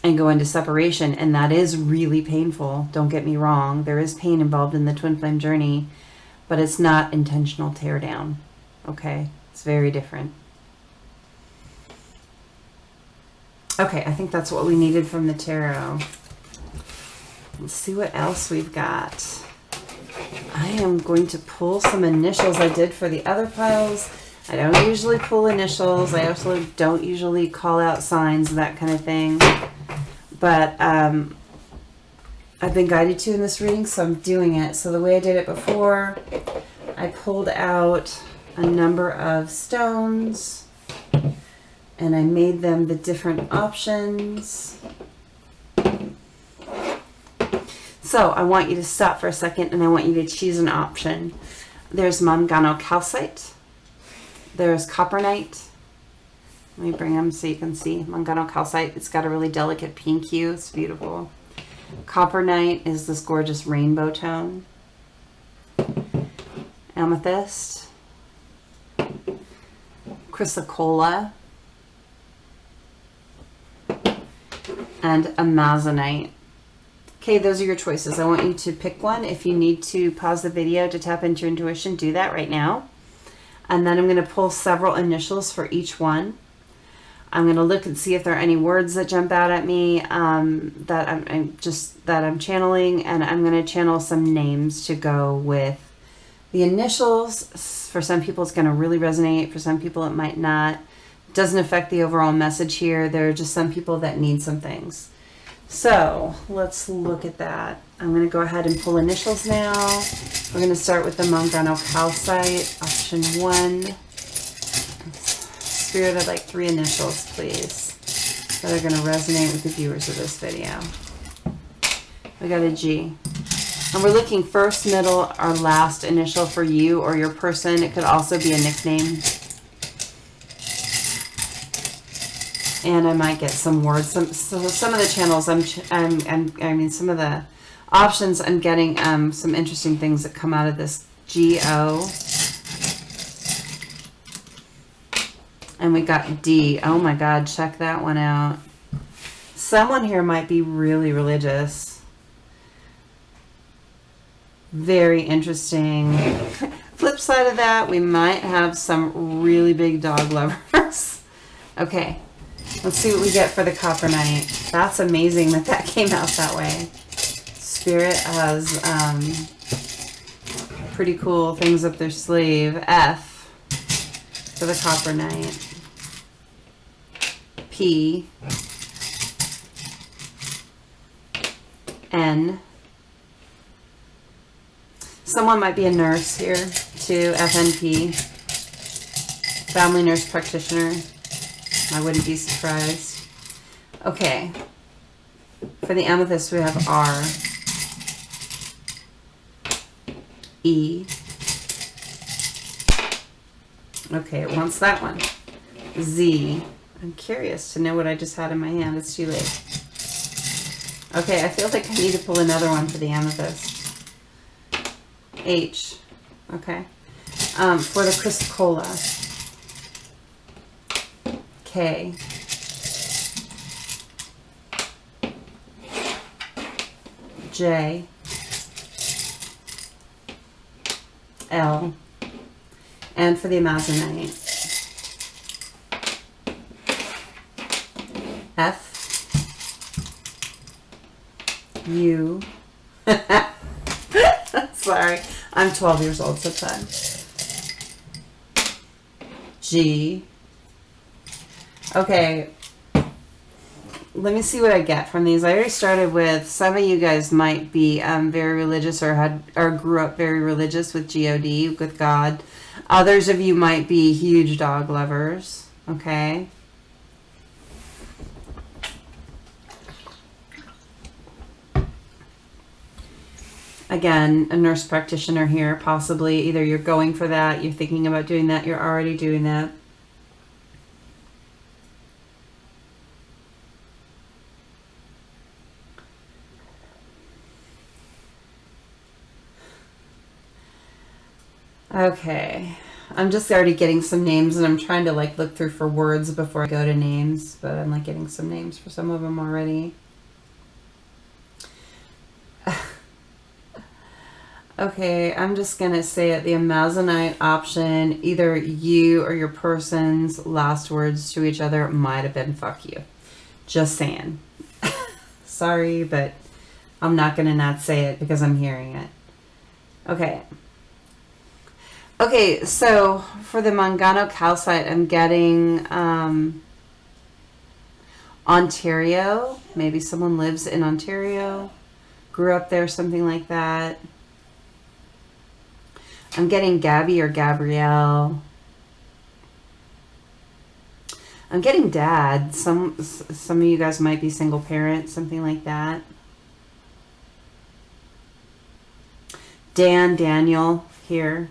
and go into separation, and that is really painful. Don't get me wrong. There is pain involved in the twin flame journey, but it's not intentional tear down. Okay? It's very different. Okay, I think that's what we needed from the tarot. Let's see what else we've got. I am going to pull some initials I did for the other piles. I don't usually pull initials. I also don't usually call out signs, that kind of thing. But I've been guided to in this reading, so I'm doing it. So the way I did it before, I pulled out a number of stones and I made them the different options. So I want you to stop for a second and I want you to choose an option. There's mangano calcite. There's copperite. Let me bring them so you can see. Mangano calcite, it's got a really delicate pink hue. It's beautiful. Copperite is this gorgeous rainbow tone. Amethyst. Chrysocolla. And amazonite. Okay, those are your choices. I want you to pick one. If you need to pause the video to tap into your intuition, do that right now. And then I'm going to pull several initials for each one. I'm going to look and see if there are any words that jump out at me that I'm channeling, and I'm going to channel some names to go with the initials. For some people, it's going to really resonate. For some people, it might not. It doesn't affect the overall message here. There are just some people that need some things. So let's look at that. I'm going to go ahead and pull initials now. We're going to start with the mangano calcite, option 1. Spirit, I'd like 3 initials, please, that are going to resonate with the viewers of this video. We got a G. And we're looking first, middle, or last initial for you or your person. It could also be a nickname. And I might get some words. Some of the channels, some of the options, I'm getting some interesting things that come out of this GO. And we got D. Oh my God, check that one out. Someone here might be really religious. Very interesting. Flip side of that, we might have some really big dog lovers. Okay, let's see what we get for the Copper Knight. That's amazing that that came out that way. Spirit has pretty cool things up their sleeve. F for the Copper Knight. P. N. Someone might be a nurse here too. FNP. Family nurse practitioner. I wouldn't be surprised. Okay. For the Amethyst, we have R. E. Okay, it wants that one. Z. I'm curious to know what I just had in my hand. It's too late. Okay, I feel like I need to pull another one for the Amethyst. H. Okay. For the Chrysocolla. K. J. L. And for the Amazonite. F. U. Sorry, I'm 12 years old sometimes. G. Okay, let me see what I get from these. I already started with, some of you guys might be very religious or grew up very religious with God, with God. Others of you might be huge dog lovers, okay? Again, a nurse practitioner here, possibly. Either you're going for that, you're thinking about doing that, you're already doing that. Okay, I'm just already getting some names, and I'm trying to like look through for words before I go to names, but I'm like getting some names for some of them already. Okay, I'm just going to say it. The Amazonite option, either you or your person's last words to each other might have been fuck you. Just saying. Sorry, but I'm not going to not say it because I'm hearing it. Okay. Okay, so for the Mangano calcite, I'm getting Ontario. Maybe someone lives in Ontario, grew up there, something like that. I'm getting Gabby or Gabrielle. I'm getting dad. Some of you guys might be single parents, something like that. Dan, Daniel here.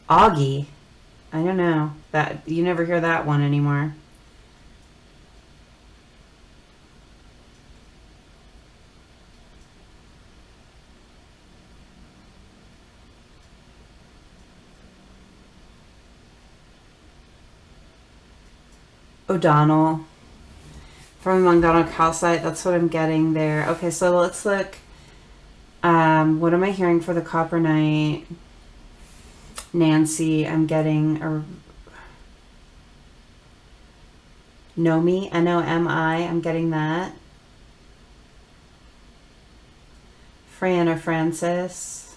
Augie. I don't know. That you never hear that one anymore. O'Donnell from Mangano calcite. That's what I'm getting there. Okay, so let's look. What am I hearing for the Copper Knight? Nancy. I'm getting a Nomi. N-O-M-I. I'm getting that. Fran or Francis.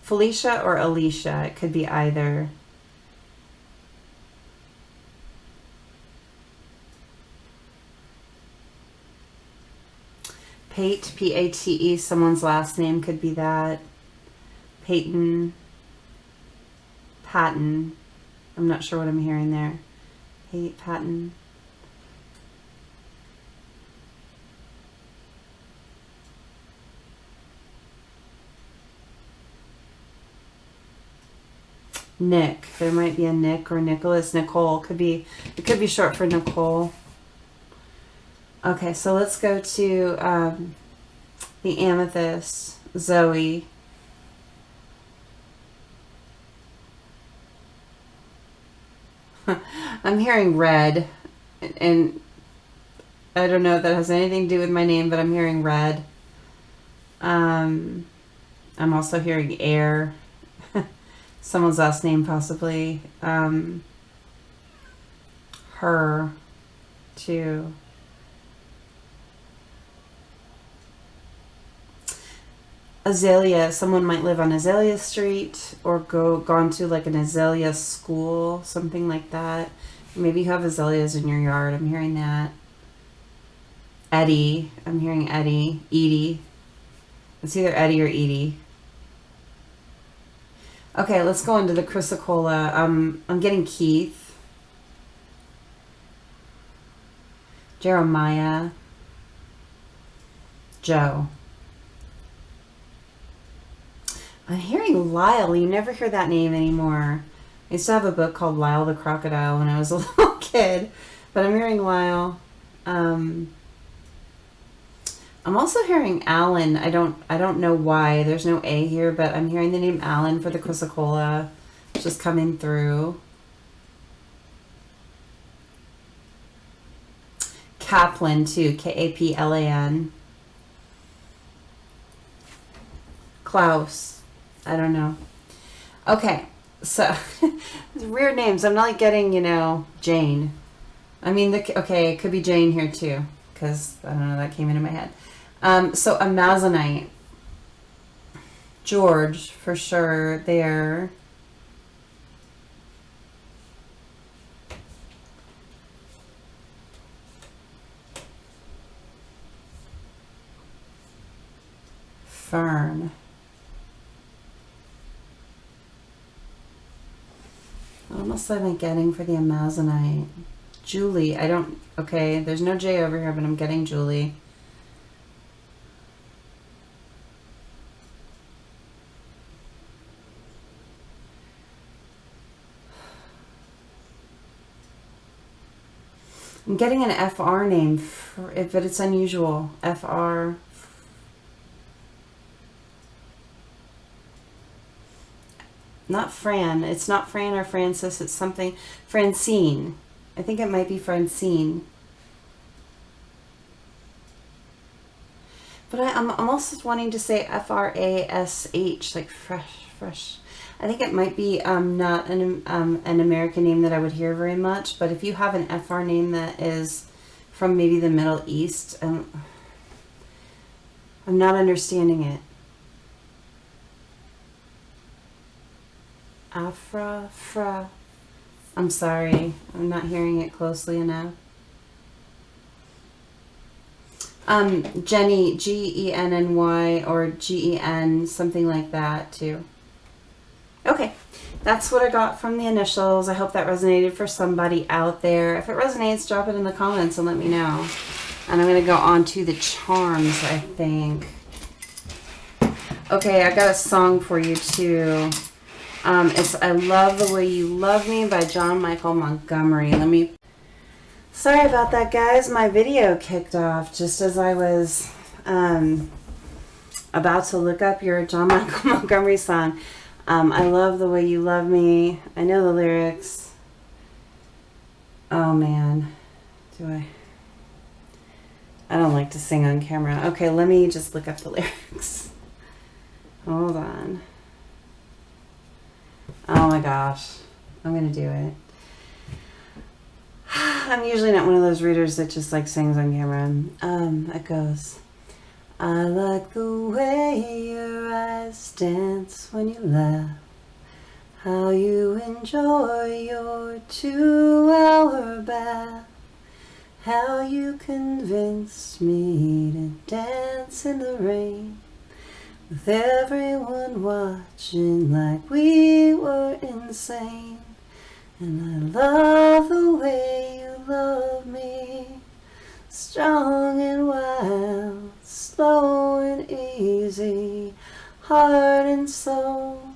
Felicia or Alicia. It could be either. Pate, P-A-T-E. Someone's last name could be that. Peyton. Patton. I'm not sure what I'm hearing there. Pate, Patton. Nick. There might be a Nick or Nicholas. Nicole. It could be short for Nicole. Okay, so let's go to the Amethyst. Zoe. I'm hearing red, and I don't know if that has anything to do with my name, but I'm hearing red. I'm also hearing air. Someone's last name, possibly. Her, too. Azalea. Someone might live on Azalea Street or gone to like an azalea school, something like that. Maybe you have azaleas in your yard. I'm hearing that. Eddie. I'm hearing Eddie. Edie. It's either Eddie or Edie. Okay, let's go into the chrysocolla. I'm getting Keith. Jeremiah. Joe. I'm hearing Lyle. You never hear that name anymore. I used to have a book called Lyle the Crocodile when I was a little kid. But I'm hearing Lyle. I'm also hearing Alan. I don't know why. There's no A here, but I'm hearing the name Alan for the chrysocolla. It's just coming through. Kaplan too. Kaplan. Klaus. I don't know. Okay, so weird names. I'm not getting, Jane. I mean, okay, it could be Jane here too, because I don't know, that came into my head. So Amazonite. George, for sure, there. Fern. What else am I getting for the Amazonite? Julie. Okay, there's no J over here, but I'm getting Julie. I'm getting an FR name, but it's unusual. FR. Not Fran. It's not Fran or Francis. It's something. Francine. I think it might be Francine. But I'm also wanting to say FRASH, like fresh. I think it might be not an American name that I would hear very much. But if you have an FR name that is from maybe the Middle East, I'm not understanding it. Fra. I'm sorry. I'm not hearing it closely enough. Jenny, Genny, or Gen, something like that too. Okay, that's what I got from the initials. I hope that resonated for somebody out there. If it resonates, drop it in the comments and let me know. And I'm going to go on to the charms, I think. Okay, I got a song for you too. It's I Love the Way You Love Me by John Michael Montgomery. Sorry about that, guys. My video kicked off just as I was about to look up your John Michael Montgomery song. I Love the Way You Love Me. I know the lyrics. Oh, man. I don't like to sing on camera. Okay, let me just look up the lyrics. Hold on. Oh my gosh. I'm going to do it. I'm usually not one of those readers that just like sings on camera. It goes, I like the way your eyes dance when you laugh, how you enjoy your 2-hour bath, how you convinced me to dance in the rain, with everyone watching like we were insane. And I love the way you love me, strong and wild, slow and easy, heart and soul,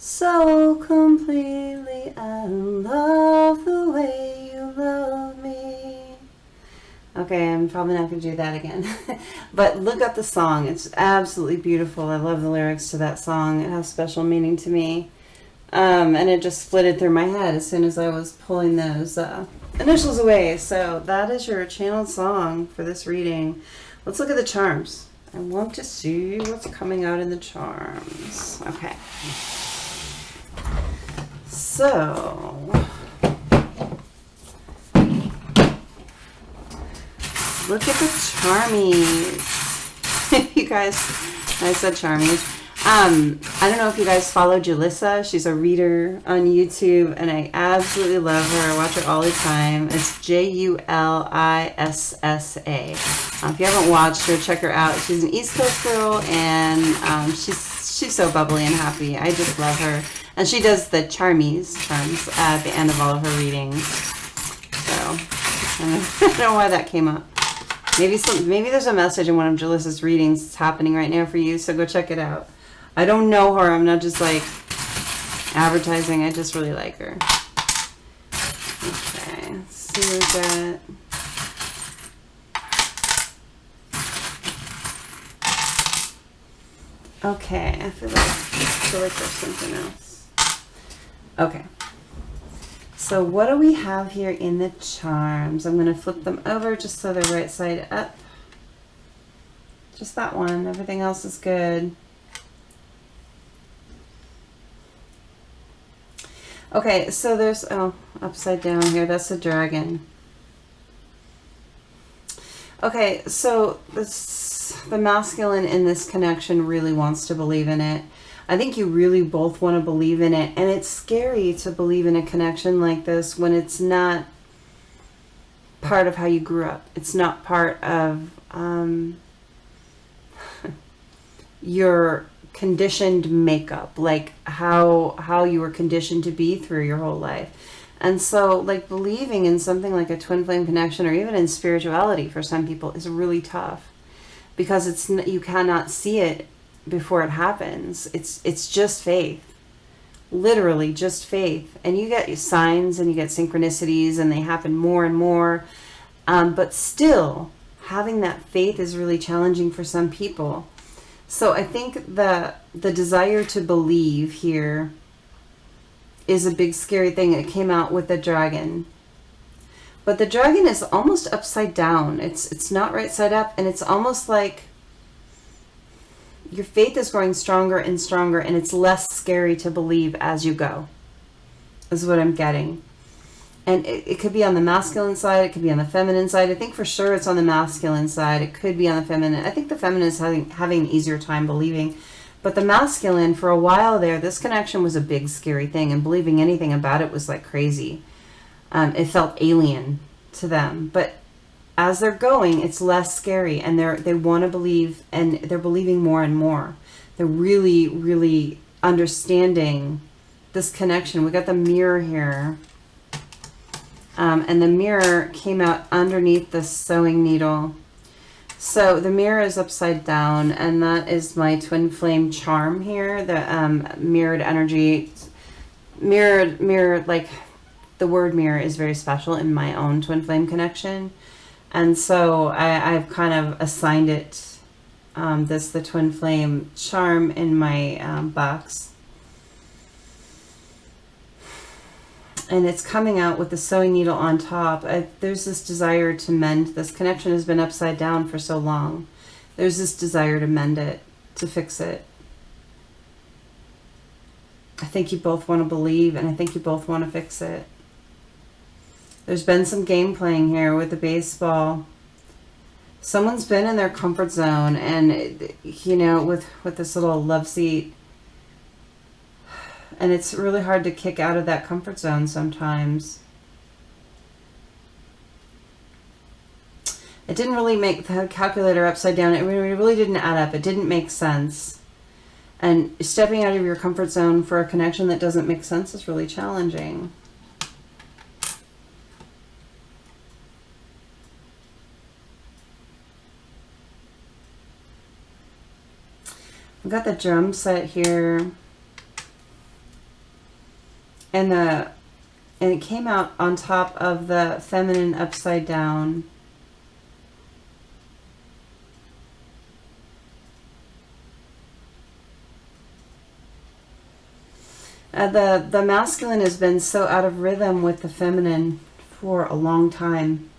So completely, I love the way you love me. Okay, I'm probably not going to do that again. But look up the song. It's absolutely beautiful. I love the lyrics to that song. It has special meaning to me. And it just flitted through my head as soon as I was pulling those initials away. So that is your channeled song for this reading. Let's look at the charms. I want to see what's coming out in the charms. Okay. So, look at the charmies. You guys, I said charmies. I don't know if you guys follow Jalissa. She's a reader on YouTube, and I absolutely love her. I watch her all the time. It's Julissa. If you haven't watched her, check her out. She's an East Coast girl, and she's so bubbly and happy. I just love her. And she does the charms at the end of all of her readings. So, I don't know why that came up. Maybe there's a message in one of Jalissa's readings that's happening right now for you, so go check it out. I don't know her. I'm not just like advertising. I just really like her. Okay, let's see what we got. Okay, I feel like there's something else. Okay. So what do we have here in the charms? I'm going to flip them over just so they're right side up. Just that one. Everything else is good. Okay, so there's, oh, upside down here. That's a dragon. Okay, so the masculine in this connection really wants to believe in it. I think you really both want to believe in it. And it's scary to believe in a connection like this when it's not part of how you grew up. It's not part of your conditioned makeup, like how you were conditioned to be through your whole life. And so like believing in something like a twin flame connection or even in spirituality for some people is really tough because you cannot see it before it happens. It's just faith, literally just faith. And you get signs and you get synchronicities and they happen more and more. But still having that faith is really challenging for some people. So I think the desire to believe here is a big scary thing. It came out with the dragon. But the dragon is almost upside down. It's not right side up, and it's almost like your faith is growing stronger and stronger, and it's less scary to believe as you go, is what I'm getting. And it could be on the masculine side, it could be on the feminine side. I think for sure it's on the masculine side. It could be on the feminine. I think the feminine is having an easier time believing. But the masculine, for a while there, this connection was a big scary thing, and believing anything about it was like crazy. It felt alien to them. But as they're going, it's less scary, and they want to believe, and they're believing more and more. They're really, really understanding this connection. We got the mirror here. And the mirror came out underneath the sewing needle. So the mirror is upside down, and that is my twin flame charm here. The mirrored energy. Mirror, like the word mirror is very special in my own twin flame connection. And so I've kind of assigned it the twin flame charm in my box. And it's coming out with the sewing needle on top. There's this desire to mend. This connection has been upside down for so long. There's this desire to mend it, to fix it. I think you both want to believe, and I think you both want to fix it. There's been some game playing here with the baseball. Someone's been in their comfort zone, and, you know, with this little love seat. And it's really hard to kick out of that comfort zone sometimes. It didn't really make the calculator upside down. It really didn't add up. It didn't make sense. And stepping out of your comfort zone for a connection that doesn't make sense is really challenging. I've got the drum set here. And it came out on top of the feminine upside down. The masculine has been so out of rhythm with the feminine for a long time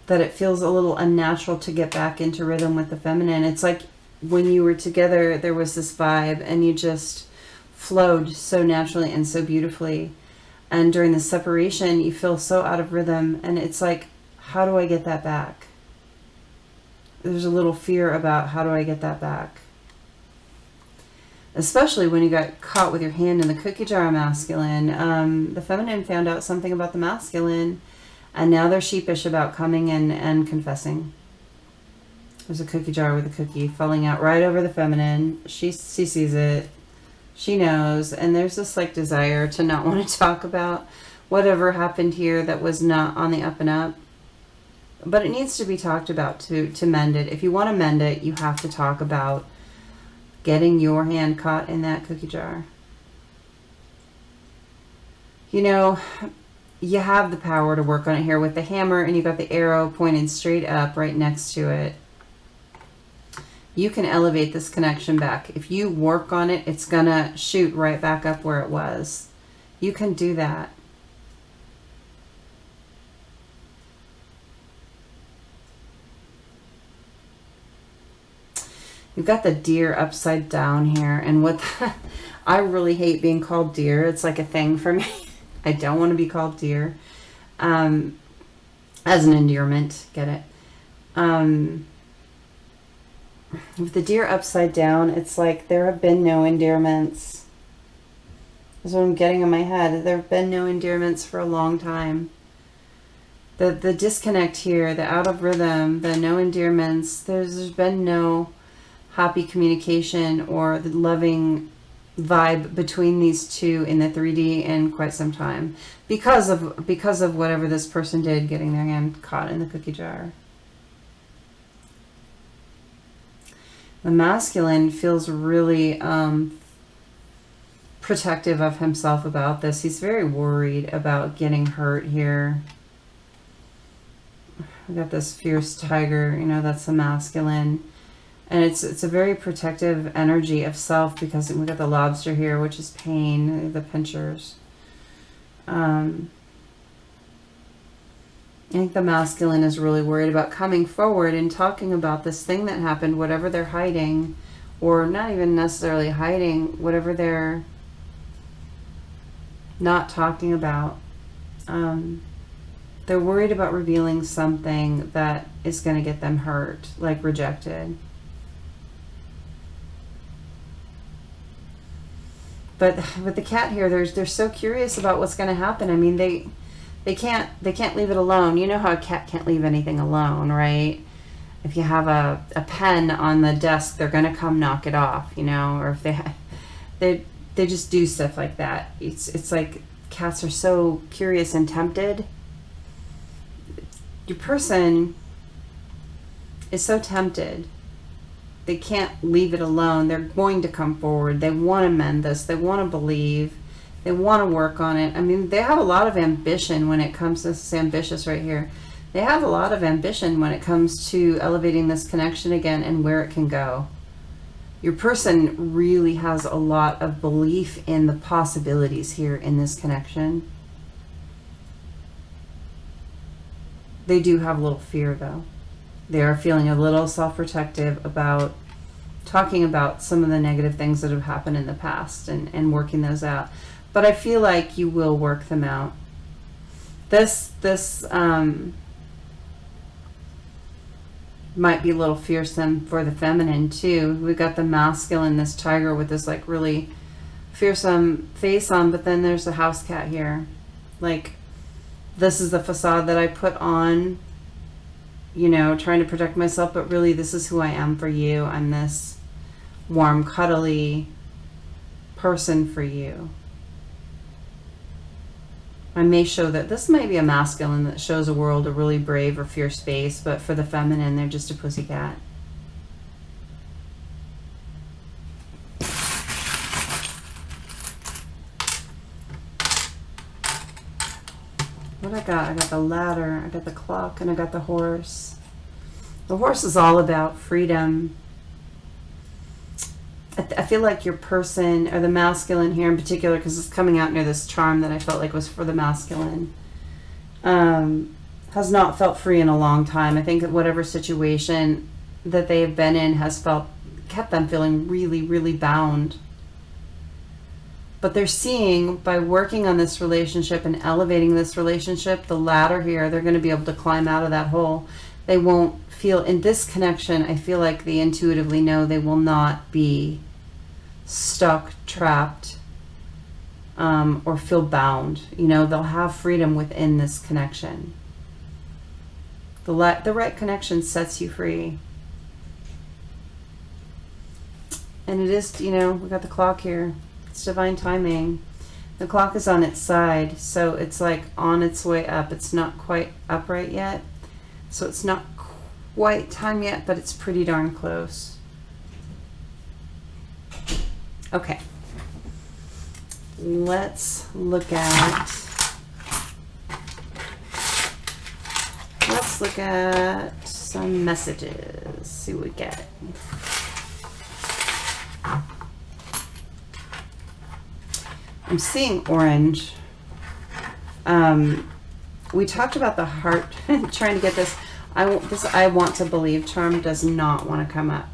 that it feels a little unnatural to get back into rhythm with the feminine. It's like when you were together, there was this vibe and you just flowed so naturally and so beautifully. And during the separation, you feel so out of rhythm, and it's like, how do I get that back? There's a little fear about how do I get that back? Especially when you got caught with your hand in the cookie jar masculine. The feminine found out something about the masculine, and now they're sheepish about coming in and confessing. There's a cookie jar with a cookie falling out right over the feminine. She sees it. She knows. And there's this like desire to not want to talk about whatever happened here that was not on the up and up. But it needs to be talked about to mend it. If you want to mend it, you have to talk about getting your hand caught in that cookie jar. You know, you have the power to work on it here with the hammer, and you got the arrow pointed straight up right next to it. You can elevate this connection back. If you work on it, it's gonna shoot right back up where it was. You can do that. You've got the deer upside down here, and what I really hate being called deer. It's like a thing for me. I don't want to be called deer. As an endearment, get it? With the deer upside down, it's like there have been no endearments. That's what I'm getting in my head. There have been no endearments for a long time. The disconnect here, the out of rhythm, the no endearments, there's been no happy communication or the loving vibe between these two in the 3D in quite some time because of whatever this person did, getting their hand caught in the cookie jar. The masculine feels really protective of himself about this. He's very worried about getting hurt here. We got this fierce tiger, you know, that's the masculine. And it's a very protective energy of self because we got the lobster here, which is pain, the pinchers. I think the masculine is really worried about coming forward and talking about this thing that happened, whatever they're hiding, or not even necessarily hiding, whatever they're not talking about. They're worried about revealing something that is going to get them hurt, like rejected. But with the cat here, they're so curious about what's going to happen. I mean, they can't leave it alone. You know how a cat can't leave anything alone, right? If you have a pen on the desk, they're going to come knock it off, you know, or if they just do stuff like that. It's like cats are so curious and tempted. Your person is so tempted. They can't leave it alone. They're going to come forward. They want to mend this. They want to believe. They want to work on it. I mean, they have a lot of ambition when it comes to this. Ambitious right here. They have a lot of ambition when it comes to elevating this connection again and where it can go. Your person really has a lot of belief in the possibilities here in this connection. They do have a little fear though. They are feeling a little self-protective about talking about some of the negative things that have happened in the past and working those out. But I feel like you will work them out. This might be a little fearsome for the feminine too. We got the masculine, this tiger with this like really fearsome face on, but then there's the house cat here. Like, this is the facade that I put on, you know, trying to protect myself, but really this is who I am for you. I'm this warm, cuddly person for you. I may show that this might be a masculine that shows a world a really brave or fierce face, but for the feminine, they're just a pussycat. I got? I got the ladder, I got the clock, and I got the horse. The horse is all about freedom. I feel like your person, or the masculine here in particular, because it's coming out near this charm that I felt like was for the masculine, has not felt free in a long time. I think that whatever situation that they have been in has kept them feeling really, really bound. But they're seeing, by working on this relationship and elevating this relationship, the ladder here, they're going to be able to climb out of that hole. They won't feel, in this connection, I feel like they intuitively know they will not be stuck, trapped, or feel bound. You know, they'll have freedom within this connection. The right connection sets you free. And it is, you know, we got the clock here. It's divine timing. The clock is on its side, so it's like on its way up. It's not quite upright yet, so it's not quite time yet, but it's pretty darn close. Okay, let's look at some messages. See what we get. I'm seeing orange. We talked about the heart, trying to get this. I want to believe charm does not want to come up.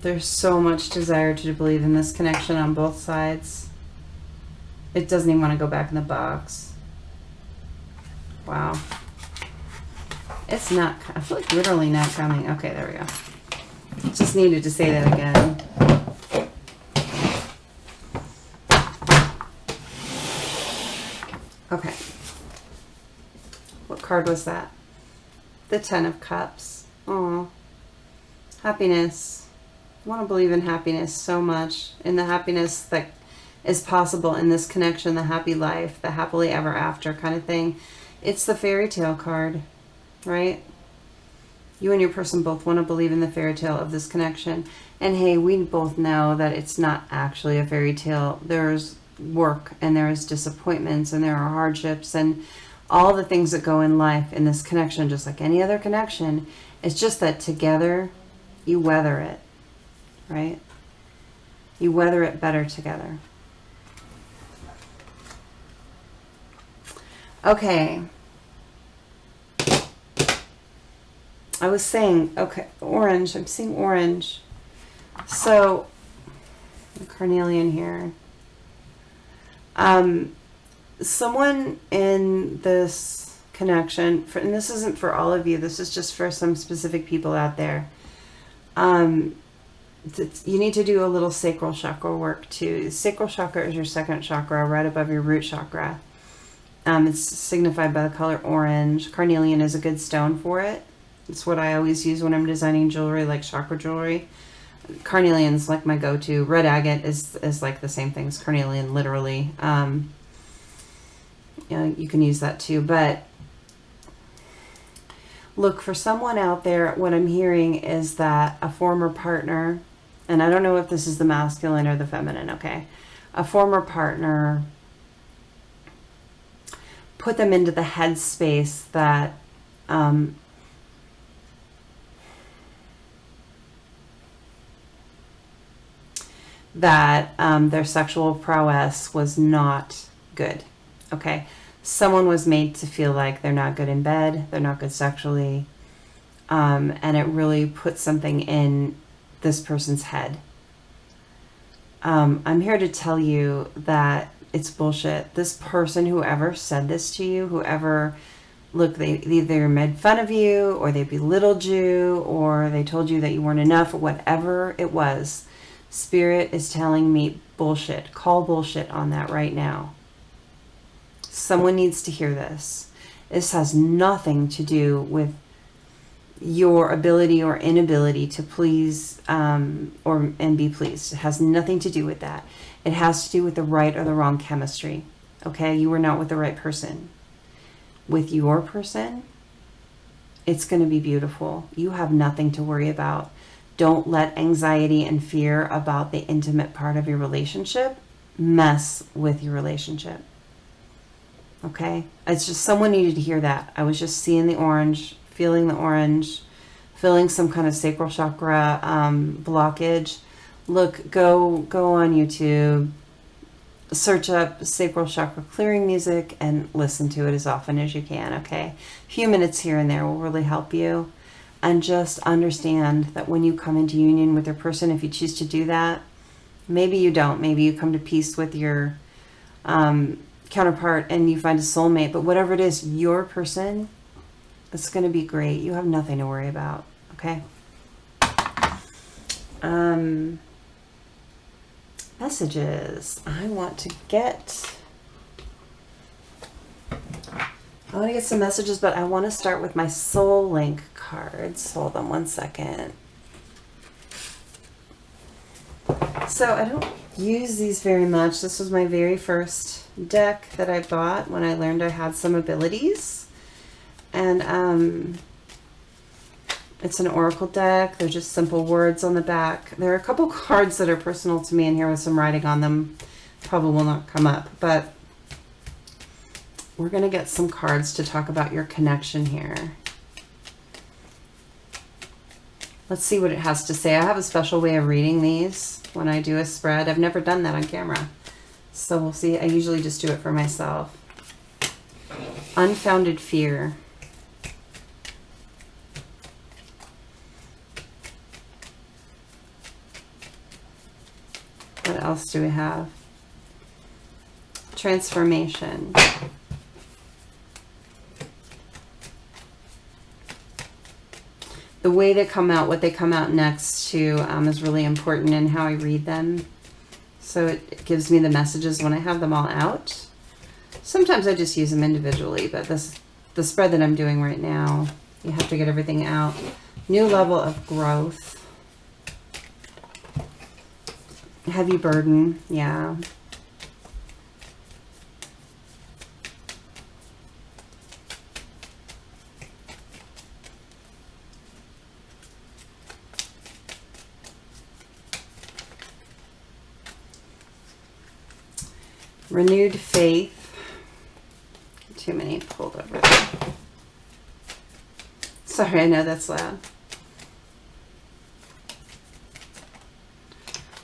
There's so much desire to believe in this connection on both sides. It doesn't even want to go back in the box. Wow. It's not, I feel like literally not coming. Okay, there we go. Just needed to say that again. Okay. What card was that? The Ten of Cups. Oh, happiness. I want to believe in happiness so much. In the happiness that is possible in this connection, the happy life, the happily ever after kind of thing. It's the fairy tale card, right? You and your person both want to believe in the fairy tale of this connection. And hey, we both know that it's not actually a fairy tale. There's work, and there is disappointments, and there are hardships, and all the things that go in life in this connection, just like any other connection. It's just that together you weather it, right? You weather it better together. Okay. I was saying, okay, orange. I'm seeing orange. So, the carnelian here. Someone in this connection, and this isn't for all of you, this is just for some specific people out there. You need to do a little sacral chakra work too. Sacral chakra is your second chakra, right above your root chakra. It's signified by the color orange. Carnelian is a good stone for it. It's what I always use when I'm designing jewelry, like chakra jewelry. Carnelian's like my go-to. Red agate is like the same thing as carnelian, literally. You know, you can use that too. But look, for someone out there, what I'm hearing is that a former partner, and I don't know if this is the masculine or the feminine, okay? A former partner put them into the headspace that their sexual prowess was not good, okay? Someone was made to feel like they're not good in bed, they're not good sexually, and it really put something in this person's head. I'm here to tell you that it's bullshit. This person, whoever said this to you, whoever, look, they either made fun of you, or they belittled you, or they told you that you weren't enough, or whatever it was, Spirit is telling me bullshit. Call bullshit on that right now. Someone needs to hear this. This has nothing to do with your ability or inability to please and be pleased. It has nothing to do with that. It has to do with the right or the wrong chemistry. Okay? You were not with the right person. With your person, it's going to be beautiful. You have nothing to worry about. Don't let anxiety and fear about the intimate part of your relationship mess with your relationship. Okay? It's just someone needed to hear that. I was just seeing the orange, feeling the orange, feeling some kind of sacral chakra blockage. Look, go on YouTube, search up sacral chakra clearing music and listen to it as often as you can, okay? A few minutes here and there will really help you. And just understand that when you come into union with your person, if you choose to do that, maybe you don't. Maybe you come to peace with your counterpart and you find a soulmate. But whatever it is, your person, it's going to be great. You have nothing to worry about, okay? Messages. I want to get some messages, but I want to start with my Soul Link cards. Hold on one second. So I don't use these very much. This was my very first deck that I bought when I learned I had some abilities. And it's an oracle deck. They're just simple words on the back. There are a couple cards that are personal to me in here with some writing on them. Probably will not come up, but we're going to get some cards to talk about your connection here. Let's see what it has to say. I have a special way of reading these when I do a spread. I've never done that on camera. So we'll see. I usually just do it for myself. Unfounded fear. What else do we have? Transformation. The way they come out, what they come out next to is really important in how I read them. So it gives me the messages when I have them all out. Sometimes I just use them individually, but the spread that I'm doing right now, you have to get everything out. New level of growth. Heavy burden, yeah. Renewed faith. Too many pulled over there. Sorry, I know that's loud.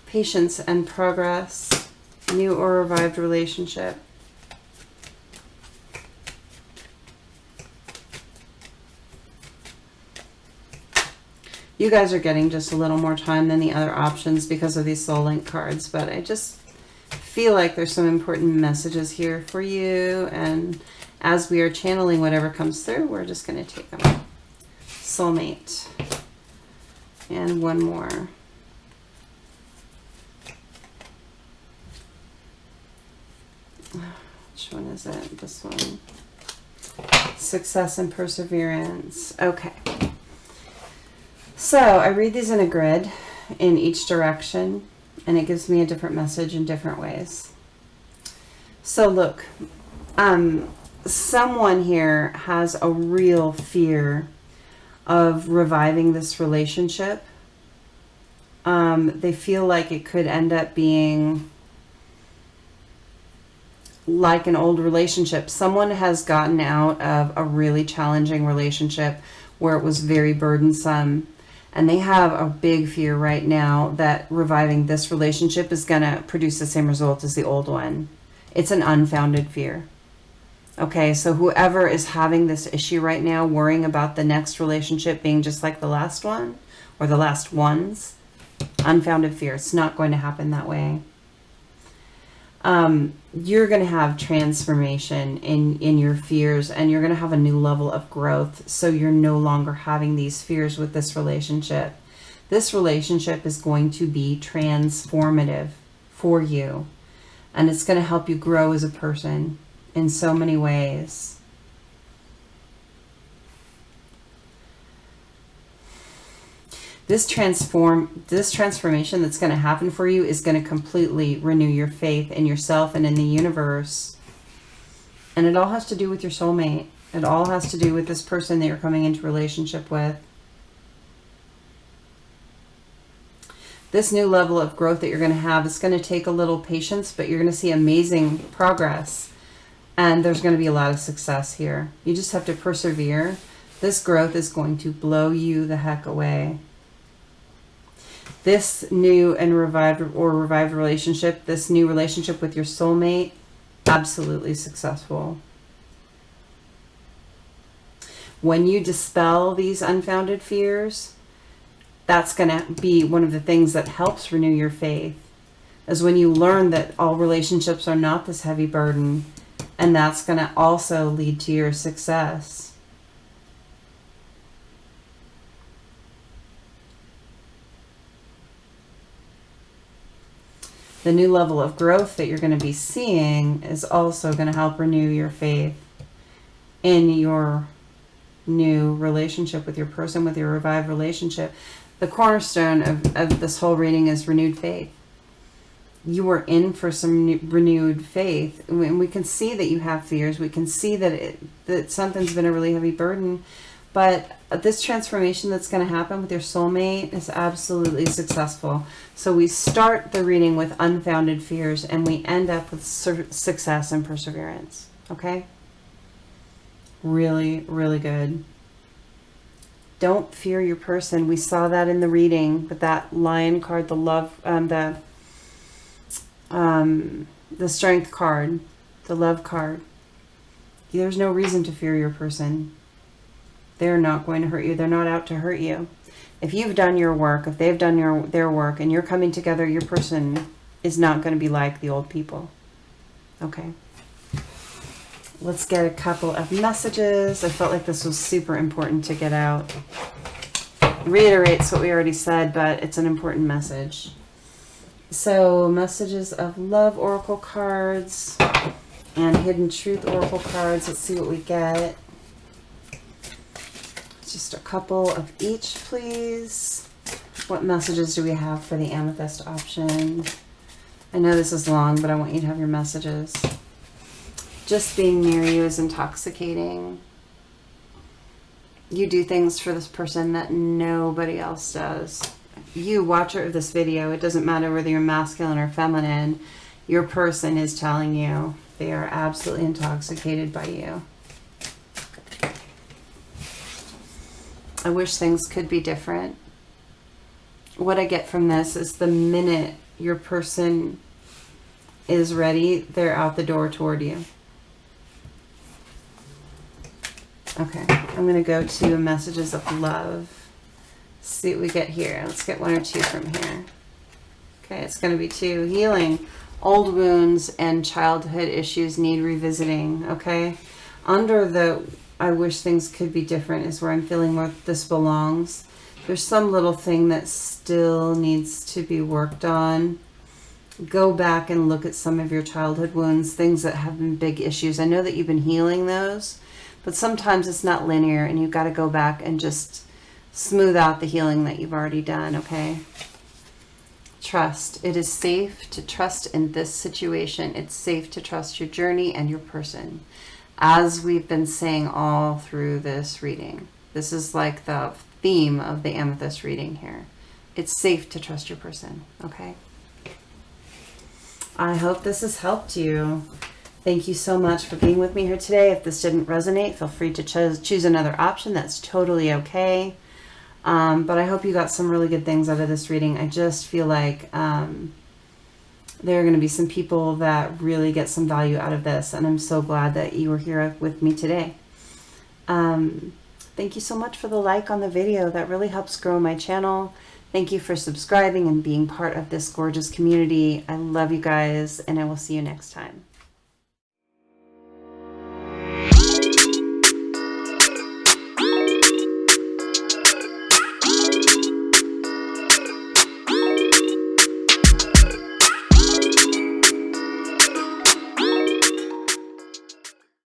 Patience and progress. New or revived relationship. You guys are getting just a little more time than the other options because of these Soul Link cards, but I just feel like there's some important messages here for you, and as we are channeling whatever comes through, we're just going to take them. Soulmate. And one more. Which one is it? This one. Success and perseverance. Okay. So I read these in a grid in each direction, and it gives me a different message in different ways. So look, someone here has a real fear of reviving this relationship. They feel like it could end up being like an old relationship. Someone has gotten out of a really challenging relationship where it was very burdensome, and they have a big fear right now that reviving this relationship is going to produce the same result as the old one. It's an unfounded fear. Okay, so whoever is having this issue right now, worrying about the next relationship being just like the last one or the last ones, unfounded fear. It's not going to happen that way. You're going to have transformation in your fears, and you're going to have a new level of growth. So you're no longer having these fears with this relationship. This relationship is going to be transformative for you, and it's going to help you grow as a person in so many ways. This transformation that's going to happen for you is going to completely renew your faith in yourself and in the universe. And it all has to do with your soulmate. It all has to do with this person that you're coming into relationship with. This new level of growth that you're going to have is going to take a little patience, but you're going to see amazing progress. And there's going to be a lot of success here. You just have to persevere. This growth is going to blow you the heck away. This new and revived relationship, this new relationship with your soulmate, absolutely successful. When you dispel these unfounded fears, that's going to be one of the things that helps renew your faith, is when you learn that all relationships are not this heavy burden, and that's going to also lead to your success. The new level of growth that you're going to be seeing is also going to help renew your faith in your new relationship with your person, with your revived relationship. The cornerstone of this whole reading is renewed faith. You are in for some renewed faith. And we can see that you have fears. We can see that something's been a really heavy burden. But this transformation that's going to happen with your soulmate is absolutely successful. So we start the reading with unfounded fears and we end up with success and perseverance. Okay? Really, really good. Don't fear your person. We saw that in the reading with that Lion card, the love, the Strength card, the Love card. There's no reason to fear your person. They're not going to hurt you. They're not out to hurt you. If you've done your work, if they've done their work, and you're coming together, your person is not going to be like the old people. Okay. Let's get a couple of messages. I felt like this was super important to get out. Reiterates what we already said, but it's an important message. So, messages of love oracle cards and hidden truth oracle cards. Let's see what we get. Just a couple of each, please. What messages do we have for the amethyst option? I know this is long, but I want you to have your messages. Just being near you is intoxicating. You do things for this person that nobody else does. You, watcher of this video, it doesn't matter whether you're masculine or feminine, your person is telling you they are absolutely intoxicated by you. I wish things could be different. What I get from this is the minute your person is ready, they're out the door toward you. Okay, I'm going to go to messages of love. See what we get here. Let's get one or two from here. Okay, it's going to be 2. Healing. Old wounds and childhood issues need revisiting. Okay, under the I wish things could be different is where I'm feeling where this belongs. There's some little thing that still needs to be worked on. Go back and look at some of your childhood wounds, things that have been big issues. I know that you've been healing those, but sometimes it's not linear and you've got to go back and just smooth out the healing that you've already done, okay? Trust. It is safe to trust in this situation. It's safe to trust your journey and your person. As we've been saying all through this reading, this is like the theme of the amethyst reading here. It's safe to trust your person, okay? I hope this has helped you. Thank you so much for being with me here today. If this didn't resonate, feel free to choose another option. That's totally okay. But I hope you got some really good things out of this reading. I just feel like there are going to be some people that really get some value out of this, and I'm so glad that you were here with me today. Thank you so much for the like on the video. That really helps grow my channel. Thank you for subscribing and being part of this gorgeous community. I love you guys, and I will see you next time.